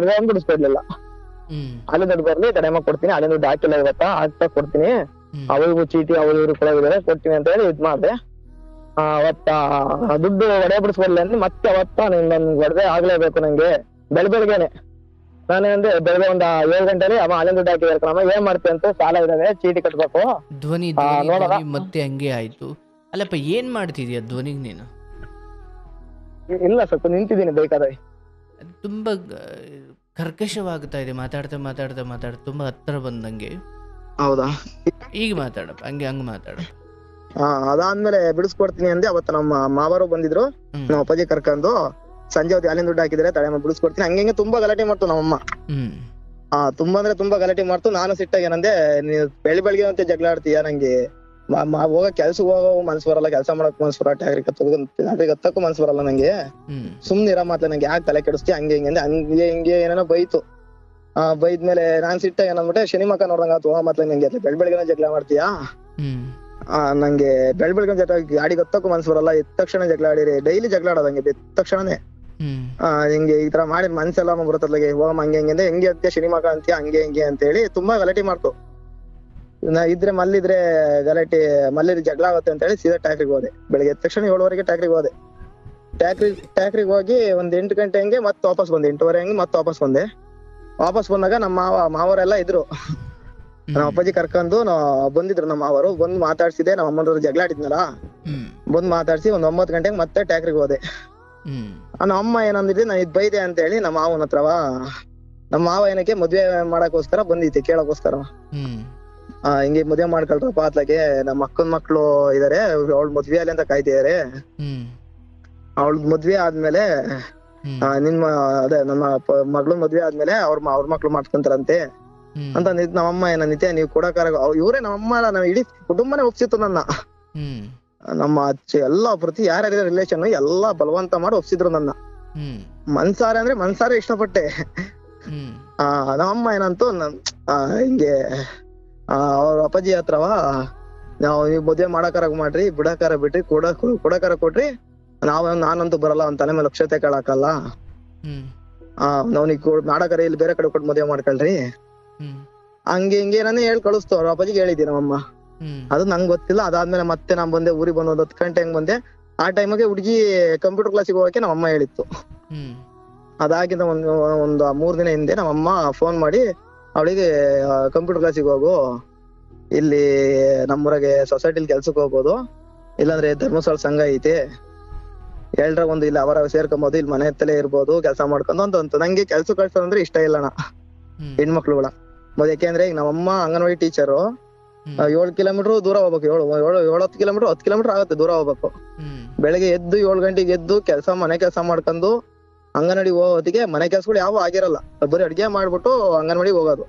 ಬಿಡಿಸ್ಕೊಡ್ಲಿಲ್ಲ. ಅಲ್ಲಿ ದುಡ್ಡು ಬರ್ಲಿ ಕಡಿಮೆ ಕೊಡ್ತೀನಿ, ಅಲ್ಲಿ ದುಡ್ಡು ಹಾಕಿಲ್ಲ ಇವತ್ತ, ಹಾಕ್ತಾ ಕೊಡ್ತೀನಿ, ಅವ್ರಿಗೂ ಚೀಟಿ ಅವ್ರು ಇವ್ರು ಕೊಡೋದಿದ್ದಾರೆ ಕೊಡ್ತೀನಿ ಅಂತ ಹೇಳಿ ಇದ್ ಮಾಡ್ದೆ. ಅವತ್ತ ದುಡ್ಡು ಒಡೆ ಬಿಡಿಸ್ಕೊಡ್ಲಿ ಅಂದ್ರೆ ಮತ್ತೆ ಅವತ್ತ ನನ್ ಒಡವೆ ಆಗ್ಲೇಬೇಕು ನಂಗೆ. ಬೆಳಗ್ಗೆನೆ ನಾನೇನಂದ್ರೆ ಬೆಳಗ್ಗೆ 7 ಗಂಟೆಲಿ ಅಮ್ಮ ಅಲ್ಲಿಂದ ದುಡ್ಡು ಹಾಕಿದಾರೆ ಕಣಮ್ಮ, ಏನ್ ಮಾಡ್ತೀನಿ ಅಂತ, ಸಾಲ ಇದಾವೆ ಚೀಟಿ ಕಟ್ಬೇಕು. ಧ್ವನಿ ಮತ್ತೆ ಹಂಗೆ ಆಯ್ತು. ಅಲ್ಲಪ್ಪ ಏನ್ ಮಾಡ್ತಿದ್ಯಾ ಧ್ವನಿಗ್ ನೀನು? ಇಲ್ಲ ಸ್ವಲ್ಪ ನಿಂತಿದ್ದೀನಿ ಬೇಕಾದ್ರೆ. ತುಂಬಾ ಕರ್ಕಶವಾಗ್ತಾ ಇದೆ, ಮಾತಾಡ್ತಾ ತುಂಬಾ ಹತ್ರ ಬಂದಂಗೆ. ಹೌದಾ? ಈಗ ಮಾತಾಡಪ್ಪ, ಹಂಗ ಮಾತಾಡ. ಅದಾದ್ಮೇಲೆ ಬಿಡಿಸ್ಕೊಡ್ತೀನಿ ಅಂದೆ. ಅವತ್ತು ನಮ್ಮ ಮಾವರು ಬಂದಿದ್ರು, ನಮ್ಮ ಅಪ್ಪಾಜಿ ಕರ್ಕೊಂಡು ಸಂಜೆ ಹೊತ್ತು ಅಲ್ಲಿಂದ ದುಡ್ಡು ಹಾಕಿದ್ರೆ ತಡೆ ಬಿಡಿಸ್ಕೊಡ್ತೀನಿ ಹಂಗೆ ತುಂಬಾ ಗಲಾಟೆ ಮಾಡ್ತು ನಮ್ಮಮ್ಮ. ತುಂಬಾ ಅಂದ್ರೆ ತುಂಬಾ ಗಲಾಟೆ ಮಾಡ್ತು. ನಾನು ಸಿಟ್ಟಾಗ ಏನಂದೆ, ನೀವ್ ಬೆಳಿಗ್ಗೆ ಅಂತ ಜಗಳ ಆಡ್ತೀಯ, ನಂಗೆ ಹೋಗ ಕೆಲ್ಸಕ್ಕೆ ಹೋಗೋ ಮನ್ಸು ಬರಲ್ಲ, ಕೆಲಸ ಮಾಡಕ್ ಮನ್ಸು ಬರಲ್ಲ, ಟ್ಯಾಕ್ರಿ ಹತ್ತಕ್ಕೂ ಮನ್ಸು ಬರಲ್ಲ ನಂಗೆ, ಸುಮ್ನೆ ಇರೋ ಮಾತ್ರ ನಂಗೆ ಯಾಕೆ ತಲೆ ಕೆಡಿಸ್ತೀಯ ಹಂಗೆ ಹಿಂಗೆ ಏನೇನೋ ಬೈತು. ಬೈದ್ಮೇಲೆ ನಾನ್ ಸಿಟ್ಟಾಗ ಏನಂದ್ಬಿಟ್ಟೆ, ಶನಿ ಮಕ್ಕ ನೋಡ್ದಂಗ ಆತು, ಮಾತ್ರ ನಂಗೆ ಬೆಳಗ್ಗೆ ಜಗಳ ಮಾಡ್ತೀಯಾ, ನಂಗೆ ಬೆಳಗ್ಗೆ ಜಗಳ ಗಾಡಿಗೆ ಹತ್ತಕ್ಕೂ ಮನ್ಸು ಬರಲ್ಲ, ಎದ್ದ ತಕ್ಷಣ ಜಗಳ ಆಡಿರಿ, ಡೈಲಿ ಜಗಳ ಆಡೋದಂಗೆ ಎದ್ದ ತಕ್ಷಣನೇ ಹಿಂಗೆ ಈ ತರ ಮಾಡಿ ಮನ್ಸೆಲ್ಲ ಬರುತ್ತಲ್ಲ, ಹೋಗಮ್ಮ ಹಂಗೆ ಹೆಂಗೆ ಅಂತೀಯ ಶನಿ ಮಕ್ಕ ಅಂತೀಯ ಹಂಗೆ ಅಂತ ಹೇಳಿ ತುಂಬಾ ಗಲಾಟೆ ಮಾಡ್ತು. ಇದ್ರೆ ಮಲ್ಲಿದ್ರೆ ಗಲಾಟೆ ಮಲ್ಲಿದ್ರೆ ಜಗಳ ಆಗುತ್ತೆ ಅಂತ ಹೇಳಿ ಸೀದಾ ಟ್ಯಾಕ್ರಿಗೆ ಹೋದೆ. ಬೆಳಗ್ಗೆ ಎದ್ದ ತಕ್ಷಣ 7 ಟ್ಯಾಕ್ರಿಗೆ ಹೋದೆ. ಟ್ಯಾಕ್ರಿಗೆ ಹೋಗಿ 8 ಗಂಟೆ ಹಂಗೆ ಮತ್ತೆ ವಾಪಸ್ ಬಂದೆ, 8:30 ಹಂಗೆ ಮತ್ತೆ ವಾಪಸ್ ಬಂದೆ. ವಾಪಸ್ ಬಂದಾಗ ನಮ್ಮ ಮಾವರೆಲ್ಲ ಇದ್ರು, ನಮ್ಮ ಅಪ್ಪಾಜಿ ಕರ್ಕೊಂಡು ಬಂದಿದ್ರು. ನಮ್ಮ ಮಾವರು ಬಂದ್ ಮಾತಾಡ್ಸಿದೆ, ನಮ್ಮ ಅಮ್ಮನವ್ರು ಜಗಳ ಆಡಿದ್ನಲ್ಲ ಬಂದ್ ಮಾತಾಡ್ಸಿ 9 ಗಂಟೆಗೆ ಮತ್ತೆ ಟ್ಯಾಕ್ರಿಗೆ ಹೋದೆ. ನಮ್ಮ ಅಮ್ಮ ಏನಂದಿದ್ದೆ, ನಾನು ಇದ್ ಬೈದೆ ಅಂತ ಹೇಳಿ ನಮ್ಮ ಮಾವನ ಹತ್ರವ, ನಮ್ಮ ಮಾವ ಏನಕ್ಕೆ ಮದ್ವೆ ಮಾಡಕ್ಕೋಸ್ಕರ ಬಂದಿದ್ದೆ ಕೇಳಕ್ಕೋಸ್ಕರ. ಹಿಂಗೆ ಮದ್ವೆ ಮಾಡ್ಕೊಳ್ರಪ್ಪ ಅತ್ಲಾಗೆ, ನಮ್ಮ ಅಕ್ಕನ ಮಕ್ಳು ಇದಾರೆ, ಅವಳ ಮದ್ವೆ ಅಲ್ಲಿ ಅಂತ ಕಾಯ್ತಿದಾರೆ, ಅವಳ ಮದ್ವೆ ಆದ್ಮೇಲೆ ಅದೇ ನನ್ನ ಮಗಳು ಮದ್ವೆ ಆದ್ಮೇಲೆ ಅವ್ರ ಮಕ್ಳು ಮಾಡ್ಕೊಂತಾರಂತೆ ಅಂತ ನಮ್ಮಮ್ಮ ಏನಂದಿತ್ತೆ, ನೀವು ಕೊಡಕಾರ ಇವ್ರೇ ನಮ್ಮಮ್ಮ ನಾವ್ ಇಡೀ ಕುಟುಂಬನೇ ಒಪ್ಸಿತ್ತು ನನ್ನ. ನಮ್ಮ ಅಚ್ಚ ಎಲ್ಲಾ ಪ್ರತಿ ಯಾರ್ಯಾರ ರಿಲೇಷನ್ ಎಲ್ಲಾ ಬಲವಂತ ಮಾಡಿ ಒಪ್ಸಿದ್ರು ನನ್ನ. ಮನ್ಸಾರೆ ಅಂದ್ರೆ ಮನ್ಸಾರೆ ಇಷ್ಟಪಟ್ಟೆ. ನಮ್ಮಮ್ಮ ಏನಂತೂ ಹಿಂಗೆ ಅವ್ರ ಅಪ್ಪಾಜಿ ಹತ್ರವ, ನೀವು ಮದ್ವೆ ಮಾಡಕಾರ ಮಾಡ್ರಿ, ಬಿಡಕಾರ ಬಿಟ್ರಿ, ಕೊಡಕಾರ ಕೊಟ್ರಿ, ನಾನಂತೂ ಬರಲ್ಲ, ಅವ್ನ ತಲೆ ಮೇಲೆ ಲಕ್ಷತೆ ಕೇಳಾಕಲ್ಲ, ನಾವ್ನಿಗ್ ಮಾಡಕಾರ ಇಲ್ಲಿ ಬೇರೆ ಕಡೆ ಕೊಟ್ಟು ಮದ್ವೆ ಮಾಡ್ಕೊಳ್ರಿ ಹಂಗೆ ಹಿಂಗೆ ನಾನೇ ಹೇಳಿ ಕಳಿಸ್ತು. ಅವ್ರ ಅಪ್ಪಾಜಿಗೆ ಹೇಳಿದ್ದಿ ನಮ್ಮಮ್ಮ, ಅದು ನಂಗೆ ಗೊತ್ತಿಲ್ಲ. ಅದಾದ್ಮೇಲೆ ಮತ್ತೆ ನಾನ್ ಬಂದೆ, ಊರಿಗೆ ಬಂದು 10 ಗಂಟೆ ಹಂಗ್ ಬಂದೆ. ಆ ಟೈಮಿಗೆ ಹುಡುಗಿ ಕಂಪ್ಯೂಟರ್ ಕ್ಲಾಸಿಗೆ ಹೋಗಕ್ಕೆ ನಮ್ಮಮ್ಮ ಹೇಳಿತ್ತು. ಅದಾಗಿಂದ ಒಂದು 3 ದಿನ ಹಿಂದೆ ನಮ್ಮಮ್ಮ ಫೋನ್ ಮಾಡಿ, ಅವಳಿಗೆ ಕಂಪ್ಯೂಟರ್ ಕ್ಲಾಸಿಗೆ ಹೋಗು, ಇಲ್ಲಿ ನಮ್ಮೂರಾಗೆ ಸೊಸೈಟಿಲಿ ಕೆಲ್ಸಕ್ಕೆ ಹೋಗ್ಬೋದು, ಇಲ್ಲಾಂದ್ರೆ ಧರ್ಮಸ್ಥಳ ಸಂಘ ಐತಿ, 1 ಇಲ್ಲಿ ಅವರ ಸೇರ್ಕೊಬೋದು, ಇಲ್ಲಿ ಮನೆ ಹತ್ತಲೇ ಇರ್ಬೋದು, ಕೆಲಸ ಮಾಡ್ಕೊಂಡು ಅಂತ. ನಂಗೆ ಕೆಲ್ಸ ಕಳ್ಸೋದಂದ್ರೆ ಇಷ್ಟ ಇಲ್ಲಣ್ಣ ಹೆಣ್ಮಕ್ಳುಗಳ. ಯಾಕೆಂದ್ರೆ ಈಗ ನಮ್ಮಮ್ಮ ಅಂಗನವಾಡಿ ಟೀಚರು, 7 ಕಿಲೋಮೀಟರ್ ದೂರ ಹೋಗ್ಬೇಕು, 7-10 ಕಿಲೋಮೀಟರ್ 10 ಕಿಲೋಮೀಟರ್ ಆಗುತ್ತೆ ದೂರ ಹೋಗ್ಬೇಕು. ಬೆಳಗ್ಗೆ ಎದ್ದು 7 ಗಂಟೆಗೆ ಎದ್ದು ಮನೆ ಕೆಲಸ ಮಾಡ್ಕೊಂಡು ಅಂಗನವಾಡಿ ಹೋಗೋದಿಗೆ ಮನೆ ಕೆಲ್ಸಗಳು ಯಾವ ಆಗಿರಲ್ಲ, ಬರೀ ಅಡ್ಗೆ ಮಾಡ್ಬಿಟ್ಟು ಅಂಗನವಾಡಿ ಹೋಗೋದು.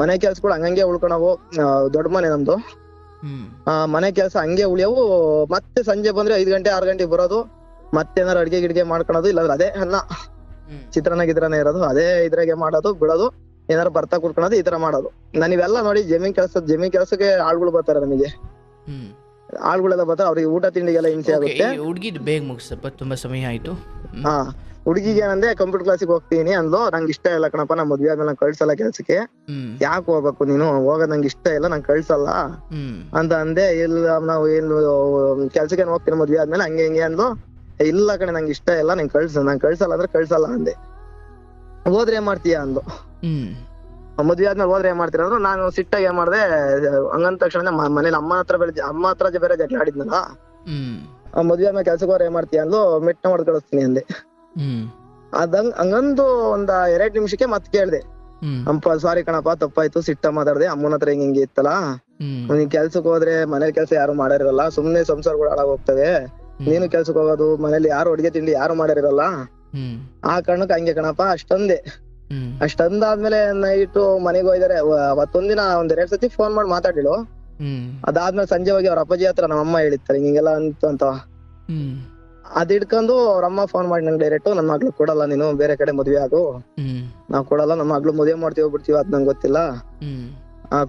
ಮನೆ ಕೆಲ್ಸಗಳು ಹಂಗಂಗೆ ಉಳ್ಕೊಳವು. ದೊಡ್ಡ ಮನೆ ನಮ್ದು. ಮನೆ ಕೆಲ್ಸ ಹಂಗೆ ಉಳಿಯವು. ಮತ್ತೆ ಸಂಜೆ ಬಂದ್ರೆ 5 ಗಂಟೆ 6 ಗಂಟೆಗೆ ಬರೋದು. ಮತ್ತೆ ಏನಾರು ಅಡ್ಗೆ ಗಿಡ್ಗೆ ಮಾಡ್ಕೊಳೋದು, ಇಲ್ಲಾಂದ್ರೆ ಅದೇ ಅನ್ನ ಚಿತ್ರಾನ್ನ ಗಿತ್ರಾನ್ನ ಇರೋದು, ಅದೇ ಇದ್ರಾಗೆ ಮಾಡೋದು ಬಿಡೋದು, ಏನಾರು ಬರ್ತಾ ಕುಡ್ಕೊಳೋದು, ಈ ತರ ಮಾಡೋದು. ನಾನು ಇವೆಲ್ಲ ನೋಡಿ ಜಮೀನ್ ಕೆಲ್ಸಕ್ಕೆ ಆಳ್ಗಳು ಬರ್ತಾರೆ ನಮಗೆ. ಆಳ್ಗಳೆಲ್ಲ ಬರ್ತಾರೆ, ಅವ್ರಿಗೆ ಊಟ ತಿಂಡಿಗೆಲ್ಲ ಹಿಂಸೆ ಆಗುತ್ತೆ. ಹುಡುಗಿದ್ ಬೇಗ ಮುಗಿಸಪ್ಪ, ತುಂಬಾ ಸಮಯ ಆಯ್ತು. ಹುಡುಗಿಗೆ ಏನಂದ್ರೆ ಕಂಪ್ಯೂಟರ್ ಕ್ಲಾಸಿಗೆ ಹೋಗ್ತೀನಿ ಅಂದ್ಲು. ನಂಗೆ ಇಷ್ಟ ಇಲ್ಲ ಕಣಪ್ಪ, ನಾ ಮದ್ವೆ ಆದ್ಮೇಲೆ ನಂಗೆ ಕಳ್ಸಲ್ಲ ಕೆಲ್ಸಕ್ಕೆ, ಯಾಕೆ ಹೋಗ್ಬೇಕು ನೀನು, ಹೋಗೋದ್ ನಂಗೆ ಇಷ್ಟ ಇಲ್ಲ, ನಂಗೆ ಕಳ್ಸಲ್ಲ ಅಂತ ಅಂದೆ. ಇಲ್ಲ ನಾವು ಏನು ಕೆಲ್ಸಕ್ಕೆ ಹೋಗ್ತೀನಿ ಮದ್ವೆ ಆದ್ಮೇಲೆ, ಹಂಗೆ ಹಿಂಗೆ ಅಂದ್ಲು. ಇಲ್ಲ ಕಣೆ ನಂಗೆ ಇಷ್ಟ ಇಲ್ಲ, ನಂಗೆ ಕಳ್ಸಲ್ಲ ಅಂದ್ರೆ ಕಳ್ಸಲ್ಲ ಅಂದೆ. ಹೋದ್ರೆ ಏನ್ ಮಾಡ್ತೀಯ ಅಂದ್ಲು. ಮದ್ವೆ ಆದ್ಮೇಲೆ ಹೋದ್ರೆ ಏನ್ ಮಾಡ್ತೀರ ಅಂದ್ರು. ನಾನು ಸಿಟ್ಟಾಗಿ ಏನ್ ಮಾಡ್ದೆ, ಹಂಗಂದ ತಕ್ಷಣ ಮನೇಲಿ ಅಮ್ಮ ಹತ್ರ ಬೇರೆ ಜಗಳ ಆಡಿದ್ನಲ್ಲ, ಮದ್ವೆ ಆದ್ಮೇಲೆ ಕೆಲ್ಸಕ್ಕೆ ಹೋದ್ರೆ ಏನ್ ಮಾಡ್ತೀಯ ಅಂದ್ಲು. ಮೆಟ್ಟ ಹೊಡೆದ್ ಕಳಿಸ್ತೀನಿ ಅಂದೆ. ಹಂಗಂದು ಒಂದ್ 2 ನಿಮಿಷಕ್ಕೆ ಮತ್ ಕೇಳ್ದೆ, ಅಪ್ಪ ಸಾರಿ ಕಣಪ್ಪ ತಪ್ಪಾಯ್ತು, ಸಿಟ್ಟ ಮಾತಾಡ್ದೆ, ಅಮ್ಮನ ಹತ್ರ ಹಿಂಗೆ ಇತ್ತಲ್ಲ, ನೀನ್ ಕೆಲ್ಸಕ್ ಹೋದ್ರೆ ಮನೇಲಿ ಕೆಲ್ಸ ಯಾರು ಮಾಡಿರಲ್ಲ, ಸುಮ್ನೆ ಸಂಸಾರಗಳು ಹಾಳಾಗ್ ಹೋಗ್ತವೆ, ನೀನು ಕೆಲ್ಸಕ್ ಹೋಗೋದು, ಮನೇಲಿ ಯಾರು ಅಡ್ಗೆ ತಿಂಡಿ ಯಾರು ಮಾಡಿರಲ್ಲ, ಆ ಕಾರಣಕ್ಕೆ ಹಂಗೆ ಕಣಪ್ಪ ಅಷ್ಟಂದೆ. ಅಷ್ಟಂದಾದ್ಮೇಲೆ ನೈಟು ಮನೆಗೆ ಹೋಗಿದಾರೆ. ಅವತ್ತೊಂದಿನ 1-2 ಸತಿ ಫೋನ್ ಮಾಡಿ ಮಾತಾಡಿಳು. ಅದಾದ್ಮೇಲೆ ಸಂಜೆ ಹೋಗಿ ಅವ್ರ ಅಪ್ಪಾಜಿ ಹತ್ರ ನಮ್ಮ ಅಮ್ಮ ಹೇಳಿರ್ತಾರೆ ಹಿಂಗೆಲ್ಲ ಅಂತ. ಅದ್ ಹಿಡ್ಕೊಂಡು ಅವ್ರ ಅಮ್ಮ ಫೋನ್ ಮಾಡಿ ನಂಗೆ ಡೈರೆಕ್ಟ್, ನನ್ ಮಗ್ಳು ಕೊಡಲ್ಲ, ನೀನು ಬೇರೆ ಕಡೆ ಮದ್ವೆ ಆಗು, ನಾವ್ ಕೊಡಲ್ಲ, ನಮ್ಮ ಮಗ್ಳು ಮದ್ವೆ ಮಾಡ್ತೀವಿ ಬಿಡ್ತೀವಿ ಅದ್ ನಂಗೆ ಗೊತ್ತಿಲ್ಲ,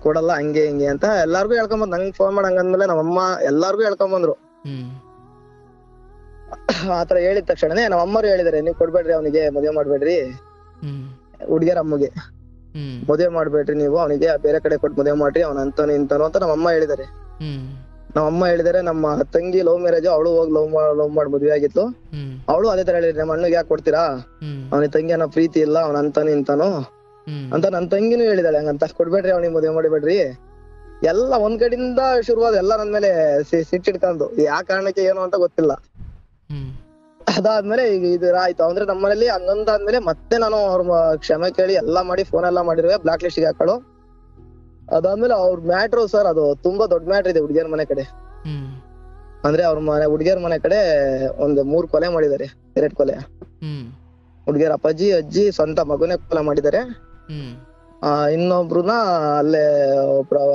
ಕೊಡಲ್ಲ ಹಂಗೆ ಹಿಂಗೆ ಅಂತ ಎಲ್ಲಾರ್ಗು ಹೇಳ್ಕೊಂಬಂದ್. ನಂಗೆ ಫೋನ್ ಮಾಡಂಗಂದ್ಮೇಲೆ ನಮ್ಮಮ್ಮ ಎಲ್ಲಾರ್ಗು ಹೇಳ್ಕೊಂಬಂದ್ರು. ಆತರ ಹೇಳಿದ ತಕ್ಷಣನೇ ನಮ್ಮ ಅಮ್ಮರು ಹೇಳಿದಾರೆ, ನೀವ್ ಕೊಡ್ಬೇಡ್ರಿ ಅವನಿಗೆ, ಮದ್ವೆ ಮಾಡ್ಬೇಡ್ರಿ, ಹುಡ್ಗಿಯರ ಅಮ್ಮಗೆ ಮದ್ವೆ ಮಾಡ್ಬೇಡ್ರಿ ನೀವು, ಅವನಿಗೆ ಬೇರೆ ಕಡೆ ಕೊಟ್ಟು ಮದ್ವೆ ಮಾಡ್ರಿ, ಅವ್ನ ಅಂತಾನು ಇಂತಾನು ಅಂತ ನಮ್ಮಮ್ಮ ಹೇಳಿದಾರೆ. ನಮ್ಮಮ್ಮ ಹೇಳಿದಾರೆ. ನಮ್ಮ ತಂಗಿ ಲವ್ ಮ್ಯಾರೇಜ್, ಅವಳು ಹೋಗಿ ಲವ್ ಮಾಡಿ ಮದ್ವೆ ಆಗಿತ್ತು. ಅವಳು ಅದೇ ತರ ಹೇಳಿದ್ರೆ, ನಮ್ಮ ಅಣ್ಣಗೆ ಯಾಕೆ ಕೊಡ್ತೀರಾ, ಅವನಿಗೆ ತಂಗಿ ಅನ್ನೋ ಪ್ರೀತಿ ಇಲ್ಲ, ಅವ್ನ ಅಂತಾನು ಇಂತಾನು ಅಂತ ನನ್ ತಂಗಿನೂ ಹೇಳಿದಾಳೆ. ಹಂಗಂತ ಕೊಡ್ಬೇಡ್ರಿ ಅವನಿಗೆ ಮದ್ವೆ ಮಾಡಿಬೇಡ್ರಿ. ಎಲ್ಲ ಒಂದ್ ಕಡೆಯಿಂದ ಶುರುವಾದ ಎಲ್ಲ ನನ್ ಮೇಲೆ ಸಿಟ್ಟಿಡ್ಕೊಂಡು, ಯಾವ ಕಾರಣಕ್ಕೆ ಏನು ಅಂತ ಗೊತ್ತಿಲ್ಲ. ಅದಾದ್ಮೇಲೆ ಈಗ ಇದು ಆಯ್ತು ಅಂದ್ರೆ ನಮ್ಮನೇಲಿ ಹಂಗಂದಾದ್ಮೇಲೆ ಮತ್ತೆ ನಾನು ಅವ್ರ ಕ್ಷಮೆ ಕೇಳಿ ಎಲ್ಲಾ ಮಾಡಿ ಫೋನ್ ಎಲ್ಲಾ ಮಾಡಿರುವೆ, ಬ್ಲಾಕ್ ಲಿಸ್ಟ್ ಗೆ ಹಾಕಳು. ಅದಾದ್ಮೇಲೆ ಅವ್ರ ಮ್ಯಾಟ್ರು ಸರ್, ಅದು ತುಂಬಾ ದೊಡ್ಡ ಮ್ಯಾಟ್ರ್ ಇದೆ ಹುಡುಗಿಯರ ಮನೆ ಕಡೆ. ಅಂದ್ರೆ ಅವ್ರ ಹುಡುಗಿಯರ ಮನೆ ಕಡೆ 3 ಕೊಲೆ ಮಾಡಿದ್ದಾರೆ, 2 ಕೊಲೆ. ಹುಡುಗಿಯರ ಅಪ್ಪಾಜಿ ಅಜ್ಜಿ ಸ್ವಂತ ಮಗುನೇ ಕೊಲೆ ಮಾಡಿದ್ದಾರೆ. ಇನ್ನೊಬ್ರುನ ಅಲ್ಲೇ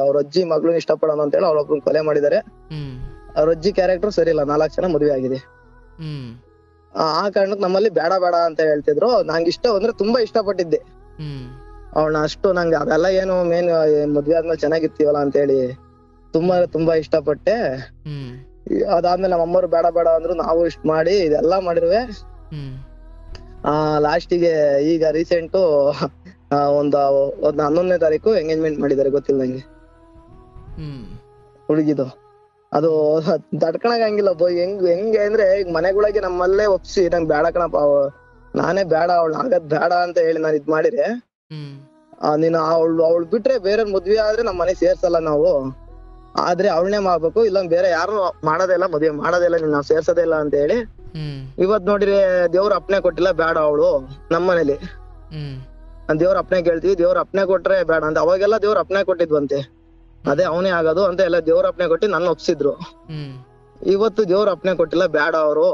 ಅವ್ರ ಅಜ್ಜಿ ಮಗಳು ಇಷ್ಟಪಡೋಣ ಅಂತ ಹೇಳಿ ಅವ್ರೊಬ್ರು ಕೊಲೆ ಮಾಡಿದ್ದಾರೆ. ಅವ್ರ ಅಜ್ಜಿ ಕ್ಯಾರೆಕ್ಟರ್ ಸರಿ ಇಲ್ಲ, 4 ಜನ ಮದುವೆ ಆಗಿದೆ. ಆ ಕಾರಣಕ್ಕೆ ನಮ್ಮಲ್ಲಿ ಬೇಡ ಬೇಡ ಅಂತ ಹೇಳ್ತಿದ್ರು. ನಂಗೆ ಇಷ್ಟ ಅಂದ್ರೆ ತುಂಬಾ ಇಷ್ಟಪಟ್ಟಿದ್ದೆ ಅವಳನ್ನ, ಅಷ್ಟು ನಂಗೆ ಅದೆಲ್ಲ ಏನು ಮೇನ್ ಮದ್ವೆ ಆದ್ಮೇಲೆ ಚೆನ್ನಾಗಿರ್ತೀವಲ್ಲ ಅಂತ ಹೇಳಿ ತುಂಬಾ ಇಷ್ಟಪಟ್ಟೆ. ಅದಾದ್ಮೇಲೆ ನಮ್ಮ ಅಮ್ಮರು ಬೇಡ ಬೇಡ ಅಂದ್ರು, ನಾವು ಇಷ್ಟ ಮಾಡಿ ಇದೆಲ್ಲಾ ಮಾಡಿರುವೆ. ಲಾಸ್ಟಿಗೆ ಈಗ ರೀಸೆಂಟ್ ಒಂದು 11ನೇ ತಾರೀಕು ಎಂಗೇಜ್ಮೆಂಟ್ ಮಾಡಿದ್ದಾರೆ, ಗೊತ್ತಿಲ್ಲ ನಂಗೆ ಹುಡುಗಿದು. ಅದು ತಡ್ಕೊಳಂಗಿಲ್ಲ ಹೆಂಗೆ ಅಂದ್ರೆ, ಈಗ ಮನೆಗಳಿಗೆ ನಮ್ಮಲ್ಲೇ ಒಪ್ಸಿ ನಂಗೆ ಬೇಡ ಕಣಪ್ಪ, ನಾನೇ ಬೇಡ, ಅವಳು ಆಗದ್ ಬೇಡ ಅಂತ ಹೇಳಿ ನಾನು ಇದ್ ಮಾಡಿದ್ರೆ, ನೀನು ಅವಳು ಬಿಟ್ರೆ ಬೇರೆ ಮದ್ವೆ ಆದ್ರೆ ನಮ್ ಮನೆ ಸೇರ್ಸಲ್ಲ ನಾವು, ಆದ್ರೆ ಅವಳನ್ನೇ ಮಾಡ್ಬೇಕು, ಇಲ್ಲ ಬೇರೆ ಯಾರು ಮಾಡೋದೇ ಇಲ್ಲ, ಮದ್ವೆ ಮಾಡೋದೇ ಇಲ್ಲ, ನಾವು ಸೇರ್ಸೋದೇ ಇಲ್ಲ ಅಂತ ಹೇಳಿ ಇವತ್ ನೋಡಿರಿ ದೇವ್ರ ಅಪ್ಪನೆ ಕೊಟ್ಟಿಲ್ಲ, ಬೇಡ ಅವಳು ನಮ್ಮನೇಲಿ. ದೇವ್ರ ಅಪ್ಪನೆ ಕೇಳ್ತೀವಿ, ದೇವ್ರ ಅಪ್ಪನೆ ಕೊಟ್ರೆ ಬೇಡ ಅಂತ. ಅವಾಗೆಲ್ಲ ದೇವ್ರ ಅಪ್ಪನೆ ಕೊಟ್ಟಿದ್ವಂತೆ, ಅದೇ ಅವನೇ ಆಗೋದು ಅಂತ ಎಲ್ಲ ದೇವ್ರ ಅಪ್ಪನೆ ಕೊಟ್ಟಿ ನನ್ನ ಒಪ್ಸಿದ್ರು. ಇವತ್ತು ದೇವ್ರ ಅಪ್ಪನೆ ಕೊಟ್ಟಿಲ್ಲ, ಬೇಡ ಅವರು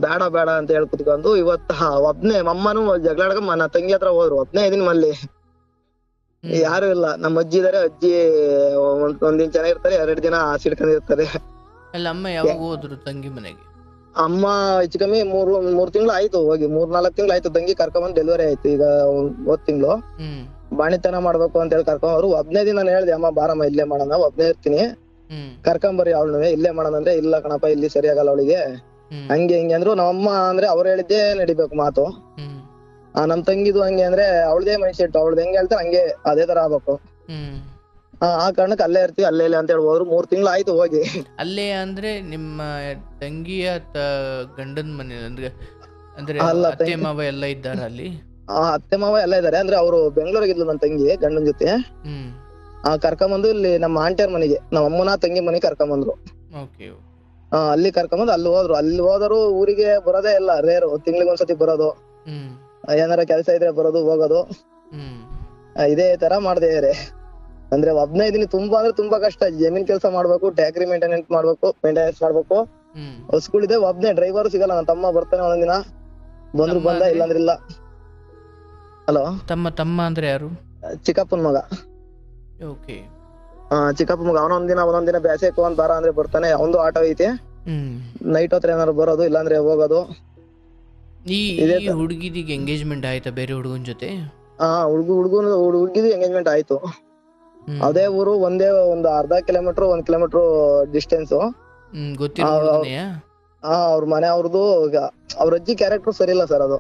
ಬೇಡ ಬೇಡ ಅಂತ ಹೇಳಿ ಕುತ್ಕೊಂಡು ಇವತ್ತ ಒಬ್ನೇ ಅಮ್ಮನು ಜಗಳಾಡ್ಕ ನನ್ನ ತಂಗಿ ಹತ್ರ ಹೋದ್ರು. ಒಬ್ನೇ ಇದೀನಿ ಮಲ್ಲಿ, ಯಾರು ಇಲ್ಲ. ನಮ್ಮ ಅಜ್ಜಿ ಇದಾರೆ, ಅಜ್ಜಿ ಒಂದಿನ ಚೆನ್ನಾಗಿರ್ತಾರೆ, 2 ದಿನ ಸಿಡ್ಕೊಂಡಿರ್ತಾರೆ. ಅಮ್ಮ ಯಾವಾಗ ಹೋದ್ರು ತಂಗಿ ಮನೆಗೆ? ಅಮ್ಮ ಹೆಚ್ಚು ಕಮ್ಮಿ 3 ತಿಂಗಳು ಆಯ್ತು ಹೋಗಿ, 3-4 ತಿಂಗಳು ಆಯ್ತು. ತಂಗಿ ಕರ್ಕೊಂಬಂದ್ ಡೆಲಿವರಿ ಆಯ್ತು ಈಗ ಹೋದ್ ತಿಂಗಳು. ಬಾಣಿತನ ಮಾಡ್ಬೇಕು ಅಂತ ಹೇಳಿ ಕರ್ಕೊಂಡ್ರು. 15 ದಿನ ನಾನು ಹೇಳ್ದೆ, ಅಮ್ಮ ಬಾರಮ್ಮ ಇಲ್ಲೇ ಮಾಡೋಣ, ಒಬ್ನೇ ಇರ್ತೀನಿ, ಕರ್ಕೊಂಬರ್ರಿ ಅವಳನ್ನ, ಇಲ್ಲೇ ಮಾಡೋಣ ಅಂದ್ರೆ, ಇಲ್ಲ ಕಣಪ್ಪ ಇಲ್ಲಿ ಸರಿ ಆಗಲ್ಲ ಅವಳಿಗೆ, ಹಂಗೆ ಹಿಂಗೆ ಅಂದ್ರು. ನಮ್ಮಮ್ಮ ಅಂದ್ರೆ ಅವ್ರು ಹೇಳಿದ್ದೆ ನಡಿಬೇಕು ಮಾತು. ನಮ್ ತಂಗಿದು ಹಂಗೆ ಅಂದ್ರೆ ಅವಳದೇ ಮೈಂಡ್ ಸೆಟ್, ಅವಳ್ದು ಹೆಂಗೆ ಹೇಳ್ತಾರೆ ಹಂಗೆ ಅದೇ ತರ ಆಗ್ಬೇಕು. ಆ ಕಾರಣಕ್ಕೆ ಅಲ್ಲೇ ಇರ್ತೀವಿ, ಅಲ್ಲೇ ಇಲ್ಲ ಅಂತ ಹೇಳಿ ಹೋದ್ರು. 3 ತಿಂಗಳು ಆಯ್ತು ಹೋಗಿ. ಅಲ್ಲೇ ಅಂದ್ರೆ ನಿಮ್ಮ ತಂಗಿಯ ಗಂಡನ ಮನೆ ಅಂದ್ರೆ ಅತ್ತೆ ಮಾವ ಎಲ್ಲ ಇದ್ದಾರ ಅಲ್ಲಿ? ಅತ್ತೆ ಮಾವ ಎಲ್ಲ ಇದಾರೆ. ಅಂದ್ರೆ ಅವ್ರು ಬೆಂಗಳೂರಿಗಿದ್ಲು ನನ್ನ ತಂಗಿ ಗಂಡನ ಜೊತೆ. ಕರ್ಕೊಂಬಂದು ಇಲ್ಲಿ ನಮ್ಮ ಆಂಟಿಯರ್ ಮನೆಗೆ, ನಮ್ಮ ಅಮ್ಮನ ತಂಗಿ ಮನೆಗೆ ಕರ್ಕೊಂಬಂದ್ರು. ಅಲ್ಲಿ ಕರ್ಕೊಂಬಂದು ಅಲ್ಲಿ ಹೋದ್ರು. ಅಲ್ಲಿ ಹೋದರು ಊರಿಗೆ ಬರೋದೇ ಇಲ್ಲ, ರೇರು, ತಿಂಗ್ಳಿಗೆ ಒಂದ್ಸತಿ ಬರೋದು, ಏನಾರ ಕೆಲಸ ಇದ್ರೆ ಬರೋದು ಹೋಗೋದು, ಇದೇ ತರ ಮಾಡ್ದೇ. ಅಂದ್ರೆ ಒಬ್ನೇ ಇದೀನಿ, ತುಂಬಾ ಅಂದ್ರೆ ತುಂಬಾ ಕಷ್ಟ. ಜಮೀನ್ ಕೆಲಸ ಮಾಡ್ಬೇಕು, ಟ್ಯಾಕ್ರಿ ಮೇಂಟೆನೆನ್ಸ್ ಮಾಡ್ಬೇಕು, ಹೊಸ್ಗಳಿದೆ, ಒಬ್ನೇ ಡ್ರೈವರ್ ಸಿಗಲ್ಲ. ನನ್ನ ತಮ್ಮ ಬರ್ತಾನೆ ಒಂದೊಂದಿನ, ಬಂದ್ರು ಬಂದ, ಇಲ್ಲಾಂದ್ರೆ ಇಲ್ಲ. ಹಲೋ, ತಮ್ಮ ಅಂದ್ರೆ ಯಾರು? ಚಿಕ್ಕಪ್ಪನ ಮಗ. ಓಕೆ. ಚಿಕ್ಕಪ್ಪ ಮಗ. ಒಂದೊಂದಿನ ಬ್ಯಾಸೆಕ್ ಒಂದ್ ಬಾರ ಅಂದ್ರೆ ಬರ್ತಾನೆ. ಅವಂದು ಆಟೋ ಐತಿ, ನೈಟ್ ಹೊತ್ರ ಏನಾರು ಬರೋದು, ಇಲ್ಲಾಂದ್ರೆ ಹೋಗೋದು. ಈ ಹುಡುಗಿದಿಗೆ ಎಂಗೇಜ್ಮೆಂಟ್ ಆಯ್ತಾ ಬೇರೆ ಹುಡುಗನ ಜೊತೆ? ಹುಡುಗಿದು ಎಂಗೇಜ್ಮೆಂಟ್ ಆಯ್ತು. ಅದೇ ಊರು, ಒಂದೇ ಒಂದು ಅರ್ಧ ಕಿಲೋಮೀಟರ್ 1 ಕಿಲೋಮೀಟರ್ ಡಿಸ್ಟೆನ್ಸ್. ಅವ್ರ ಮನೆ ಅವ್ರದ್ದು. ಅವ್ರ ಅಜ್ಜಿ ಕ್ಯಾರೆಕ್ಟರ್ ಸರಿ ಇಲ್ಲ ಸರ್ ಅದು.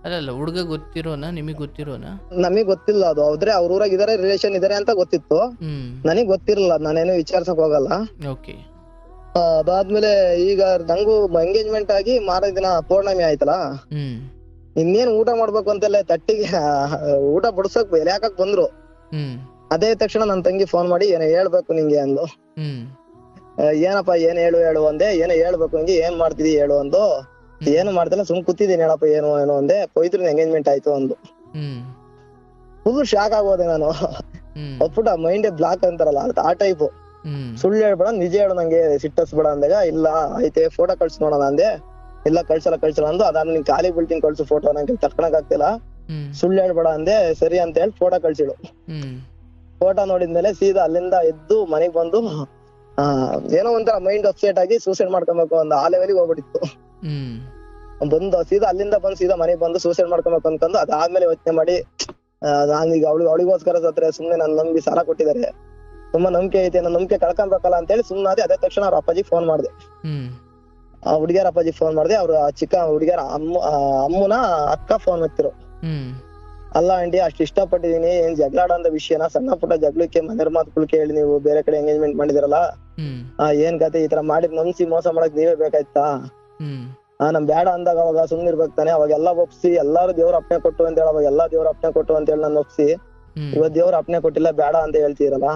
ಅಲ್ಲ, ಹುಡುಗ ಗೊತ್ತಿರೋನಾ? ನಿಮಗ್ ಗೊತ್ತಿರೋನಾ? ನಮಗ್ ಗೊತ್ತಿಲ್ಲ ಅದು. ಆದ್ರೆ ಅವ್ರ ಊರಾಗ ಇದಾರೆ, ರಿಲೇಷನ್ ಇದಾರೆ ಅಂತ ಗೊತ್ತಿತ್ತು. ನನಗ್ ಗೊತ್ತಿರಲಿಲ್ಲ, ನಾನೇನು ವಿಚಾರ್ಸಕ್ ಹೋಗಲ್ಲ. ಅದಾದ್ಮೇಲೆ ಈಗ ನಂಗೂ ಎಂಗೇಜ್ಮೆಂಟ್ ಆಗಿ ಮಾರನೇ ದಿನ ಪೌರ್ಣಮಿ ಆಯ್ತಲ್ಲ, ಇನ್ನೇನ್ ಊಟ ಮಾಡ್ಬೇಕು ಅಂತೆಲ್ಲ ತಟ್ಟಿಗೆ ಊಟ ಬಡ್ಸಕ್ ಎಲೆ ಹಾಕಕ್ ಬಂದ್ರು. ಅದೇ ತಕ್ಷಣ ನನ್ ತಂಗಿ ಫೋನ್ ಮಾಡಿ ಏನೋ ಹೇಳ್ಬೇಕು ನಿಂಗೆ ಅಂದು. ಏನಪ್ಪಾ ಏನ್ ಹೇಳು ಅಂದೆ. ಏನೋ ಹೇಳ್ಬೇಕು ನಿಂಗೆ, ಏನ್ ಮಾಡ್ತಿದಿ ಹೇಳು ಅಂದು. ಏನು ಮಾಡ್ತಿಲ್ಲ, ಸುಮ್ ಕೂತಿದ್ದೀನಿ ಹೇಳಪ್ಪ ಏನು ಅಂದೆ. ಪವಿತ್ರ ಎಂಗೇಜ್ಮೆಂಟ್ ಆಯ್ತು ಅಂದು. ಫುಲ್ ಶಾಕ್ ಆಗೋದೆ ನಾನು. ಒಪ್ಪುಟ ಮೈಂಡ್ ಬ್ಲಾಕ್ ಅಂತಾರಲ್ಲ ಆ ಟೈಪ್. ಸುಳ್ಳು ಹೇಳ್ಬೇಡ, ನಿಜ ಹೇಳು, ನಂಗೆ ಸಿಟ್ಟಸ್ಬೇಡ ಅಂದಾಗ, ಇಲ್ಲ ಐತೆ ಫೋಟೋ ಕಳ್ಸಿ ನೋಡೋಣ ಅಂದೆ. ಇಲ್ಲ ಕಳ್ಸಲ್ಲ ಅಂದು. ಅದಾದ್ಮೇಲೆ ನಿನ್ ಖಾಲಿ ಬಿಲ್ಟಿಂಗ್ ಕಳ್ಸು ಫೋಟೋ, ನಂಗೆ ತಡ್ಕೊಳಕ್ ಆಗ್ತಿಲ್ಲ, ಸುಳ್ಳು ಹೇಳ್ಬೇಡ ಅಂದೆ. ಸರಿ ಅಂತ ಹೇಳಿ ಫೋಟೋ ಕಳ್ಸಿಳು. ಫೋಟೋ ನೋಡಿದ್ಮೇಲೆ ಸೀದಾ ಅಲ್ಲಿಂದ ಎದ್ದು ಮನೆಗ್ ಬಂದು, ಏನೋ ಒಂಥರ ಮೈಂಡ್ ಅಪ್ಸೆಟ್ ಆಗಿ ಸೂಸೈಡ್ ಮಾಡ್ಕೊಬೇಕು ಅಂದ ಆ ಲೆವೆಲ್ಗೆ ಹೋಗ್ಬಿಟ್ಟಿತ್ತು. ಬಂದು ಅಲ್ಲಿಂದ ಸೀದಾ ಮನೆಗ್ ಬಂದು ಸೂಸೈಡ್ ಮಾಡ್ಕೊಬೇಕು ಅನ್ಕೊಂಡು, ಅದಾದ್ಮೇಲೆ ಯೋಚನೆ ಮಾಡಿ ನಾನೀಗ ಅವಳಿಗೋಸ್ಕರ ಸತ್ರೆ ಸುಮ್ನೆ ನನ್ ನಂಬಿ ಸಾಲ ಕೊಟ್ಟಿದ್ದಾರೆ, ತುಂಬಾ ನಂಬಿಕೆ ಐತೆ, ನನ್ನ ನಂಬಿಕೆ ಕಳ್ಕೊಬೇಕಲ್ಲ ಅಂತ ಹೇಳಿ ಸುಮ್ನಾದೆ. ಅದೇ ತಕ್ಷಣ ಅವ್ರ ಅಪ್ಪಾಜಿಗೆ ಫೋನ್ ಮಾಡಿದೆ. ಆ ಹುಡುಗಿಯರ ಅಪ್ಪಾಜಿಗೆ ಫೋನ್ ಮಾಡಿದೆ. ಅವ್ರ ಚಿಕ್ಕ ಹುಡುಗಿಯರ ಅಮ್ಮನ ಅಕ್ಕ ಫೋನ್ ಹತ್ತಿರು. ಅಲ್ಲ ಆಂಟಿ, ಅಷ್ಟು ಇಷ್ಟಪಟ್ಟಿದೀನಿ, ಏನ್ ಜಗಳಾಡೋ ವಿಷಯನ, ಸಣ್ಣ ಪುಟ್ಟ ಜಗಳಕ್ಕೆ ಮನೆಯವ್ರ ಮಾತುಗಳು ಕೇಳಿ ನೀವು ಬೇರೆ ಕಡೆ ಎಂಗೇಜ್ಮೆಂಟ್ ಮಾಡಿದಿರಲ್ಲ, ಏನ್ ಕತೆ, ಈ ತರ ಮಾಡಿ ನಂಬಿಸಿ ಮೋಸ ಮಾಡಕ್ ನೀವೇ ಬೇಕಾಯ್ತಾ? ನಮ್ ಬೇಡ ಅಂದಾಗ ಅವಾಗ ಸುಮ್ನಿರ್ಬೇಕು ತಾನೆ. ಅವಾಗೆಲ್ಲ ಒಪ್ಸಿ ಎಲ್ಲಾರು ದೇವ್ರ ಅಪ್ಪಣೆ ಕೊಟ್ಟು ಅಂತ ಹೇಳಿ, ಅವಾಗ ಎಲ್ಲಾ ದೇವ್ರ ಅಪ್ಪಣೆ ಕೊಟ್ಟು ಅಂತ ಹೇಳಿ ನಾನು ಒಪ್ಸಿ, ಇವತ್ ದೇವ್ರ ಅಪ್ಪಣೆ ಕೊಟ್ಟಿಲ್ಲ ಬೇಡ ಅಂತ ಹೇಳ್ತೀರಲ್ಲ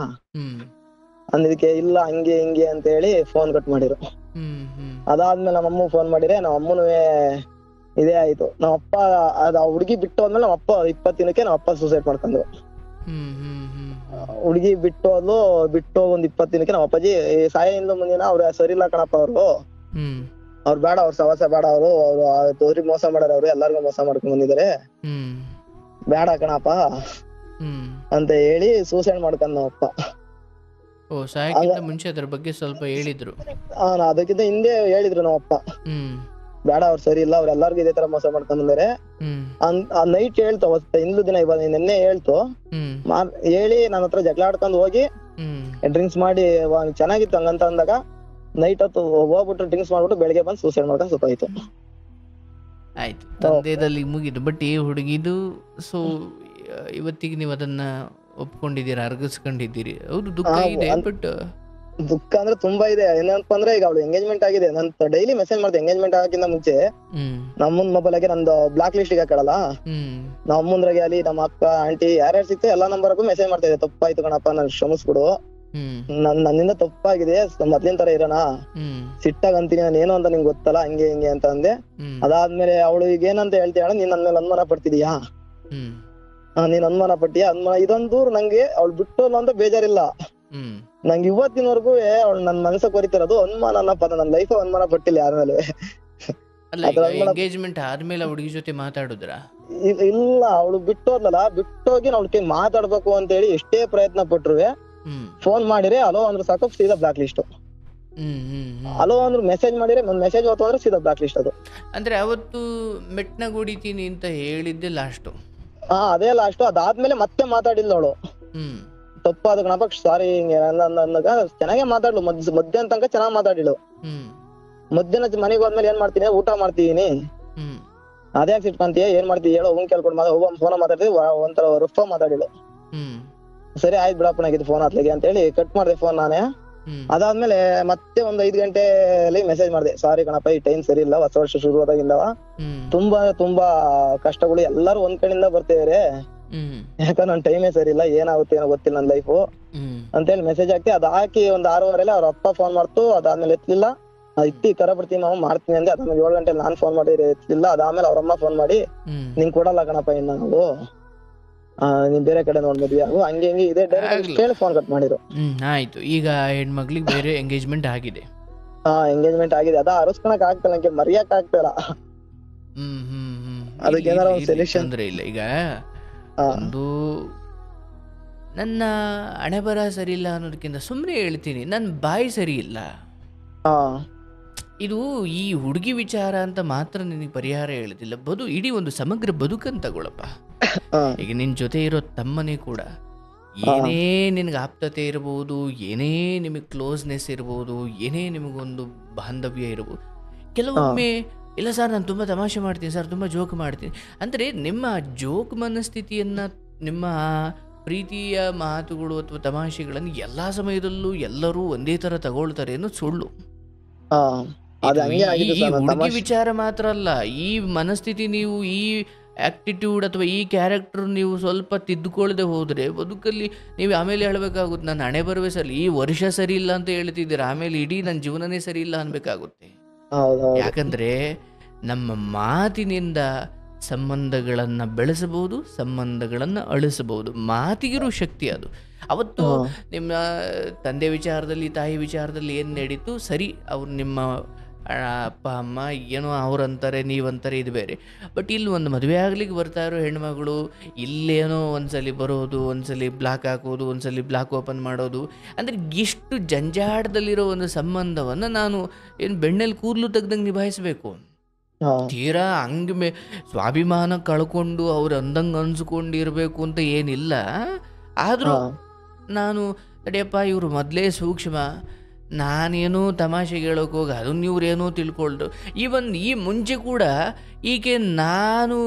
ಅಂದಿದಕ್ಕೆ, ಇಲ್ಲ ಹಂಗೆ ಹಿಂಗೆ ಅಂತ ಹೇಳಿ ಫೋನ್ ಕಟ್ ಮಾಡಿರು. ಅದಾದ್ಮೇಲೆ ನಮ್ಮ ಅಮ್ಮ ಫೋನ್ ಮಾಡಿದ್ರೆ, ನಮ್ಮ ಅಮ್ಮನೂ ಇದೇ ಆಯ್ತು. ನಮ್ಮಪ್ಪ ಅದ್ ಹುಡುಗಿ ಬಿಟ್ಟು ಹೋದ್ಮೇಲೆ ನಮ್ಮಪ್ಪ 20 ದಿನಕ್ಕೆ ನಮ್ಮಪ್ಪ ಸೂಸೈಡ್ ಮಾಡ್ಕೊಂಡ್ರು. ಹುಡುಗಿ ಬಿಟ್ಟು ಒಂದ್ 20 ದಿನಕ್ಕೆ ನಮ್ಮ ಅಪ್ಪಾಜಿ ಸಾಯಿಂದ ಮುಂದಿನ ಅವ್ರ ಸರಿ ಇಲ್ಲ ಕಣಪ್ಪ, ಅವ್ರು ಬೇಡ, ಅವ್ರ ಸವಾಸ ಬೇಡ, ಅವ್ರು ತೋರಿಗೆ ಮೋಸ ಮಾಡಾರ, ಅವ್ರು ಎಲ್ಲಾರ್ಗು ಮೋಸ ಮಾಡ್ಕೊಂಡ್ ಬಂದಿದ್ದಾರೆ, ಬೇಡ ಕಣಪ್ಪ ಅಂತ ಹೇಳಿ ಸೂಸೈಡ್ ಮಾಡ್ಕೊಂಡ್ ನಮ್ಮಪ್ಪ. ಮುಂಚೆ ಅದ್ರ ಬಗ್ಗೆ ಸ್ವಲ್ಪ ಹೇಳಿದ್ರು. ಅದಕ್ಕಿಂತ ಹಿಂದೆ ಹೇಳಿದ್ರು ನಮ್ಮಪ್ಪ, ಬೇಡ ಅವ್ರು ಸರಿ ಇಲ್ಲ, ಅವ್ರ ಎಲ್ಲಾರ್ಗು ಇದೇ ತರ ಮೋಸ ಮಾಡ್ಕೊಂಡ್ ಬಂದಾರೆ. ಆ ನೈಟ್ ಹೇಳ್ತು, ಅವತ್ತು ಹಿಂದೂ ದಿನ ನಿನ್ನೆ ಹೇಳ್ತು, ಹೇಳಿ ನನ್ನ ಹತ್ರ ಜಗಳ ಆಡ್ಕೊಂಡ್ ಹೋಗಿ ಡ್ರಿಂಕ್ಸ್ ಮಾಡಿ ಚೆನ್ನಾಗಿತ್ತು ಹಂಗಂತ ಅಂದಾಗ, ನೈಟ್ ಹೊತ್ತು ಹೋಗ್ಬಿಟ್ಟು ಡ್ರಿಂಕ್ಸ್ ಮಾಡ್ಬಿಟ್ಟು ಬೆಳಿಗ್ಗೆ ಬಂದು ಸೂಸೈಡ್ ಮಾಡ್ಕೊಂಡು ಸುತ್ತಾಯ್ತು. ಆಯ್ತು, ತಂದೆದಲ್ಲಿ ಮುಗಿದು. ಬಟ್ ಈ ಹುಡುಗಿದು ಸೊ ಇವತ್ತಿಗೆ ನೀವು ಅದನ್ನ ಒಪ್ಕೊಂಡಿದ್ದೀರಾ, ಅರ್ಗಿಸ್ಕೊಂಡಿದ್ದೀರಿ. ಹೌದು, ದುಃಖ ಇದೆ. ಬಟ್ ದುಃಖ ಅಂದ್ರೆ ತುಂಬಾ ಇದೆ. ಏನಪ್ಪ ಅಂದ್ರೆ ಈಗ ಅವಳು ಎಂಗೇಜ್ಮೆಂಟ್ ಆಗಿದೆ, ನನ್ ಡೈಲಿ ಮೆಸೇಜ್ ಮಾಡ್ದೆ. ಎಂಗೇಜ್ಮೆಂಟ್ ಆಗಕ್ಕಿಂತ ಮುಂಚೆ ನಮ್ಮನ್ ಮೊಬೈಲ್ ಆಗಿ ನಂದು ಬ್ಲಾಕ್ ಲಿಸ್ಟ್ ಹಾಕಳಲ್ಲ, ನಮ್ಮ ಅಮ್ಮಂದ್ರಾಗೆ ಅಲ್ಲಿ ನಮ್ಮ ಅಕ್ಕ ಆಂಟಿ ಯಾರ್ಯಾರು ಸಿಕ್ತು ಎಲ್ಲಾ ನಂಬರ್ಗೂ ಮೆಸೇಜ್ ಮಾಡ್ತಾ ಇದ್ದೆ, ತಪ್ಪಾಯ್ತು ಕಣಪ್ಪ, ನನ್ ಕ್ಷಮಿಸ್ಬಿಡು, ನನ್ನಿಂದ ತಪ್ಪಾಗಿದೆ, ಮೊದ್ಲಿನ ತರ ಇರೋಣ, ಸಿಟ್ಟಾಗ ಅಂತೀನಿ ನಾನು ಏನು ಅಂತ ನಿಂಗೆ ಗೊತ್ತಲ್ಲ, ಹಂಗೆ ಹಿಂಗೆ ಅಂತ ಅಂದೆ. ಅದಾದ್ಮೇಲೆ ಅವಳು ಈಗ ಏನಂತ ಹೇಳ್ತೀಯ, ನೀನ್ ನನ್ ಮೇಲೆ ಅನುಮಾನ ಪಡ್ತಿದೀಯಾ, ನೀನ್ ಅನುಮಾನ ಪಟ್ಟಿಯಾ? ಇದೊಂದು ನಂಗೆ ಅವಳು ಬಿಟ್ಟೋಲ್ಲ ಅಂತ ಬೇಜಾರಿಲ್ಲ, ನಂಗೆ ಇವತ್ತಿನವರೆಗೂ ಅವಳು ನನ್ ಮನಸ್ಸ ಕೊರಿತಿರೋದು ಅನುಮಾನ ಅನ್ನೋ ಪದ. ನನ್ ಲೈಫ್ ಅನುಮಾನ ಪಟ್ಟಿಲ್ಲ ಯಾರ ಮೇಲೆ. ಎಂಗೇಜ್ಮೆಂಟ್ ಆದ್ಮೇಲೆ ಹುಡುಗಿ ಜೊತೆ ಮಾತಾಡುದ್ರ? ಇಲ್ಲ, ಅವಳು ಬಿಟ್ಟೋದ್ಲಲ್ಲ, ಬಿಟ್ಟೋಗಿ ಅವಳ ಕೈ ಮಾತಾಡ್ಬೇಕು ಅಂತ ಹೇಳಿ ಎಷ್ಟೇ ಪ್ರಯತ್ನ ಪಟ್ರು, ಫೋನ್ ಮಾಡಿದ್ರೆ ಅಲೋ ಅಂದ್ರೆ ಸಾಕು, ಸೀದಾ ಬ್ಲಾಕ್ ಲಿಸ್ಟ್. ಅಲೋ ಅಂದ್ರೆ ಮೆಸೇಜ್ ಮಾಡಿದ್ರೆ ಮೆಸೇಜ್ ಹೋತು ಅಂದ್ರೆ ಸೀದಾ ಬ್ಲಾಕ್ ಲಿಸ್ಟ್. ಅದು ಅಂದ್ರೆ ಅವತ್ತು ಮೆಟ್ನಾಗ ಹೊಡಿತೀನಿ ಅಂತ ಹೇಳಿದ್ದೆ ಲಾಸ್ಟ್. ಅದೇ ಲಾಸ್ಟ್. ಅದಾದ್ಮೇಲೆ ಮತ್ತೆ ಮಾತಾಡಿಲ್ಲ ಅವಳು. ತಪ್ಪಾದ ಗಣಪ ಸಾರಿ ಹಿಂಗೆ ಅಂದಾಗ ಚೆನ್ನಾಗೇ ಮಾತಾಡ್ಲು. ಮಧ್ಯಾಹ್ನ ತನಕ ಚೆನ್ನಾಗ್ ಮಾತಾಡಿಳು. ಮಧ್ಯಾಹ್ನ ಮನೆಗೆ ಹೋದ್ಮೇಲೆ ಏನ್ ಮಾಡ್ತೀನಿ, ಊಟ ಮಾಡ್ತೀನಿ, ಅದ್ಯಾಕ್ ಸಿಟ್ಕೊಂತೀಯ, ಏನ್ ಮಾಡ್ತೀವಿ ಹೇಳೋ, ಹೋಗ್ ಕೇಳ್ಕೊಂಡು ಫೋನ್ ಮಾತಾಡ್ತೀವಿ, ಒಂಥರ ರಫ್ ಮಾತಾಡಿಳು. ಸರಿ ಆಯ್ತು ಬಿಡಪ್ಪನ ಆಗಿದ್ದು ಫೋನ್ ಹತ್ಲಿಗೆ ಅಂತ ಹೇಳಿ ಕಟ್ ಮಾಡಿದೆ ಫೋನ್ ನಾನೇ. ಅದಾದ್ಮೇಲೆ ಮತ್ತೆ ಒಂದ್ 5 ಗಂಟೆಲಿ ಮೆಸೇಜ್ ಮಾಡಿದೆ, ಸಾರಿ ಕಣಪ್ಪ, ಈ ಟೈಮ್ ಸರಿ ಇಲ್ಲ, ಹೊಸ ವರ್ಷ ಶುರು ಆದಾಗಿಂದವ ತುಂಬಾ ಕಷ್ಟಗಳು ಎಲ್ಲಾರು ಒಂದ್ ಕಡೆಯಿಂದ ಬರ್ತಿದಾರೆ, ಯಾಕಂದ್ರೆ ನನ್ ಟೈಮೇ ಸರಿ ಇಲ್ಲ, ಏನಾಗುತ್ತೆ ಏನೋ ಗೊತ್ತಿಲ್ಲ ನನ್ ಲೈಫು ಅಂತ ಹೇಳಿ ಮೆಸೇಜ್ ಹಾಕಿ. ಅದ್ ಹಾಕಿ ಒಂದ್ 6:30 ಅವ್ರ ಅಪ್ಪ ಫೋನ್ ಮಾಡ್ತು. ಅದಾದ್ಮೇಲೆ ಎತ್ತಲಿಲ್ಲ. ಕರ ಬಿಡ್ತೀನಿ ನಾವು ಮಾಡ್ತೀನಿ ಅಂದೆ. ಅದಾದ್ಮೇಲೆ 7 ಗಂಟೆ ನಾನ್ ಫೋನ್ ಮಾಡಿದ್ರೆ ಎತ್ತಲಿಲ್ಲ. ಅದಾದ್ಮೇಲೆ ಅವ್ರಮ್ಮ ಫೋನ್ ಮಾಡಿ, ನಿಂಗ್ ಕೊಡಲ್ಲ ಕಣಪ್ಪ ಇನ್ನ ನಾವು, ನೀನ್ ಬೇರೆ ಕಡೆ ನೋಡ್ ಮದ್ವೆ ಆಗು, ಹಂಗೆ ಹಿಂಗೆ ಇದೆ ಡೈರೆಕ್ಟ್ ಹೇಳಿ ಫೋನ್ ಕಟ್ ಮಾಡಿದ್ರು. ಆಯ್ತು. ಈಗ ಹೆಣ್ಮಕ್ಳಿಗೆ ಬೇರೆ ಎಂಗೇಜ್ಮೆಂಟ್ ಆಗಿದೆ. ಎಂಗೇಜ್ಮೆಂಟ್ ಆಗಿದೆ, ಅದ ಅರಸ್ಕೊಳಕ್ ಆಗ್ತಿಲ್ಲ, ನಂಗೆ ಮರಿಯಕ್ ಆಗ್ತಿಲ್ಲ. ಅದಕ್ಕೆ ಏನಾರ ಒಂದು ಸೊಲ್ಯೂಷನ್. ತೊಂದ್ರೆ ಇಲ್ಲ. ಈಗ ಒಂದು ನನ್ನ ಹಣೆ ಬರ ಸರಿ ಇಲ್ಲ ಅನ್ನೋದಕ್ಕಿಂತ ಸುಮ್ಮನೆ ಹೇಳ್ತೀನಿ, ನನ್ನ ಬಾಯಿ ಸರಿ ಇಲ್ಲ. ಇದು ಈ ಹುಡುಗಿ ವಿಚಾರ ಅಂತ ಮಾತ್ರ ನಿನಗೆ ಪರಿಹಾರ ಹೇಳುದಿಲ್ಲ, ಇಡೀ ಒಂದು ಸಮಗ್ರ ಬದುಕಂತ ತಗೊಳಪ್ಪ. ಈಗ ನಿನ್ ಜೊತೆ ಇರೋ ತಮ್ಮನೇ ಕೂಡ ಏನೇ ನಿನಗೆ ಆಪ್ತತೆ ಇರ್ಬೋದು, ಏನೇ ನಿಮಗೆ ಕ್ಲೋಸ್ನೆಸ್ ಇರ್ಬೋದು, ಏನೇ ನಿಮಗೊಂದು ಬಾಂಧವ್ಯ ಇರ್ಬೋದು, ಕೆಲವೊಮ್ಮೆ ಇಲ್ಲ ಸರ್ ನಾನು ತುಂಬ ತಮಾಷೆ ಮಾಡ್ತೀನಿ ಸರ್, ತುಂಬ ಜೋಕ್ ಮಾಡ್ತೀನಿ ಅಂದರೆ ನಿಮ್ಮ ಜೋಕ್ ಮನಸ್ಥಿತಿಯನ್ನು, ನಿಮ್ಮ ಪ್ರೀತಿಯ ಮಾತುಗಳು ಅಥವಾ ತಮಾಷೆಗಳನ್ನು ಎಲ್ಲ ಸಮಯದಲ್ಲೂ ಎಲ್ಲರೂ ಒಂದೇ ಥರ ತಗೊಳ್ತಾರೆ ಅನ್ನೋದು ಸುಳ್ಳು. ಈ ಹುಡುಗಿ ವಿಚಾರ ಮಾತ್ರ ಅಲ್ಲ, ಈ ಮನಸ್ಥಿತಿ ನೀವು ಈ ಆಕ್ಟಿಟ್ಯೂಡ್ ಅಥವಾ ಈ ಕ್ಯಾರೆಕ್ಟರ್ ನೀವು ಸ್ವಲ್ಪ ತಿದ್ದುಕೊಳ್ಳದೆ ಹೋದರೆ ಬದುಕಲ್ಲಿ ನೀವು ಆಮೇಲೆ ಹೇಳಬೇಕಾಗುತ್ತೆ, ನನ್ನ ಹಣೆ ಬರುವೆ ಸರಿ, ಈ ವರ್ಷ ಸರಿ ಇಲ್ಲ ಅಂತ ಹೇಳ್ತಿದ್ದೀರ, ಆಮೇಲೆ ಇಡೀ ನನ್ನ ಜೀವನನೇ ಸರಿ ಇಲ್ಲ ಅನ್ಬೇಕಾಗುತ್ತೆ. ಯಾಕಂದ್ರೆ ನಮ್ಮ ಮಾತಿನಿಂದ ಸಂಬಂಧಗಳನ್ನ ಬೆಳೆಸಬಹುದು, ಸಂಬಂಧಗಳನ್ನ ಅಳಿಸಬಹುದು. ಮಾತಿಗಿರೋ ಶಕ್ತಿ ಅದು. ಅವತ್ತು ನಿಮ್ಮ ತಂದೆ ವಿಚಾರದಲ್ಲಿ, ತಾಯಿ ವಿಚಾರದಲ್ಲಿ ಏನು ನಡೀತು ಸರಿ, ಅವ್ರು ನಿಮ್ಮ ಅಪ್ಪ ಅಮ್ಮ ಏನೋ ಅವ್ರಂತಾರೆ ನೀವಂತಾರೆ, ಇದು ಬೇರೆ. ಬಟ್ ಇಲ್ಲಿ ಒಂದು ಮದುವೆ ಆಗ್ಲಿಕ್ಕೆ ಬರ್ತಾ ಇರೋ ಹೆಣ್ಮಗಳು ಇಲ್ಲೇನೋ ಒಂದ್ಸಲಿ ಬರೋದು, ಒಂದ್ಸಲಿ ಬ್ಲಾಕ್ ಹಾಕೋದು, ಒಂದ್ಸಲಿ ಬ್ಲಾಕ್ ಓಪನ್ ಮಾಡೋದು, ಅಂದರೆ ಇಷ್ಟು ಜಂಜಾಟದಲ್ಲಿರೋ ಒಂದು ಸಂಬಂಧವನ್ನು ನಾನು ಏನು ಬೆಣ್ಣೆಲಿ ಕೂದಲು ತೆಗ್ದಂಗೆ ನಿಭಾಯಿಸಬೇಕು? ತೀರಾ ಹಂಗೆ ಸ್ವಾಭಿಮಾನ ಕಳ್ಕೊಂಡು ಅವ್ರು ಅಂದಂಗೆ ಅನ್ಸ್ಕೊಂಡಿರ್ಬೇಕು ಅಂತ ಏನಿಲ್ಲ. ಆದರೂ ನಾನು ತಡೆಯಪ್ಪ, ಇವರು ಮೊದಲೇ ಸೂಕ್ಷ್ಮ, ನಾನೇನೋ ತಮಾಷೆಗೆ ಹೇಳೋಕೆ ಹೋಗಿ ಅದನ್ನು ಇವ್ರೇನೋ ತಿಳ್ಕೊಳ್ದು. ಈವನ್ ಈ ಮುಂಚೆ ಕೂಡ ಈಕೆ ನಾನು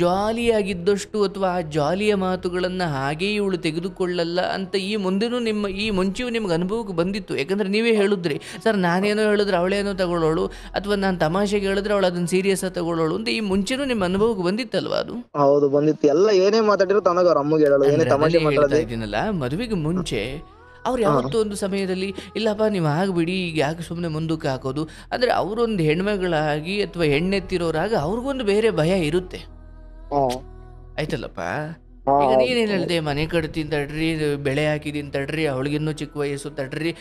ಜಾಲಿಯಾಗಿದ್ದಷ್ಟು ಅಥವಾ ಆ ಜಾಲಿಯ ಮಾತುಗಳನ್ನು ಹಾಗೇ ಇವಳು ತೆಗೆದುಕೊಳ್ಳಲ್ಲ ಅಂತ ಈ ಮುಂದೆನೂ ಈ ಮುಂಚೆಯೂ ನಿಮ್ಗೆ ಅನುಭವಕ್ಕೆ ಬಂದಿತ್ತು. ಯಾಕಂದರೆ ನೀವೇ ಹೇಳಿದ್ರಿ ಸರ್, ನಾನೇನೋ ಹೇಳಿದ್ರೆ ಅವಳೇನೋ ತಗೊಳ್ಳೋಳು, ಅಥವಾ ನಾನು ತಮಾಷೆಗೆ ಹೇಳಿದ್ರೆ ಅವಳು ಅದನ್ನು ಸೀರಿಯಸ್ ಆಗಿ ತಗೊಳ್ಳೋಳು ಅಂತ ಈ ಮುಂಚೆನೂ ನಿಮ್ಮ ಅನುಭವಕ್ಕೆ ಬಂದಿತ್ತಲ್ವಾ? ಅದು ಹೌದು ಬಂದಿತ್ತು. ಎಲ್ಲ ಏನೇ ಮಾತಾಡಿರೋ ತನಗ ಅವ್ರ ಅಮ್ಮಗೆ ಹೇಳೋಳು, ಏನೇ ತಮಾಷೆ ಮಾತಾಡ್ತಾ ಇದ್ದೀನಲ್ಲ. ಮದುವೆಗೆ ಮುಂಚೆ ಅವ್ರು ಯಾವತ್ತೂ ಒಂದು ಸಮಯದಲ್ಲಿ ಇಲ್ಲಪ್ಪ ನೀವು ಆಗ್ಬಿಡಿ, ಈಗ ಯಾಕೆ ಸುಮ್ಮನೆ ಮುಂದಕ್ಕೆ ಹಾಕೋದು ಅಂದರೆ ಅವರೊಂದು ಹೆಣ್ಮಗಳಾಗಿ ಅಥವಾ ಹೆಣ್ಣೆತ್ತಿರೋರಾಗ ಅವ್ರಿಗೊಂದು ಬೇರೆ ಭಯ ಇರುತ್ತೆ. ಆಯ್ತಲ್ಲಪ್ಪ. ಈಗ ನೀನೇನು ಹೇಳಿದೆ, ಮನೆ ಕಟ್ತೀನಿ ತಡ್ರಿ, ಬೆಳೆ ಹಾಕಿದೀನಿ ತಡ್ರಿ, ಅವಳಿಗಿನ್ನೂ ಚಿಕ್ಕ ವಯಸ್ಸು ತಡ್ರಿ,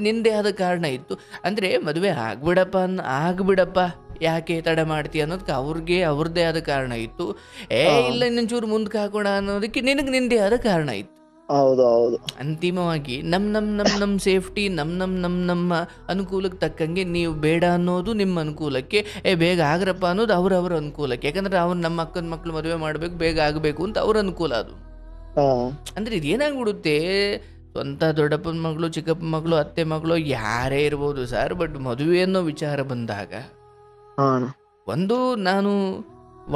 ನಿಂದೇ ಆದ ಕಾರಣ ಇತ್ತು ಅಂದರೆ ಮದುವೆ ಆಗ್ಬಿಡಪ್ಪ ಯಾಕೆ ತಡ ಮಾಡ್ತೀಯ ಅನ್ನೋದಕ್ಕೆ ಅವ್ರದ್ದೇ ಆದ ಕಾರಣ ಇತ್ತು. ಇಲ್ಲ ಇನ್ನೊಂಚೂರು ಮುಂದಕ್ಕೆ ಹಾಕೋಣ ಅನ್ನೋದಕ್ಕೆ ನಿಂದೇ ಆದ ಕಾರಣ ಇತ್ತು. ಹೌದು ಹೌದು. ಅಂತಿಮವಾಗಿ ನಮ್ಮ ಸೇಫ್ಟಿ, ನಮ್ಮ ಅನುಕೂಲಕ್ಕೆ ತಕ್ಕಂಗೆ ನೀವು ಬೇಡ ಅನ್ನೋದು ನಿಮ್ಮ ಅನುಕೂಲಕ್ಕೆ, ಬೇಗ ಆಗ್ರಪ್ಪ ಅನ್ನೋದು ಅವ್ರವ್ರ ಅನುಕೂಲಕ್ಕೆ. ಯಾಕಂದ್ರೆ ಅವ್ರು ನಮ್ಮ ಅಕ್ಕನ ಮಕ್ಳು ಮದುವೆ ಮಾಡ್ಬೇಕು, ಬೇಗ ಆಗಬೇಕು ಅಂತ ಅವ್ರ ಅನುಕೂಲ ಅದು. ಅಂದ್ರೆ ಇದೇನಾಗ್ಬಿಡುತ್ತೆ, ಸ್ವಂತ ದೊಡ್ಡಪ್ಪನ ಮಗಳು, ಚಿಕ್ಕಪ್ಪನ ಮಗಳು, ಅತ್ತೆ ಮಗಳು ಯಾರೇ ಇರ್ಬೋದು ಸರ್, ಬಟ್ ಮದುವೆ ಅನ್ನೋ ವಿಚಾರ ಬಂದಾಗ ನಾನು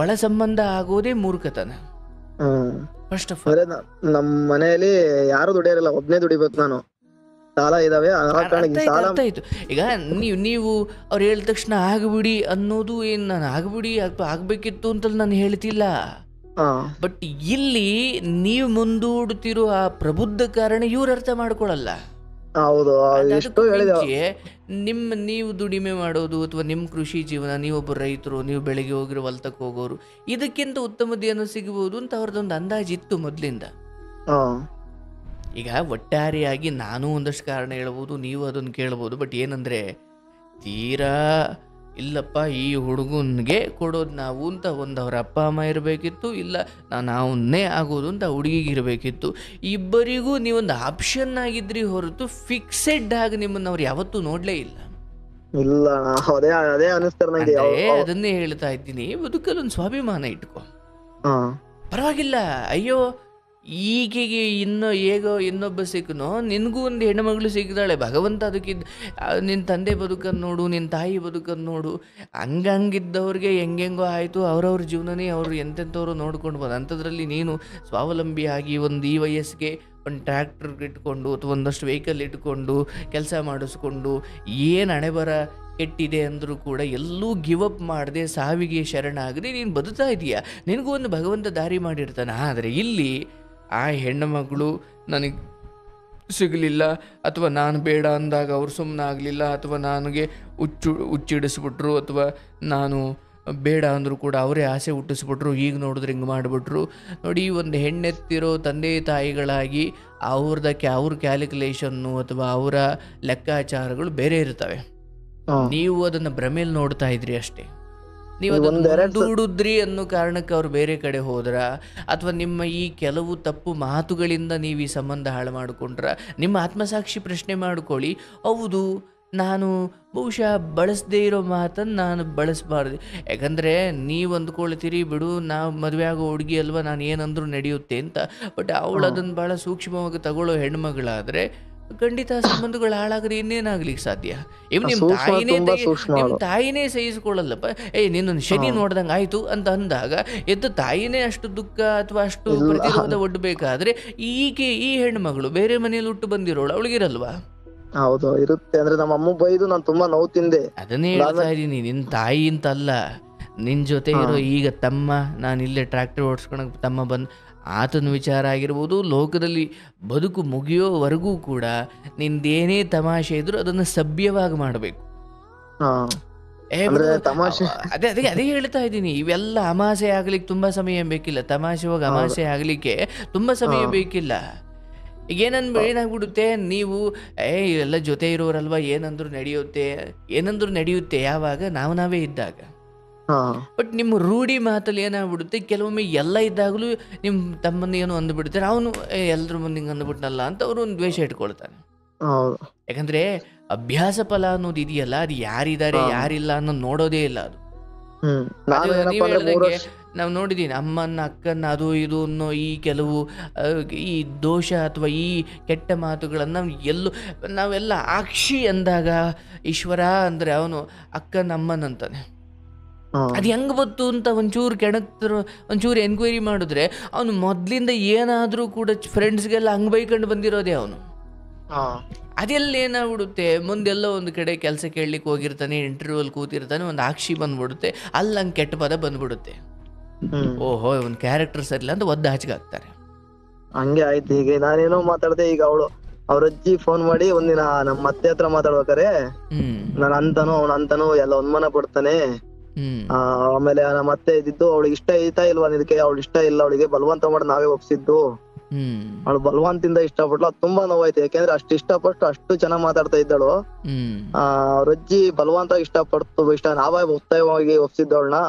ಒಳ ಸಂಬಂಧ ಆಗೋದೇ ಮೂರ್ಖತನ. ಫಸ್ಟ್ ಆಫ್ ಆಲ್ ನಮ್ಮ ಮನೆಯಲ್ಲಿ ಯಾರು ದುಡಿಯಾರಿಲ್ಲ, ಒಬ್ನೇ ದುಡಿಬೇಕು ನಾನು. ಸಾಲ ಇದಾವೆ. ಆಯ್ತು. ಈಗ ನೀವು ಅವ್ರು ಹೇಳಿದ ತಕ್ಷಣ ಆಗ್ಬಿಡಿ ಅನ್ನೋದು ಏನು ನಾನು ಆಗ್ಬಿಡಿ ಆಗ್ಬೇಕಿತ್ತು ಅಂತ ನಾನು ಹೇಳ್ತಿಲ್ಲ. ಬಟ್ ಇಲ್ಲಿ ನೀವು ಮುಂದೂಡುತ್ತಿರೋ ಆ ಪ್ರಬುದ್ಧ ಕಾರಣ ಇವ್ರು ಅರ್ಥ ಮಾಡ್ಕೊಳಲ್ಲ. ನೀವು ದುಡಿಮೆ ಮಾಡೋದು ಅಥವಾ ನಿಮ್ಮ ಕೃಷಿ ಜೀವನ, ನೀವೊಬ್ಬ ರೈತರು, ನೀವು ಬೆಳಿಗ್ಗೆ ಹೋಗಿರೋ ಹೊಲ್ತಕ್ಕೆ ಹೋಗೋರು, ಇದಕ್ಕಿಂತ ಉತ್ತಮದೇನೋ ಸಿಗಬಹುದು ಅಂತ ಅವ್ರದ್ದೊಂದು ಅಂದಾಜಿತ್ತು ಮೊದಲಿಂದ. ಈಗ ಒಟ್ಟಾರೆಯಾಗಿ ನಾನು ಒಂದಷ್ಟು ಕಾರಣ ಹೇಳ್ಬೋದು, ನೀವು ಅದನ್ನು ಕೇಳ್ಬೋದು. ಬಟ್ ಏನಂದ್ರೆ ತೀರಾ ಇಲ್ಲಪ್ಪ ಈ ಹುಡುಗನ್ಗೆ ಕೊಡೋದು ನಾವು ಅಂತ ಅವ್ರ ಅಪ್ಪ ಅಮ್ಮ ಇರಬೇಕಿತ್ತು, ಇಲ್ಲ ನಾವನ್ನೇ ಆಗೋದು ಅಂತ ಹುಡುಗಿಗೆ ಇರಬೇಕಿತ್ತು. ಇಬ್ಬರಿಗೂ ನೀವೊಂದು ಆಪ್ಷನ್ ಆಗಿದ್ರಿ ಹೊರತು ಫಿಕ್ಸೆಡ್ ಆಗಿ ನಿಮ್ಮನ್ನ ಅವ್ರು ಯಾವತ್ತೂ ನೋಡ್ಲೇ ಇಲ್ಲ. ಅದನ್ನೇ ಹೇಳ್ತಾ ಇದ್ದೀನಿ, ಬದುಕಲ್ಲೊಂದು ಸ್ವಾಭಿಮಾನ ಇಟ್ಕೊ, ಪರವಾಗಿಲ್ಲ. ಅಯ್ಯೋ ಈಕೆಗೆ ಇನ್ನೊಬ್ಬ ಸಿಕ್ಕನೋ, ನಿನಗೂ ಒಂದು ಹೆಣ್ಣುಮಗಳು ಸಿಕ್ಕಿದಾಳೆ, ಭಗವಂತ ಅದಕ್ಕಿದ್ದ ನಿನ್ನ ತಂದೆ ಬದುಕನ್ನು ನೋಡು, ನಿನ್ನ ತಾಯಿ ಬದುಕನ್ನು ನೋಡು. ಹಂಗಿದ್ದವ್ರಿಗೆ ಹೆಂಗೆಂಗೋ ಆಯಿತು, ಅವ್ರವ್ರ ಜೀವನನೇ ಅವರು ಎಂತೆಂಥವ್ರು ನೋಡ್ಕೊಂಡು ಬಂದು ಅಂಥದ್ರಲ್ಲಿ ನೀನು ಸ್ವಾವಲಂಬಿಯಾಗಿ ಒಂದು ಈ ವಯಸ್ಸಿಗೆ ಒಂದು ಟ್ರ್ಯಾಕ್ಟರ್ ಇಟ್ಕೊಂಡು ಅಥವಾ ಒಂದಷ್ಟು ವೆಹಿಕಲ್ ಇಟ್ಕೊಂಡು ಕೆಲಸ ಮಾಡಿಸ್ಕೊಂಡು ಏನು ಹಣೆ ಬರ ಕೆಟ್ಟಿದೆ ಅಂದರೂ ಕೂಡ ಎಲ್ಲೂ ಗಿವ್ ಅಪ್ ಮಾಡದೆ ಸಾವಿಗೆ ಶರಣಾಗದೆ ನೀನು ಬದುಕ್ತಾ ಇದೀಯ. ನಿನಗೂ ಒಂದು ಭಗವಂತ ದಾರಿ ಮಾಡಿರ್ತಾನೆ. ಆದರೆ ಇಲ್ಲಿ ಆ ಹೆಣ್ಣು ಮಗಳು ನನಗೆ ಸಿಗಲಿಲ್ಲ, ಅಥವಾ ನಾನು ಬೇಡ ಅಂದಾಗ ಅವ್ರು ಸುಮ್ಮನೆ ಆಗಲಿಲ್ಲ, ಅಥವಾ ನನಗೆ ಹುಚ್ಚಿಡಿಸ್ಬಿಟ್ರು, ಅಥವಾ ನಾನು ಬೇಡ ಅಂದರೂ ಕೂಡ ಅವರೇ ಆಸೆ ಹುಟ್ಟಿಸ್ಬಿಟ್ರು, ಈಗ ನೋಡಿದ್ರೆ ಹಿಂಗೆ ಮಾಡಿಬಿಟ್ರು. ನೋಡಿ, ಒಂದು ಹೆಣ್ಣೆತ್ತಿರೋ ತಂದೆ ತಾಯಿಗಳಾಗಿ ಅವ್ರ ಕ್ಯಾಲ್ಕುಲೇಷನ್ನು ಅಥವಾ ಅವರ ಲೆಕ್ಕಾಚಾರಗಳು ಬೇರೆ ಇರ್ತವೆ. ನೀವು ಅದನ್ನ ಭ್ರಮೇಲಿ ನೋಡ್ತಾ ಇದ್ರಿ ಅಷ್ಟೇ. ನೀವು ಅದನ್ನ ದೂಡುದ್ರಿ ಅನ್ನೋ ಕಾರಣಕ್ಕೆ ಅವ್ರು ಬೇರೆ ಕಡೆ ಹೋದ್ರ, ಅಥವಾ ನಿಮ್ಮ ಈ ಕೆಲವು ತಪ್ಪು ಮಾತುಗಳಿಂದ ನೀವು ಈ ಸಂಬಂಧ ಹಾಳು ಮಾಡಿಕೊಂಡ್ರ, ನಿಮ್ಮ ಆತ್ಮಸಾಕ್ಷಿ ಪ್ರಶ್ನೆ ಮಾಡ್ಕೊಳ್ಳಿ. ಹೌದು, ನಾನು ಬಹುಶಃ ಬಳಸದೇ ಇರೋ ಮಾತನ್ನು ನಾನು ಬಳಸಬಾರ್ದು. ಯಾಕಂದರೆ ನೀವು ಅಂದ್ಕೊಳ್ತೀರಿ ಬಿಡು, ನಾವು ಮದುವೆ ಆಗೋ ಹುಡುಗಿ ಅಲ್ವಾ, ನಾನು ಏನಂದ್ರೂ ನಡೆಯುತ್ತೆ ಅಂತ. ಬಟ್ ಅವಳು ಅದನ್ನು ಭಾಳ ಸೂಕ್ಷ್ಮವಾಗಿ ತಗೊಳ್ಳೋ ಹೆಣ್ಮಗಳಾದರೆ ಖಂಡಿತ ಸಂಬಂಧಗಳು ಹಾಳಾಗದೆ ಇನ್ನೇನಾಗ್ಲಿಕ್ಕೆ ಸಾಧ್ಯ? ನಿಮ್ಮ ತಾಯಿನೇ ಸಹಿಸ್ಕೊಳ್ಳಲ್ಲಪ್ಪ. ನಿನ್ನೊಂದು ಶನಿ ನೋಡ್ದಂಗೆ ಆಯ್ತು ಅಂತ ಅಂದಾಗ ಎದ್ದು ತಾಯಿನೇ ಅಷ್ಟು ದುಃಖ ಅಥವಾ ಅಷ್ಟು ಪ್ರತಿರೋಧ ಒಡ್ಬೇಕಾದ್ರೆ ಈ ಹೆಣ್ಮಗಳು ಬೇರೆ ಮನೇಲಿ ಹುಟ್ಟು ಬಂದಿರೋಳು, ಅವಳಿಗಿರಲ್ವಾ? ಹೌದು, ಇರುತ್ತೆ. ಅಂದ್ರೆ ನಮ್ಮ ಅಮ್ಮ ಬೈದು ನಾನು ತುಂಬಾ ನೋವು ತಿಂದೆ. ಅದನ್ನೇ ಹೇಳ್ತಾ ಇದ್ದೀನಿ, ನಿನ್ನ ತಾಯಿ ಅಂತಲ್ಲ, ನಿನ್ನ ಜೊತೆ ಇರೋ ಈಗ ತಮ್ಮ, ನಾನು ಇಲ್ಲೇ ಟ್ರ್ಯಾಕ್ಟರ್ ಓಡಿಸ್ಕೊಳಕ್ ತಮ್ಮ ಬಂದು ಆತನ ವಿಚಾರ ಆಗಿರ್ಬೋದು. ಲೋಕದಲ್ಲಿ ಬದುಕು ಮುಗಿಯೋವರೆಗೂ ಕೂಡ ನಿಂದೇನೇ ತಮಾಷೆ ಇದ್ರು ಅದನ್ನು ಸಭ್ಯವಾಗಿ ಮಾಡಬೇಕು. ಅದೇ ಹೇಳ್ತಾ ಇದ್ದೀನಿ, ಇವೆಲ್ಲ ಅಮಾಸೆ ಆಗ್ಲಿಕ್ಕೆ ತುಂಬಾ ಸಮಯ ಬೇಕಿಲ್ಲ. ತಮಾಷೆ ಹೋಗಿ ಅಮಾಸೆ ಆಗ್ಲಿಕ್ಕೆ ತುಂಬಾ ಸಮಯ ಬೇಕಿಲ್ಲ. ಈಗ ಏನಾಗ್ಬಿಡುತ್ತೆ, ನೀವು ಇವೆಲ್ಲ ಜೊತೆ ಇರೋರಲ್ವಾ, ಏನಂದ್ರು ನಡೆಯುತ್ತೆ ಯಾವಾಗ ನಾವೇ ಇದ್ದಾಗ. ಬಟ್ ನಿಮ್ಮ ರೂಢಿ ಮಾತಲ್ಲಿ ಏನಾಗ್ಬಿಡುತ್ತೆ, ಕೆಲವೊಮ್ಮೆ ಎಲ್ಲ ಇದ್ದಾಗಲೂ ನಿಮ್ಮ ತಮ್ಮನ್ನ ಏನು ಅಂದ್ಬಿಡ್ತಾರೆ, ಅವನು ಎಲ್ಲರ ಮುಂದೆ ಹಿಂಗೆ ಅಂದ್ಬಿಟ್ನಲ್ಲ ಅಂತ ಅವರು ಒಂದು ದ್ವೇಷ ಇಟ್ಕೊಳ್ತಾನೆ. ಯಾಕಂದ್ರೆ ಅಭ್ಯಾಸ ಫಲ ಅನ್ನೋದು ಇದೆಯಲ್ಲ, ಅದು ಯಾರಿದ್ದಾರೆ ಯಾರಿಲ್ಲ ಅನ್ನೋದು ನೋಡೋದೇ ಇಲ್ಲ. ಅದು ನೀವು ಹೇಳ್ದಂಗೆ ನಾವು ನೋಡಿದೀನಿ, ಅಮ್ಮನ್ನ ಅಕ್ಕನ್ನ ಅದು ಇದು ಅನ್ನೋ ಈ ಕೆಲವು ಈ ದೋಷ ಅಥವಾ ಈ ಕೆಟ್ಟ ಮಾತುಗಳನ್ನು ನಾವೆಲ್ಲ ಆಕ್ಷಿ ಅಂದಾಗ ಈಶ್ವರ ಅಂದ್ರೆ ಅವನು ಅಕ್ಕನ ಅಮ್ಮನಂತಾನೆ. ಅದು ಹೆಂಗ್ ಬತ್ತು ಅಂತ ಒಂಚೂರು ಎನ್ಕ್ವೈರಿ ಮಾಡಿದ್ರೆ ಅವನು ಮೊದ್ಲಿಂದ ಏನಾದ್ರೂ ಕೂಡ ಫ್ರೆಂಡ್ಸ್ಗೆಲ್ಲ ಹಂಗ್ ಬೈಕೊಂಡು ಬಂದಿರೋದೇ ಅವನು. ಅದೆಲ್ಲ ಏನಾಗ್ಬಿಡುತ್ತೆ, ಮುಂದೆಲ್ಲ ಒಂದು ಕಡೆ ಕೆಲಸ ಕೇಳಲಿಕ್ಕೆ ಹೋಗಿರ್ತಾನೆ, ಇಂಟರ್ವ್ಯೂಲ್ಲಿ ಕೂತಿರ್ತಾನೆ, ಒಂದು ಆಕ್ಷಿ ಬಂದ್ಬಿಡುತ್ತೆ, ಅಲ್ಲಿ ಹಂಗೆ ಕೆಟ್ಟ ಪದ ಬಂದ್ಬಿಡುತ್ತೆ. ಓಹೋ ಒಂದು ಕ್ಯಾರೆಕ್ಟರ್ ಸರಿಲ್ಲ ಅಂತ ಒದ್ದು ಹಾಚ್ಗಾಕ್ತಾರೆ. ಹಂಗೆ ಆಯ್ತು. ಈಗ ನಾನೇನೋ ಮಾತಾಡ್ದೆ, ಈಗ ಅವ್ರ ಅಜ್ಜಿ ಫೋನ್ ಮಾಡಿ ಒಂದಿನ ನಮ್ಮ ಅತ್ತೆ ಹತ್ರ ಮಾತಾಡ್ಬೇಕಾರೆ ನಾನು ಅಂತಾನು ಅವನಂತಾನು ಎಲ್ಲ ಅನುಮಾನ ಪಡ್ತಾನೆ. ಆಮೇಲೆ ನಮ್ಮ ಅತ್ತೆ ಇದ್ದಿದ್ದು ಅವಳಿಗೆ ಇಷ್ಟ ಐತಾ ಇಲ್ವಾ ಇದಕ್ಕೆ, ಅವಳು ಇಷ್ಟ ಇಲ್ಲ, ಅವಳಿಗೆ ಬಲವಂತ ಮಾಡಿ ನಾವೇ ಒಪ್ಸಿದ್ದು, ಅವಳು ಬಲವಂತಿಂದ ಇಷ್ಟಪಟ್ಲು. ಅದು ತುಂಬಾ ನೋವಾಯ್ತು. ಯಾಕೆಂದ್ರೆ ಅಷ್ಟು ಇಷ್ಟಪಟ್ಟು ಅಷ್ಟು ಚೆನ್ನಾಗ್ ಮಾತಾಡ್ತಾ ಇದ್ದಳು. ಅವ್ರ ಅಜ್ಜಿ ಬಲವಂತ ನಾವೇ ಒತ್ತಾಯವಾಗಿ ಒಪ್ಸಿದ್ದವಳನ್ನ.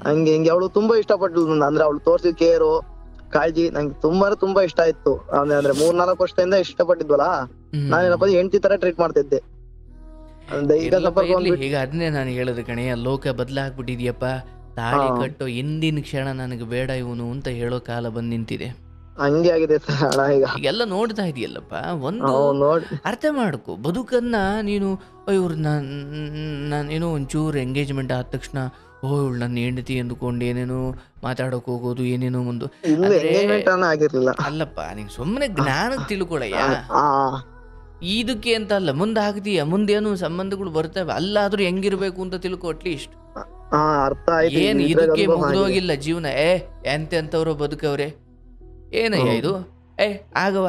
ಹಂಗೆ ಅವಳು ತುಂಬಾ ಇಷ್ಟಪಟ್ಲು. ಅಂದ್ರೆ ಅವಳು ತೋರ್ಸಿದ ಕೇರು ಕಾಳಜಿ ನಂಗೆ ತುಂಬಾ ಇಷ್ಟ ಆಯ್ತು. ಅಂದ್ರೆ 3-4 ವರ್ಷದಿಂದ ಇಷ್ಟಪಟ್ಟಿದ್ವಲ್ಲ, ನಾನೇನಪ್ಪ ಹೆಂಡತಿ ತರ ಟ್ರೀಟ್ ಮಾಡ್ತಿದ್ದೆ. ಈಗ ಅದನ್ನೇ ನಾನು ಹೇಳೋದು ಕಣೆ, ಲೋಕ ಬದಲಾಗ್ಬಿಟ್ಟಿದ್ಯಪ್ಪ. ತಾಳಿ ಕಟ್ಟೋ ಹಿಂದಿನ ಕ್ಷಣ ನನಗೆ ಬೇಡ ಇವನು ಅಂತ ಹೇಳೋ ಕಾಲ ಬಂದ್ ನಿಂತಿದೆ. ಹಂಗೆ ಆಗಿದೆ ಈಗೆಲ್ಲ ನೋಡ್ತಾ ಇದೆಯಲ್ಲಪ್ಪ. ಒಂದು ಅರ್ಥ ಮಾಡ್ಕೊ, ಬದುಕನ್ನ ನೀನು ಇವ್ರು ನಾನೇನೋ ಒಂಚೂರು ಎಂಗೇಜ್ಮೆಂಟ್ ಆದ ತಕ್ಷಣ ಇವಳು ನನ್ನ ಹೆಂಡತಿ ಅಂದ್ಕೊಂಡು ಏನೇನೋ ಮಾತಾಡೋಕೆ ಹೋಗೋದು, ಏನೇನೋ ಒಂದು ಅಲ್ಲಪ್ಪ. ನೀನ್ ಸುಮ್ಮನೆ ಜ್ಞಾನಕ್ಕೆ ತಿಳ್ಕೊಳಯ್ಯ, ಇದಕ್ಕೆ ಅಂತ ಅಲ್ಲ, ಮುಂದೆ ಆಗ್ತೀಯ, ಮುಂದೇನು ಸಂಬಂಧಗಳು ಬರ್ತವೆ, ಅಲ್ಲಾದ್ರೂ ಹೆಂಗಿರ್ಬೇಕು ಅಂತ ತಿಳ್ಕೊ ಅಟ್ಲೀಸ್ಟ್. ಏನ್ ಇದಕ್ಕೆ ಮುಗ್ದೋಗಿಲ್ಲ ಜೀವನ. ಎಂತೆಂತವ್ರು ಬದುಕವ್ರೆ, ಏನಯ್ಯ ಇದು?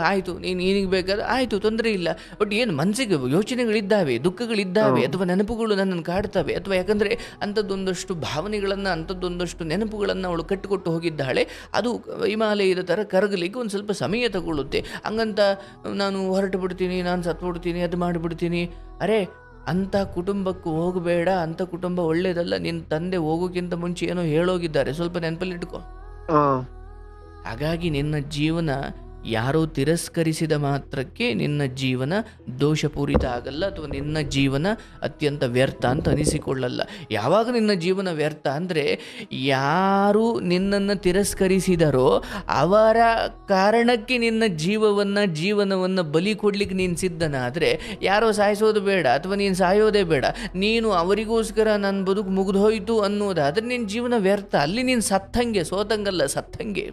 ಆಯ್ತು, ನೀನಿಗೆ ಬೇಕಾದ್ರೆ ಆಯ್ತು, ತೊಂದರೆ ಇಲ್ಲ. ಬಟ್ ಏನು ಮನಸ್ಸಿಗೆ ಯೋಚನೆಗಳಿದ್ದಾವೆ, ದುಃಖಗಳಿದ್ದಾವೆ, ಅಥವಾ ನೆನಪುಗಳು ನನ್ನನ್ನು ಕಾಡ್ತವೆ, ಅಥವಾ ಯಾಕಂದರೆ ಅಂಥದ್ದೊಂದಷ್ಟು ಭಾವನೆಗಳನ್ನು, ಅಂಥದ್ದೊಂದಷ್ಟು ನೆನಪುಗಳನ್ನು ಅವಳು ಕಟ್ಟಿಕೊಟ್ಟು ಹೋಗಿದ್ದಾಳೆ. ಅದು ಹಿಮಾಲಯದ ಥರ ಕರಗಲಿಕ್ಕೆ ಒಂದು ಸ್ವಲ್ಪ ಸಮಯ ತಗೊಳ್ಳುತ್ತೆ. ಹಂಗಂತ ನಾನು ಹೊರಟು ಬಿಡ್ತೀನಿ, ನಾನು ಸತ್ಬಿಡ್ತೀನಿ, ಅದು ಮಾಡಿಬಿಡ್ತೀನಿ. ಅಂಥ ಕುಟುಂಬಕ್ಕೂ ಹೋಗಬೇಡ, ಅಂಥ ಕುಟುಂಬ ಒಳ್ಳೇದಲ್ಲ. ನಿನ್ನ ತಂದೆ ಹೋಗೋಕ್ಕಿಂತ ಮುಂಚೆ ಏನೋ ಹೇಳೋಗಿದ್ದಾರೆ, ಸ್ವಲ್ಪ ನೆನಪಲ್ಲಿ ಇಟ್ಕೊ. ಹಾಗಾಗಿ ನಿನ್ನ ಜೀವನ ಯಾರೋ ತಿರಸ್ಕರಿಸಿದ ಮಾತ್ರಕ್ಕೆ ನಿನ್ನ ಜೀವನ ದೋಷಪೂರಿತ ಆಗಲ್ಲ, ಅಥವಾ ನಿನ್ನ ಜೀವನ ಅತ್ಯಂತ ವ್ಯರ್ಥ ಅಂತ ಅನಿಸಿಕೊಳ್ಳಲ್ಲ. ಯಾವಾಗ ನಿನ್ನ ಜೀವನ ವ್ಯರ್ಥ ಅಂದರೆ, ಯಾರು ನಿನ್ನನ್ನು ತಿರಸ್ಕರಿಸಿದರೋ ಅವರ ಕಾರಣಕ್ಕೆ ನಿನ್ನ ಜೀವನವನ್ನು ಬಲಿ ಕೊಡ್ಲಿಕ್ಕೆ ನೀನು ಸಿದ್ಧನಾದರೆ, ಯಾರೋ ಸಾಯಿಸೋದು ಬೇಡ ಅಥವಾ ನೀನು ಸಾಯೋದೇ ಬೇಡ, ನೀನು ಅವರಿಗೋಸ್ಕರ ನನ್ನ ಬದುಕು ಮುಗಿದೋಯ್ತು ಅನ್ನೋದಾದರೆ ನಿನ್ನ ಜೀವನ ವ್ಯರ್ಥ. ಅಲ್ಲಿ ನೀನು ಸತ್ತಂಗೆ, ಸೋತಂಗಲ್ಲ, ಸತ್ತಂಗೆ.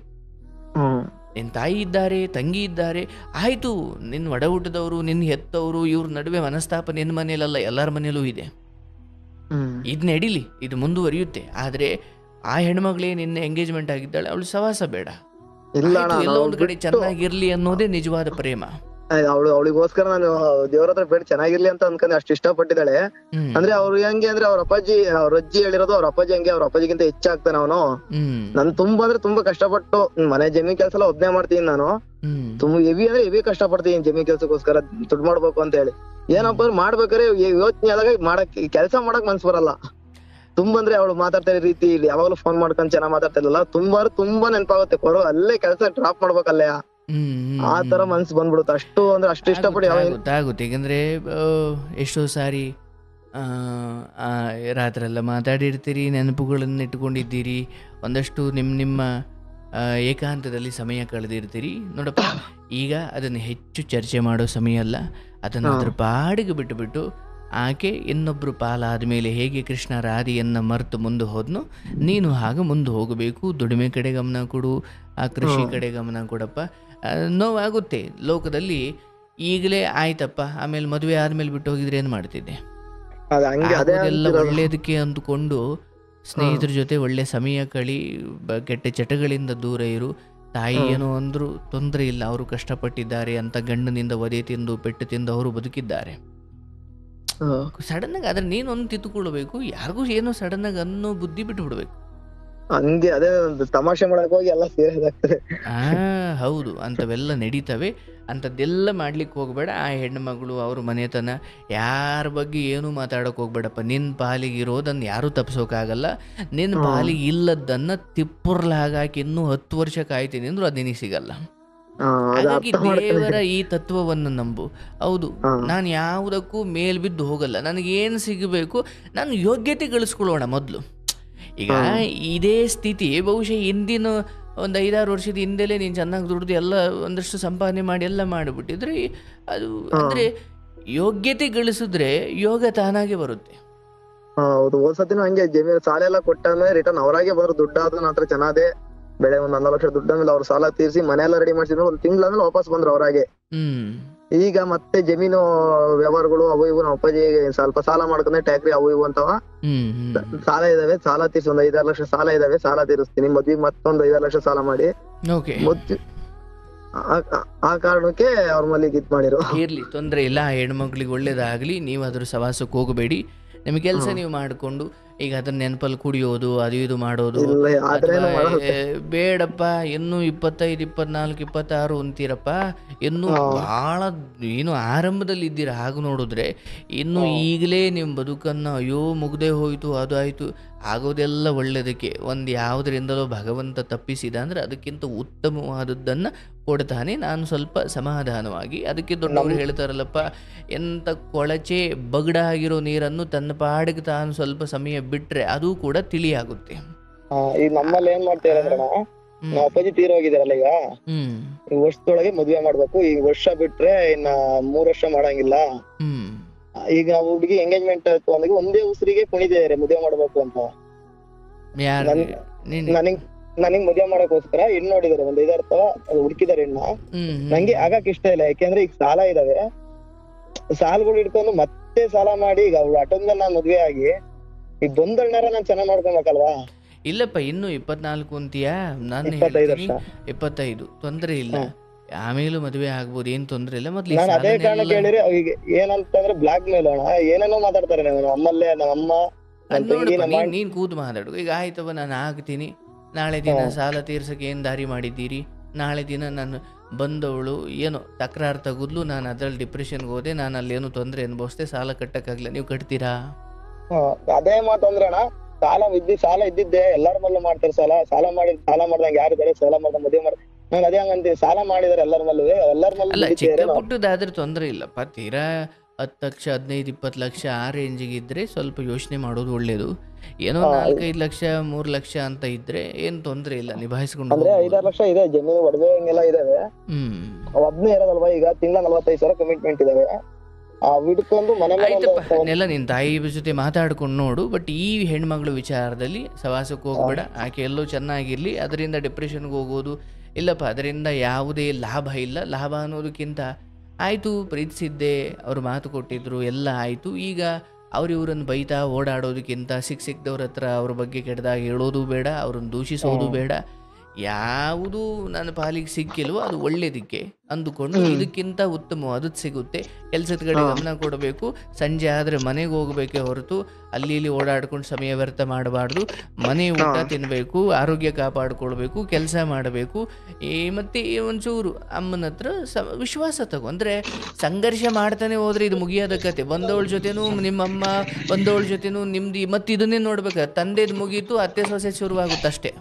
ನಿನ್ನ ತಾಯಿ ಇದ್ದಾರೆ, ತಂಗಿ ಇದ್ದಾರೆ, ಆಯಿತು, ನಿನ್ನ ಒಡ ಹುಟ್ಟಿದವರು, ನಿನ್ನ ಹೆತ್ತವರು, ಇವ್ರ ನಡುವೆ ಮನಸ್ತಾಪ ನಿನ್ನ ಮನೇಲಲ್ಲ, ಎಲ್ಲರ ಮನೇಲೂ ಇದೆ. ಇದು ನಡೀಲಿ, ಇದು ಮುಂದುವರಿಯುತ್ತೆ. ಆದರೆ ಆ ಹೆಣ್ಮಗಳೇ ನಿನ್ನ ಎಂಗೇಜ್ಮೆಂಟ್ ಆಗಿದ್ದಾಳೆ, ಅವಳು ಸವಾಸ ಬೇಡ, ಎಲ್ಲ ಒಂದು ಕಡೆ ಚೆನ್ನಾಗಿರ್ಲಿ ಅನ್ನೋದೇ ನಿಜವಾದ ಪ್ರೇಮ. ಅವಳಿಗೋಸ್ಕರ ನಾನು ದೇವ್ರ ಹತ್ರ ಬೇಡ ಚೆನ್ನಾಗಿರ್ಲಿ ಅಂತ ಅನ್ಕೊಂಡೆ, ಅಷ್ಟು ಇಷ್ಟಪಟ್ಟಿದ್ದಾಳೆ. ಅಂದ್ರೆ ಅವ್ರು ಹೆಂಗೆ ಅಂದ್ರೆ ಅವ್ರ ಅಜ್ಜಿ ಹೇಳಿರೋದು, ಅವ್ರ ಅಪ್ಪಾಜಿ ಹಂಗೆ, ಅವ್ರ ಅಪ್ಪಾಜಿಗಿಂತ ಹೆಚ್ಚಾಗ್ತಾನೆ ಅವನು. ನನ್ ತುಂಬಾ ಅಂದ್ರೆ ತುಂಬಾ ಕಷ್ಟಪಟ್ಟು ಮನೆ ಜಮೀನ್ ಕೆಲ್ಸ ಎಲ್ಲ ಒಬ್ನೇ ಮಾಡ್ತೀನಿ ನಾನು. ತುಂಬಾ ಹೆವಿ ಅಂದ್ರೆ ಹೆವಿ ಕಷ್ಟಪಡ್ತೀನಿ ಜಮೀನ್ ಕೆಲ್ಸಕ್ಕೋಸ್ಕರ ದುಡ್ಡು ಮಾಡ್ಬೇಕು ಅಂತ ಹೇಳಿ. ಏನಪ್ಪ ಮಾಡ್ಬೇಕಾದ್ರೆ ಯೋಚನೆ ಆದಾಗ ಕೆಲ್ಸ ಮಾಡಕ್ ಮನ್ಸ್ ಬರಲ್ಲ. ತುಂಬಾ ಅಂದ್ರೆ ಅವಳು ಮಾತಾಡ್ತಾ ಇರೋ ರೀತಿ, ಯಾವಾಗ್ಲೂ ಫೋನ್ ಮಾಡ್ಕೊಂಡ್ ಚೆನ್ನಾಗ್ ಮಾತಾಡ್ತಾ ಇರಲಿಲ್ಲ. ತುಂಬಾ ನೆನಪಾಗುತ್ತೆ. ಅಲ್ಲೇ ಕೆಲ್ಸ ಡ್ರಾಪ್ ಮಾಡ್ಬೇಕಲ್ಲೇ ಆ ತರ ಮನ್ಸು ಬಂದ್ಬಿಡುತ್ತೆ. ಅಷ್ಟು ಇಷ್ಟಪಟ್ಟು ಆಗುತ್ತೆ. ಯಾಕಂದ್ರೆ ಎಷ್ಟೋ ಸಾರಿ ರಾತ್ರಿ ಎಲ್ಲ ಮಾತಾಡಿರ್ತೀರಿ, ನೆನಪುಗಳನ್ನು ಇಟ್ಕೊಂಡಿದ್ದೀರಿ, ಒಂದಷ್ಟು ನಿಮ್ಮ ಏಕಾಂತದಲ್ಲಿ ಸಮಯ ಕಳೆದಿರ್ತೀರಿ. ನೋಡಪ್ಪ, ಈಗ ಅದನ್ನು ಹೆಚ್ಚು ಚರ್ಚೆ ಮಾಡೋ ಸಮಯ ಅಲ್ಲ. ಅದನ್ನು ಅದ್ರ ಪಾಡಿಗೆ ಬಿಟ್ಟು ಆಕೆ ಇನ್ನೊಬ್ಬರು ಪಾಲಾದ ಮೇಲೆ ಹೇಗೆ ಕೃಷ್ಣ ರಾಧಿಯನ್ನು ಮರೆತು ಮುಂದೆ ಹೋದ್ನು, ನೀನು ಹಾಗೆ ಮುಂದೆ ಹೋಗಬೇಕು. ದುಡಿಮೆ ಕಡೆ ಗಮನ ಕೊಡು, ಆ ಕೃಷಿ ಕಡೆ ಗಮನ ಕೊಡಪ್ಪ. ನೋವಾಗುತ್ತೆ ಲೋಕದಲ್ಲಿ. ಈಗಲೇ ಆಯ್ತಪ್ಪ, ಆಮೇಲೆ ಮದುವೆ ಆದ್ಮೇಲೆ ಬಿಟ್ಟು ಹೋಗಿದ್ರೆ ಏನು ಮಾಡ್ತಿದ್ದೆ? ಅದೆಲ್ಲ ಒಳ್ಳೇದಕ್ಕೆ ಅಂದುಕೊಂಡು ಸ್ನೇಹಿತರ ಜೊತೆ ಒಳ್ಳೆ ಸಮಯ ಕಳಿ, ಕೆಟ್ಟ ಚಟಗಳಿಂದ ದೂರ ಇರು. ತಾಯಿ ಏನೋ ಅಂದ್ರು ತೊಂದರೆ ಇಲ್ಲ, ಅವರು ಕಷ್ಟಪಟ್ಟಿದ್ದಾರೆ ಅಂತ ಗಂಡನಿಂದ ಒದೆ ತಿಂದು ಪೆಟ್ಟು ತಿಂದು ಅವರು ಬದುಕಿದ್ದಾರೆ. ಸಡನ್ ಆಗಿ ಆದ್ರೆ ನೀನೊಂದು ತಿದ್ದುಕೊಳ್ಬೇಕು. ಯಾರಿಗೂ ಏನೋ ಸಡನ್ ಆಗಿ ಅನ್ನೋ ಬುದ್ಧಿ ಬಿಟ್ಟು ಬಿಡ್ಬೇಕು. ಹಂಗೆ ಅದೇ ತಮಾಷೆ ಮಾಡಕ್ ಹೋಗಿ ಎಲ್ಲ ಸೇರಿದಾಗ್ತದೆ. ಹೌದು, ಅಂಥವೆಲ್ಲ ನಡೀತವೆ. ಅಂಥದ್ದೆಲ್ಲ ಮಾಡ್ಲಿಕ್ಕೆ ಹೋಗ್ಬೇಡ. ಆ ಹೆಣ್ಣು ಮಗಳು ಅವ್ರ ಮನೆತನ ಯಾರ ಬಗ್ಗೆ ಏನೂ ಮಾತಾಡೋಕೆ ಹೋಗ್ಬೇಡಪ್ಪ. ನಿನ್ನ ಪಾಲಿಗೆ ಇರೋದನ್ನು ಯಾರೂ ತಪ್ಪಿಸೋಕ್ಕಾಗಲ್ಲ. ನಿನ್ನ ಪಾಲಿಗೆ ಇಲ್ಲದನ್ನು ತಿಪ್ಪುರ್ಲಾಗಾಕಿ ಇನ್ನೂ 10 ವರ್ಷ ಕಾಯ್ತೀನಿ ಅಂದ್ರು ಅದು ನಿನಗೆ ಸಿಗಲ್ಲ. ಹಾಗಾಗಿ ದೇವರ ಈ ತತ್ವವನ್ನು ನಂಬು. ಹೌದು, ನಾನು ಯಾವುದಕ್ಕೂ ಮೇಲ್ಬಿದ್ದು ಹೋಗಲ್ಲ. ನನಗೇನು ಸಿಗಬೇಕು, ನಾನು ಯೋಗ್ಯತೆ ಗಳಿಸ್ಕೊಳ್ಳೋಣ ಮೊದಲು. ಈಗ ಇದೇ ಸ್ಥಿತಿ ಬಹುಶಃ ಹಿಂದಿನ ಒಂದು 5-6 ವರ್ಷದ ಹಿಂದೆಲೇ ನೀನು ಚೆನ್ನಾಗಿ ದುಡ್ದು ಎಲ್ಲ ಒಂದಷ್ಟು ಸಂಪಾದನೆ ಮಾಡಿ ಎಲ್ಲ ಮಾಡಿಬಿಟ್ಟಿದ್ರೆ ಅದು ಅಂದರೆ ಯೋಗ್ಯತೆ ಗಳಿಸಿದ್ರೆ ಯೋಗ ತಾನಾಗೆ ಬರುತ್ತೆ. ಹೌದು, ಹೋದ್ಸತಿನೂ ಹಂಗೆ ಜಮೀನು ಸಾಲ ಎಲ್ಲ ಕೊಟ್ಟಾದ್ಮೇಲೆ ರಿಟರ್ನ್ ಅವರಾಗೆ ಬರೋ ದುಡ್ಡಾದ್ರೂ ನನ್ನ ಹತ್ರ ಚೆನ್ನಾದೆ ಬೆಳೆ ಒಂದು 10 ಲಕ್ಷ ದುಡ್ಡಾದ್ಮೇಲೆ ಅವ್ರು ಸಾಲ ತೀರಿಸಿ ಮನೆಯೆಲ್ಲ ರೆಡಿ ಮಾಡಿಸಿದ್ರು. 1 ತಿಂಗಳಾದ್ಮೇಲೆ ವಾಪಸ್ ಬಂದ್ರು ಅವರಾಗೆ. ಈಗ ಮತ್ತೆ ಜಮೀನು ವ್ಯವಹಾರಗಳು ಅವು ಇವು ನಮ್ಮ ಅಪ್ಪಾಜಿ ಸ್ವಲ್ಪ ಸಾಲ ಮಾಡ್ಕೊಂಡೆ, ಟ್ಯಾಕ್ರಿ ಅವು ಇವು ಅಂತವ ಸಾಲ ಇದಾವೆ. ಸಾಲ ತೀರ್ಸಿ ಒಂದು 5-6 ಲಕ್ಷ ಸಾಲ ಇದಾವೆ, ಸಾಲ ತೀರಿಸ್ತೀನಿ. ಮದ್ವಿ ಮತ್ತೊಂದು 5-6 ಲಕ್ಷ ಸಾಲ ಮಾಡಿ ಆ ಕಾರಣಕ್ಕೆ ಅವ್ರ ಮಲ್ಲಿಗೆ ಇದ್ ಮಾಡಿರು. ಇರ್ಲಿ, ತೊಂದರೆ ಇಲ್ಲ. ಆ ಹೆಣ್ಮಕ್ಳಿಗೆ ಒಳ್ಳೇದಾಗ್ಲಿ. ನೀವು ಅದ್ರ ಸವಾಸಕ್ಕೆ ಹೋಗಬೇಡಿ. ನಿಮಗೆ ಕೆಲಸ ನೀವು ಮಾಡಿಕೊಂಡು ಈಗ ಅದನ್ನ ನೆನಪಲ್ಲಿ ಕುಡಿಯೋದು ಅದು ಇದು ಮಾಡೋದು ಬೇಡಪ್ಪ. ಇನ್ನೂ 25, 24, 26 ಅಂತೀರಪ್ಪ. ಇನ್ನೂ ಬಹಳ ಏನು ಆರಂಭದಲ್ಲಿ ಇದ್ದೀರ. ಹಾಗೆ ನೋಡಿದ್ರೆ ಇನ್ನು ಈಗಲೇ ನಿಮ್ಮ ಬದುಕನ್ನು ಅಯ್ಯೋ ಮುಗ್ದೇ ಹೋಯ್ತು ಅದು ಆಯ್ತು ಆಗೋದೆಲ್ಲ ಒಳ್ಳೆಯದಕ್ಕೆ. ಒಂದು ಯಾವುದರಿಂದಲೋ ಭಗವಂತ ತಪ್ಪಿಸಿದ ಅಂದರೆ ಅದಕ್ಕಿಂತ ಉತ್ತಮವಾದದ್ದನ್ನು ಕೊಡ್ತಾನೆ. ನಾನು ಸ್ವಲ್ಪ ಸಮಾಧಾನವಾಗಿ, ಅದಕ್ಕೆ ದೊಡ್ಡವರು ಹೇಳ್ತಾರಲ್ಲಪ್ಪ, ಎಂಥ ಕೊಳಚೆ ಬಗಡ ಆಗಿರೋ ನೀರನ್ನು ತನ್ನ ಪಾಡಿಗೆ ತಾನು ಸ್ವಲ್ಪ ಸಮಯ ಬಿಟ್ರೆ ಅದು ಕೂಡ ತಿಳಿಯಾಗುತ್ತೆ. ಈಗ ನಮ್ಮಲ್ಲಿ ಏನ್ ಮಾಡ್ತೀರ ಅಂದ್ರೆ ನಮ್ಮ ಅಪ್ಪಾಜಿ ತೀರೋಗಿದಾರಲ್ಲ, ಈಗ ವರ್ಷದೊಳಗೆ ಮದ್ವೆ ಮಾಡ್ಬೇಕು. ಈಗ ವರ್ಷ ಬಿಟ್ರೆ ಇನ್ನ 3 ವರ್ಷ ಮಾಡಂಗಿಲ್ಲ. ಈಗ ನಾವು ಹುಡುಗಿ ಎಂಗೇಜ್ಮೆಂಟ್ ಅಂದಾಗ ಒಂದೇ ಉಸಿರಿಗೆ ಕುಣಿದಿದ್ದಾರೆ ಮದುವೆ ಮಾಡ್ಬೇಕು ಅಂತ. ನನಗ್ ಮದುವೆ ಮಾಡಕ್ಕೋಸ್ಕರ ಹೆಣ್ಣು ನೋಡಿದಾರೆ, ಒಂದ್ 5-6 ತವ ಹುಡುಕಿದಾರೆ ಹೆಣ್ಣ. ನಂಗೆ ಆಗಕ್ ಇಷ್ಟ ಇಲ್ಲ. ಯಾಕೆಂದ್ರೆ ಈಗ ಸಾಲ ಇದಾವೆ, ಸಾಲಗಳು ಇಟ್ಕೊಂಡು ಮತ್ತೆ ಸಾಲ ಮಾಡಿ ಈಗ ಅವ್ಳು ಅಟೊಂದ ನಾನ್ ಮದ್ವೆ ಆಗಿ ಈಗ ಬಂದಣ್ಣಾರ ನಾನ್ ಚೆನ್ನಾಗ್ ಮಾಡ್ಕೊಬೇಕಲ್ವಾ. ಇಲ್ಲಪ್ಪ, ಇನ್ನು 24 ಅಂತೀಯಾ? ನಾನು 25 ತೊಂದ್ರೆ ಇಲ್ಲ, ಆಮೇಲೂ ಮದುವೆ ಆಗ್ಬೋದು, ಏನ್ ತೊಂದ್ರೆ ಇಲ್ಲ. ಮೊದ್ಲು ನಾನು ಅದೇ ಕಾರಣ ಕೇಳಿದ್ರೆ ಈಗ ಏನಂತಂದ್ರೆ ಬ್ಲಾಕ್ ಮೇಲ್ ಅಣ್ಣ ಏನೇನೋ ಮಾತಾಡ್ತಾರೆ. ನಮ್ಮಲ್ಲೇ ನಮ್ಮಮ್ಮ ನೀನ್ ಕೂತು ಮಾತಾಡು. ಈಗ ಆಯ್ತವ, ನಾನು ಆಗ್ತೀನಿ, ನಾಳೆ ದಿನ ಸಾಲ ತೀರ್ಸಕ್ಕೆ ಏನ್ ದಾರಿ ಮಾಡಿದ್ದೀರಿ, ನಾಳೆ ದಿನ ನಾನು ಬಂದವಳು ಏನೋ ತಕರಾರು ತಗುದ್ಲು, ನಾನು ಅದ್ರಲ್ಲಿ ಡಿಪ್ರೆಷನ್ಗೆ ಹೋದೆ, ನಾನು ಅಲ್ಲೇನು ತೊಂದರೆ ಅನ್ಭವಿಸ್ದೆ, ಸಾಲ ಕಟ್ಟಕ್ಕಾಗ್ಲಿಲ್ಲ, ನೀವು ಕಟ್ತೀರಾ? ಅದೇ ಮಾತಂದ್ರೆ ಅಣ್ಣ, ಸಾಲ ಇದ್ದಿದ್ದೆ ಎಲ್ಲಾರ ಮಲ್ಲ ಮಾಡ್ತಾರೆ. ಸಾಲ ಮಾಡ್ದಂಗೆ ಯಾರು ಬೇರೆ ಸಾಲ ಮಾಡ್ದ ಮದುವೆ ಮಾಡಿ ನಾನು ಅದೇ ಹಂಗಂತೀವಿ. ಸಾಲ ಮಾಡಿದಾರೆ ಎಲ್ಲರ ಮಲ್ಲೂ, ಎಲ್ಲರ ಮಲ್ಲ ಚಿಕ್ಕ ಪುಟ್ಟದಾದ್ರೆ ತೊಂದರೆ ಇಲ್ಲಪ್ಪ. ತೀರಾ 10 ಲಕ್ಷ 15, 20 ಲಕ್ಷ ಆ ರೇಂಜಿಗೆ ಇದ್ರೆ ಸ್ವಲ್ಪ ಯೋಚನೆ ಮಾಡೋದು ಒಳ್ಳೇದು. ಏನೋ 4-5 ಲಕ್ಷ 3 ಲಕ್ಷ ಅಂತ ಇದ್ರೆ ಏನ್ ತೊಂದ್ರೆ ಇಲ್ಲ, ನಿಭಾಯಿಸ್ಕೊಂಡು. 5-6 ಲಕ್ಷ ಇದೆ ಜಮೀನು ಒಡವೆ ಹಿಂಗೆಲ್ಲ ಇದಾವೆ. ಒಬ್ನೇ ಇರೋದಲ್ವಾ, ಈಗ ತಿಂಗಳ 45,000 ಕಮಿಟ್ಮೆಂಟ್ ಇದಾವೆ. ಆಯ್ತಪ್ಪ, ನಿನ್ ತಾಯಿ ಜೊತೆ ಮಾತಾಡ್ಕೊಂಡು ನೋಡು. ಬಟ್ ಈ ಹೆಣ್ಮಗಳು ವಿಚಾರದಲ್ಲಿ ಸವಾಸಕ್ಕೆ ಹೋಗ್ಬೇಡ. ಆಕೆ ಎಲ್ಲೋ ಚೆನ್ನಾಗಿರ್ಲಿ, ಅದರಿಂದ ಡಿಪ್ರೆಷನ್ಗೆ ಹೋಗೋದು ಇಲ್ಲಪ್ಪ, ಅದರಿಂದ ಯಾವುದೇ ಲಾಭ ಇಲ್ಲ. ಲಾಭ ಅನ್ನೋದಕ್ಕಿಂತ ಆಯಿತು, ಪ್ರೀತಿಸಿದ್ದೆ, ಅವ್ರು ಮಾತು ಕೊಟ್ಟಿದ್ರು, ಎಲ್ಲ ಆಯಿತು. ಈಗ ಇವ್ರನ್ನ ಬೈತಾ ಓಡಾಡೋದಕ್ಕಿಂತ ಸಿಕ್ದವ್ರ ಹತ್ರ ಅವ್ರ ಬಗ್ಗೆ ಕೆಟ್ಟದಾಗಿ ಹೇಳೋದು ಬೇಡ, ಅವ್ರನ್ನ ದೂಷಿಸೋದು ಬೇಡ. ಯಾವುದು ನನ್ನ ಪಾಲಿಗೆ ಸಿಕ್ಕಿಲ್ವೋ ಅದು ಒಳ್ಳೇದಕ್ಕೆ ಅಂದುಕೊಂಡು ಇದಕ್ಕಿಂತ ಉತ್ತಮವಾದದ್ದು ಸಿಗುತ್ತೆ. ಕೆಲಸದ ಕಡೆ ಗಮನ ಕೊಡಬೇಕು. ಸಂಜೆ ಆದರೆ ಮನೆಗೆ ಹೋಗಬೇಕೇ ಹೊರತು ಅಲ್ಲಿ ಇಲ್ಲಿ ಓಡಾಡ್ಕೊಂಡು ಸಮಯ ವ್ಯರ್ಥ ಮಾಡಬಾರ್ದು. ಮನೆ ಊಟ ತಿನ್ನಬೇಕು, ಆರೋಗ್ಯ ಕಾಪಾಡಿಕೊಳ್ಬೇಕು, ಕೆಲಸ ಮಾಡಬೇಕು. ಮತ್ತು ಒಂಚೂರು ಅಮ್ಮನ ಹತ್ರ ವಿಶ್ವಾಸ ತಗೋ. ಅಂದರೆ ಸಂಘರ್ಷ ಮಾಡ್ತಾನೆ ಹೋದರೆ ಇದು ಮುಗಿಯೋದ ಕತೆ. ಬಂದವಳ ಜೊತೆನೂ ನಿಮ್ಮಮ್ಮ, ಬಂದವಳ ಜೊತೆನೂ ನಿಮ್ದು, ಮತ್ತು ಇದನ್ನೇ ನೋಡ್ಬೇಕು. ತಂದೆದು ಮುಗೀತು, ಅತ್ತೆ ಸೊಸೆ ಶುರುವಾಗುತ್ತಷ್ಟೇ.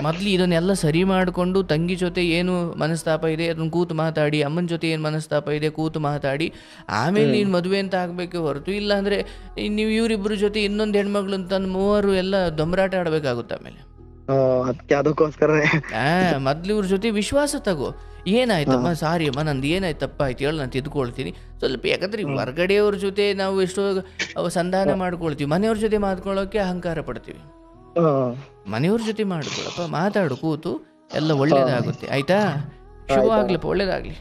ಮೊದ್ಲು ಇದನ್ನೆಲ್ಲ ಸರಿ ಮಾಡಿಕೊಂಡು ತಂಗಿ ಜೊತೆ ಏನು ಮನಸ್ತಾಪ ಇದೆ ಅದನ್ನ ಕೂತು ಮಾತಾಡಿ, ಅಮ್ಮನ ಜೊತೆ ಏನು ಮನಸ್ತಾಪ ಇದೆ ಕೂತು ಮಾತಾಡಿ, ಆಮೇಲೆ ನೀನು ಮದುವೆ ಅಂತ ಆಗಬೇಕೆ ಹೊರತು ಇಲ್ಲ ಅಂದರೆ ನೀವು ಇವರಿಬ್ಬರ ಜೊತೆ ಇನ್ನೊಂದು ಹೆಣ್ಮಗಳು ಅಂತಂದು ಮೂವರು ಎಲ್ಲ ದೊಂಬರಾಟ ಆಡಬೇಕಾಗುತ್ತೆ. ಆಮೇಲೆ ಅದಕ್ಕೋಸ್ಕರನೇ ಮೊದ್ಲು ಇವ್ರ ಜೊತೆ ವಿಶ್ವಾಸ ತಗೋ. ಏನಾಯ್ತಮ್ಮ, ಸಾರಿ ಅಮ್ಮ, ನಂದು ಏನಾಯ್ತು, ತಪ್ಪಾಯ್ತು ಹೇಳಿ, ನಾನು ತಿದ್ಕೊಳ್ತೀನಿ ಸ್ವಲ್ಪ. ಯಾಕಂದ್ರೆ ಹೊರಗಡೆಯವ್ರ ಜೊತೆ ನಾವು ಎಷ್ಟೋ ಸಂಧಾನ ಮಾಡ್ಕೊಳ್ತೀವಿ, ಮನೆಯವ್ರ ಜೊತೆ ಮಾತ್ಕೊಳ್ಳೋಕೆ ಅಹಂಕಾರ ಪಡ್ತೀವಿ. ಮನೆಯವ್ರ ಜೊತೆ ಮಾಡ್ಕೊಳಪ್ಪ, ಮಾತಾಡು ಕೂತು, ಎಲ್ಲ ಒಳ್ಳೇದಾಗುತ್ತೆ. ಆಯ್ತಾ? ಶುಭ ಆಗ್ಲಪ್ಪ, ಒಳ್ಳೇದಾಗ್ಲಿ.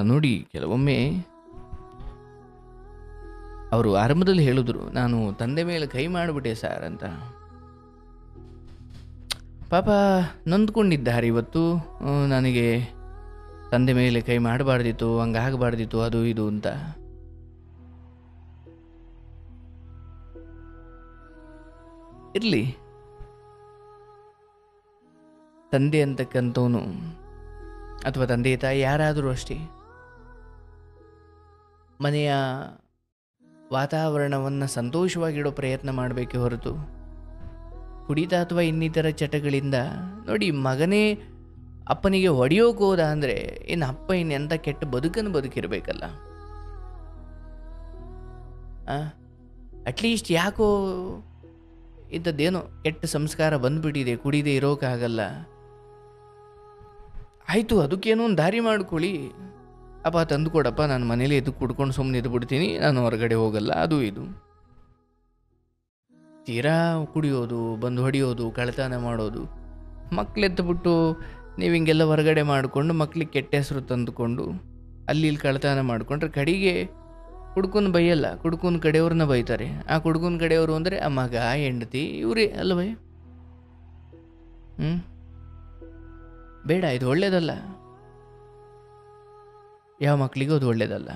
ನೋಡಿ, ಕೆಲವೊಮ್ಮೆ ಅವರು ಆರಂಭದಲ್ಲಿ ಹೇಳಿದ್ರು, ನಾನು ತಂದೆ ಮೇಲೆ ಕೈ ಮಾಡಿಬಿಟ್ಟೆ ಸರ್ ಅಂತ. ಪಾಪ ನೊಂದ್ಕೊಂಡಿದ್ದಾರೆ ಇವತ್ತು. ನನಗೆ ತಂದೆ ಮೇಲೆ ಕೈ ಮಾಡಬಾರ್ದಿತ್ತು, ಹಂಗಾಗಬಾರ್ದಿತ್ತು, ಅದು ಇದು ಅಂತ. ಇರಲಿ, ತಂದೆ ಅಂತಕ್ಕಂಥವನು ಅಥವಾ ತಂದೆ ತಾಯಿ ಯಾರಾದರೂ ಅಷ್ಟೇ ಮನೆಯ ವಾತಾವರಣವನ್ನು ಸಂತೋಷವಾಗಿಡೋ ಪ್ರಯತ್ನ ಮಾಡಬೇಕೆ ಹೊರತು ಕುಡಿತ ಅಥವಾ ಇನ್ನಿತರ ಚಟಗಳಿಂದ. ನೋಡಿ, ಮಗನೇ ಅಪ್ಪನಿಗೆ ಹೊಡೆಯೋಕೆ ಹೋದ ಅಂದರೆ ಇನ್ನು ಅಪ್ಪ ಇನ್ನೆಂಥ ಕೆಟ್ಟ ಬದುಕನ್ನು ಬದುಕಿರಬೇಕಲ್ಲ. ಅಟ್ಲೀಸ್ಟ್ ಯಾಕೋ ಇಂಥದ್ದೇನೋ ಕೆಟ್ಟ ಸಂಸ್ಕಾರ ಬಂದ್ಬಿಟ್ಟಿದೆ, ಕುಡಿದೇ ಇರೋಕ್ಕಾಗಲ್ಲ, ಆಯಿತು ಅದಕ್ಕೇನೋ ಒಂದು ದಾರಿ ಮಾಡ್ಕೊಳ್ಳಿ. ಅಪ್ಪ ತಂದು ಕೊಡಪ್ಪ, ನಾನು ಮನೇಲಿ ಎದ್ದು ಕುಡ್ಕೊಂಡು ಸುಮ್ಮನೆ ಎದ್ದು ಬಿಡ್ತೀನಿ, ನಾನು ಹೊರಗಡೆ ಹೋಗಲ್ಲ, ಅದು ಇದು. ತೀರಾ ಕುಡಿಯೋದು, ಬಂದು ಹೊಡೆಯೋದು, ಕಳ್ತನ ಮಾಡೋದು, ಮಕ್ಕಳೆತ್ತುಬಿಟ್ಟು ನೀವು ಹಿಂಗೆಲ್ಲ ಹೊರಗಡೆ ಮಾಡಿಕೊಂಡು ಮಕ್ಳಿಗೆ ಕೆಟ್ಟ ಹೆಸರು ತಂದುಕೊಂಡು ಅಲ್ಲಿ ಇಲ್ಲಿ ಕಳ್ತನ ಮಾಡಿಕೊಂಡ್ರೆ ಕಡೆಗೆ ಕುಡ್ಕೊಂಡು ಬೈಯಲ್ಲ, ಕುಡ್ಕೊಂಡು ಕಡೆಯವ್ರನ್ನ ಬೈತಾರೆ. ಆ ಕುಡ್ಕೊಂಡು ಕಡೆಯವರು ಅಂದರೆ ಆ ಮಗ, ಹೆಂಡತಿ, ಇವರೇ ಅಲ್ವೇ? ಬೇಡ, ಇದು ಒಳ್ಳೇದಲ್ಲ. ಯಾವ ಮಕ್ಕಳಿಗೂ ಅದು ಒಳ್ಳೇದಲ್ಲ.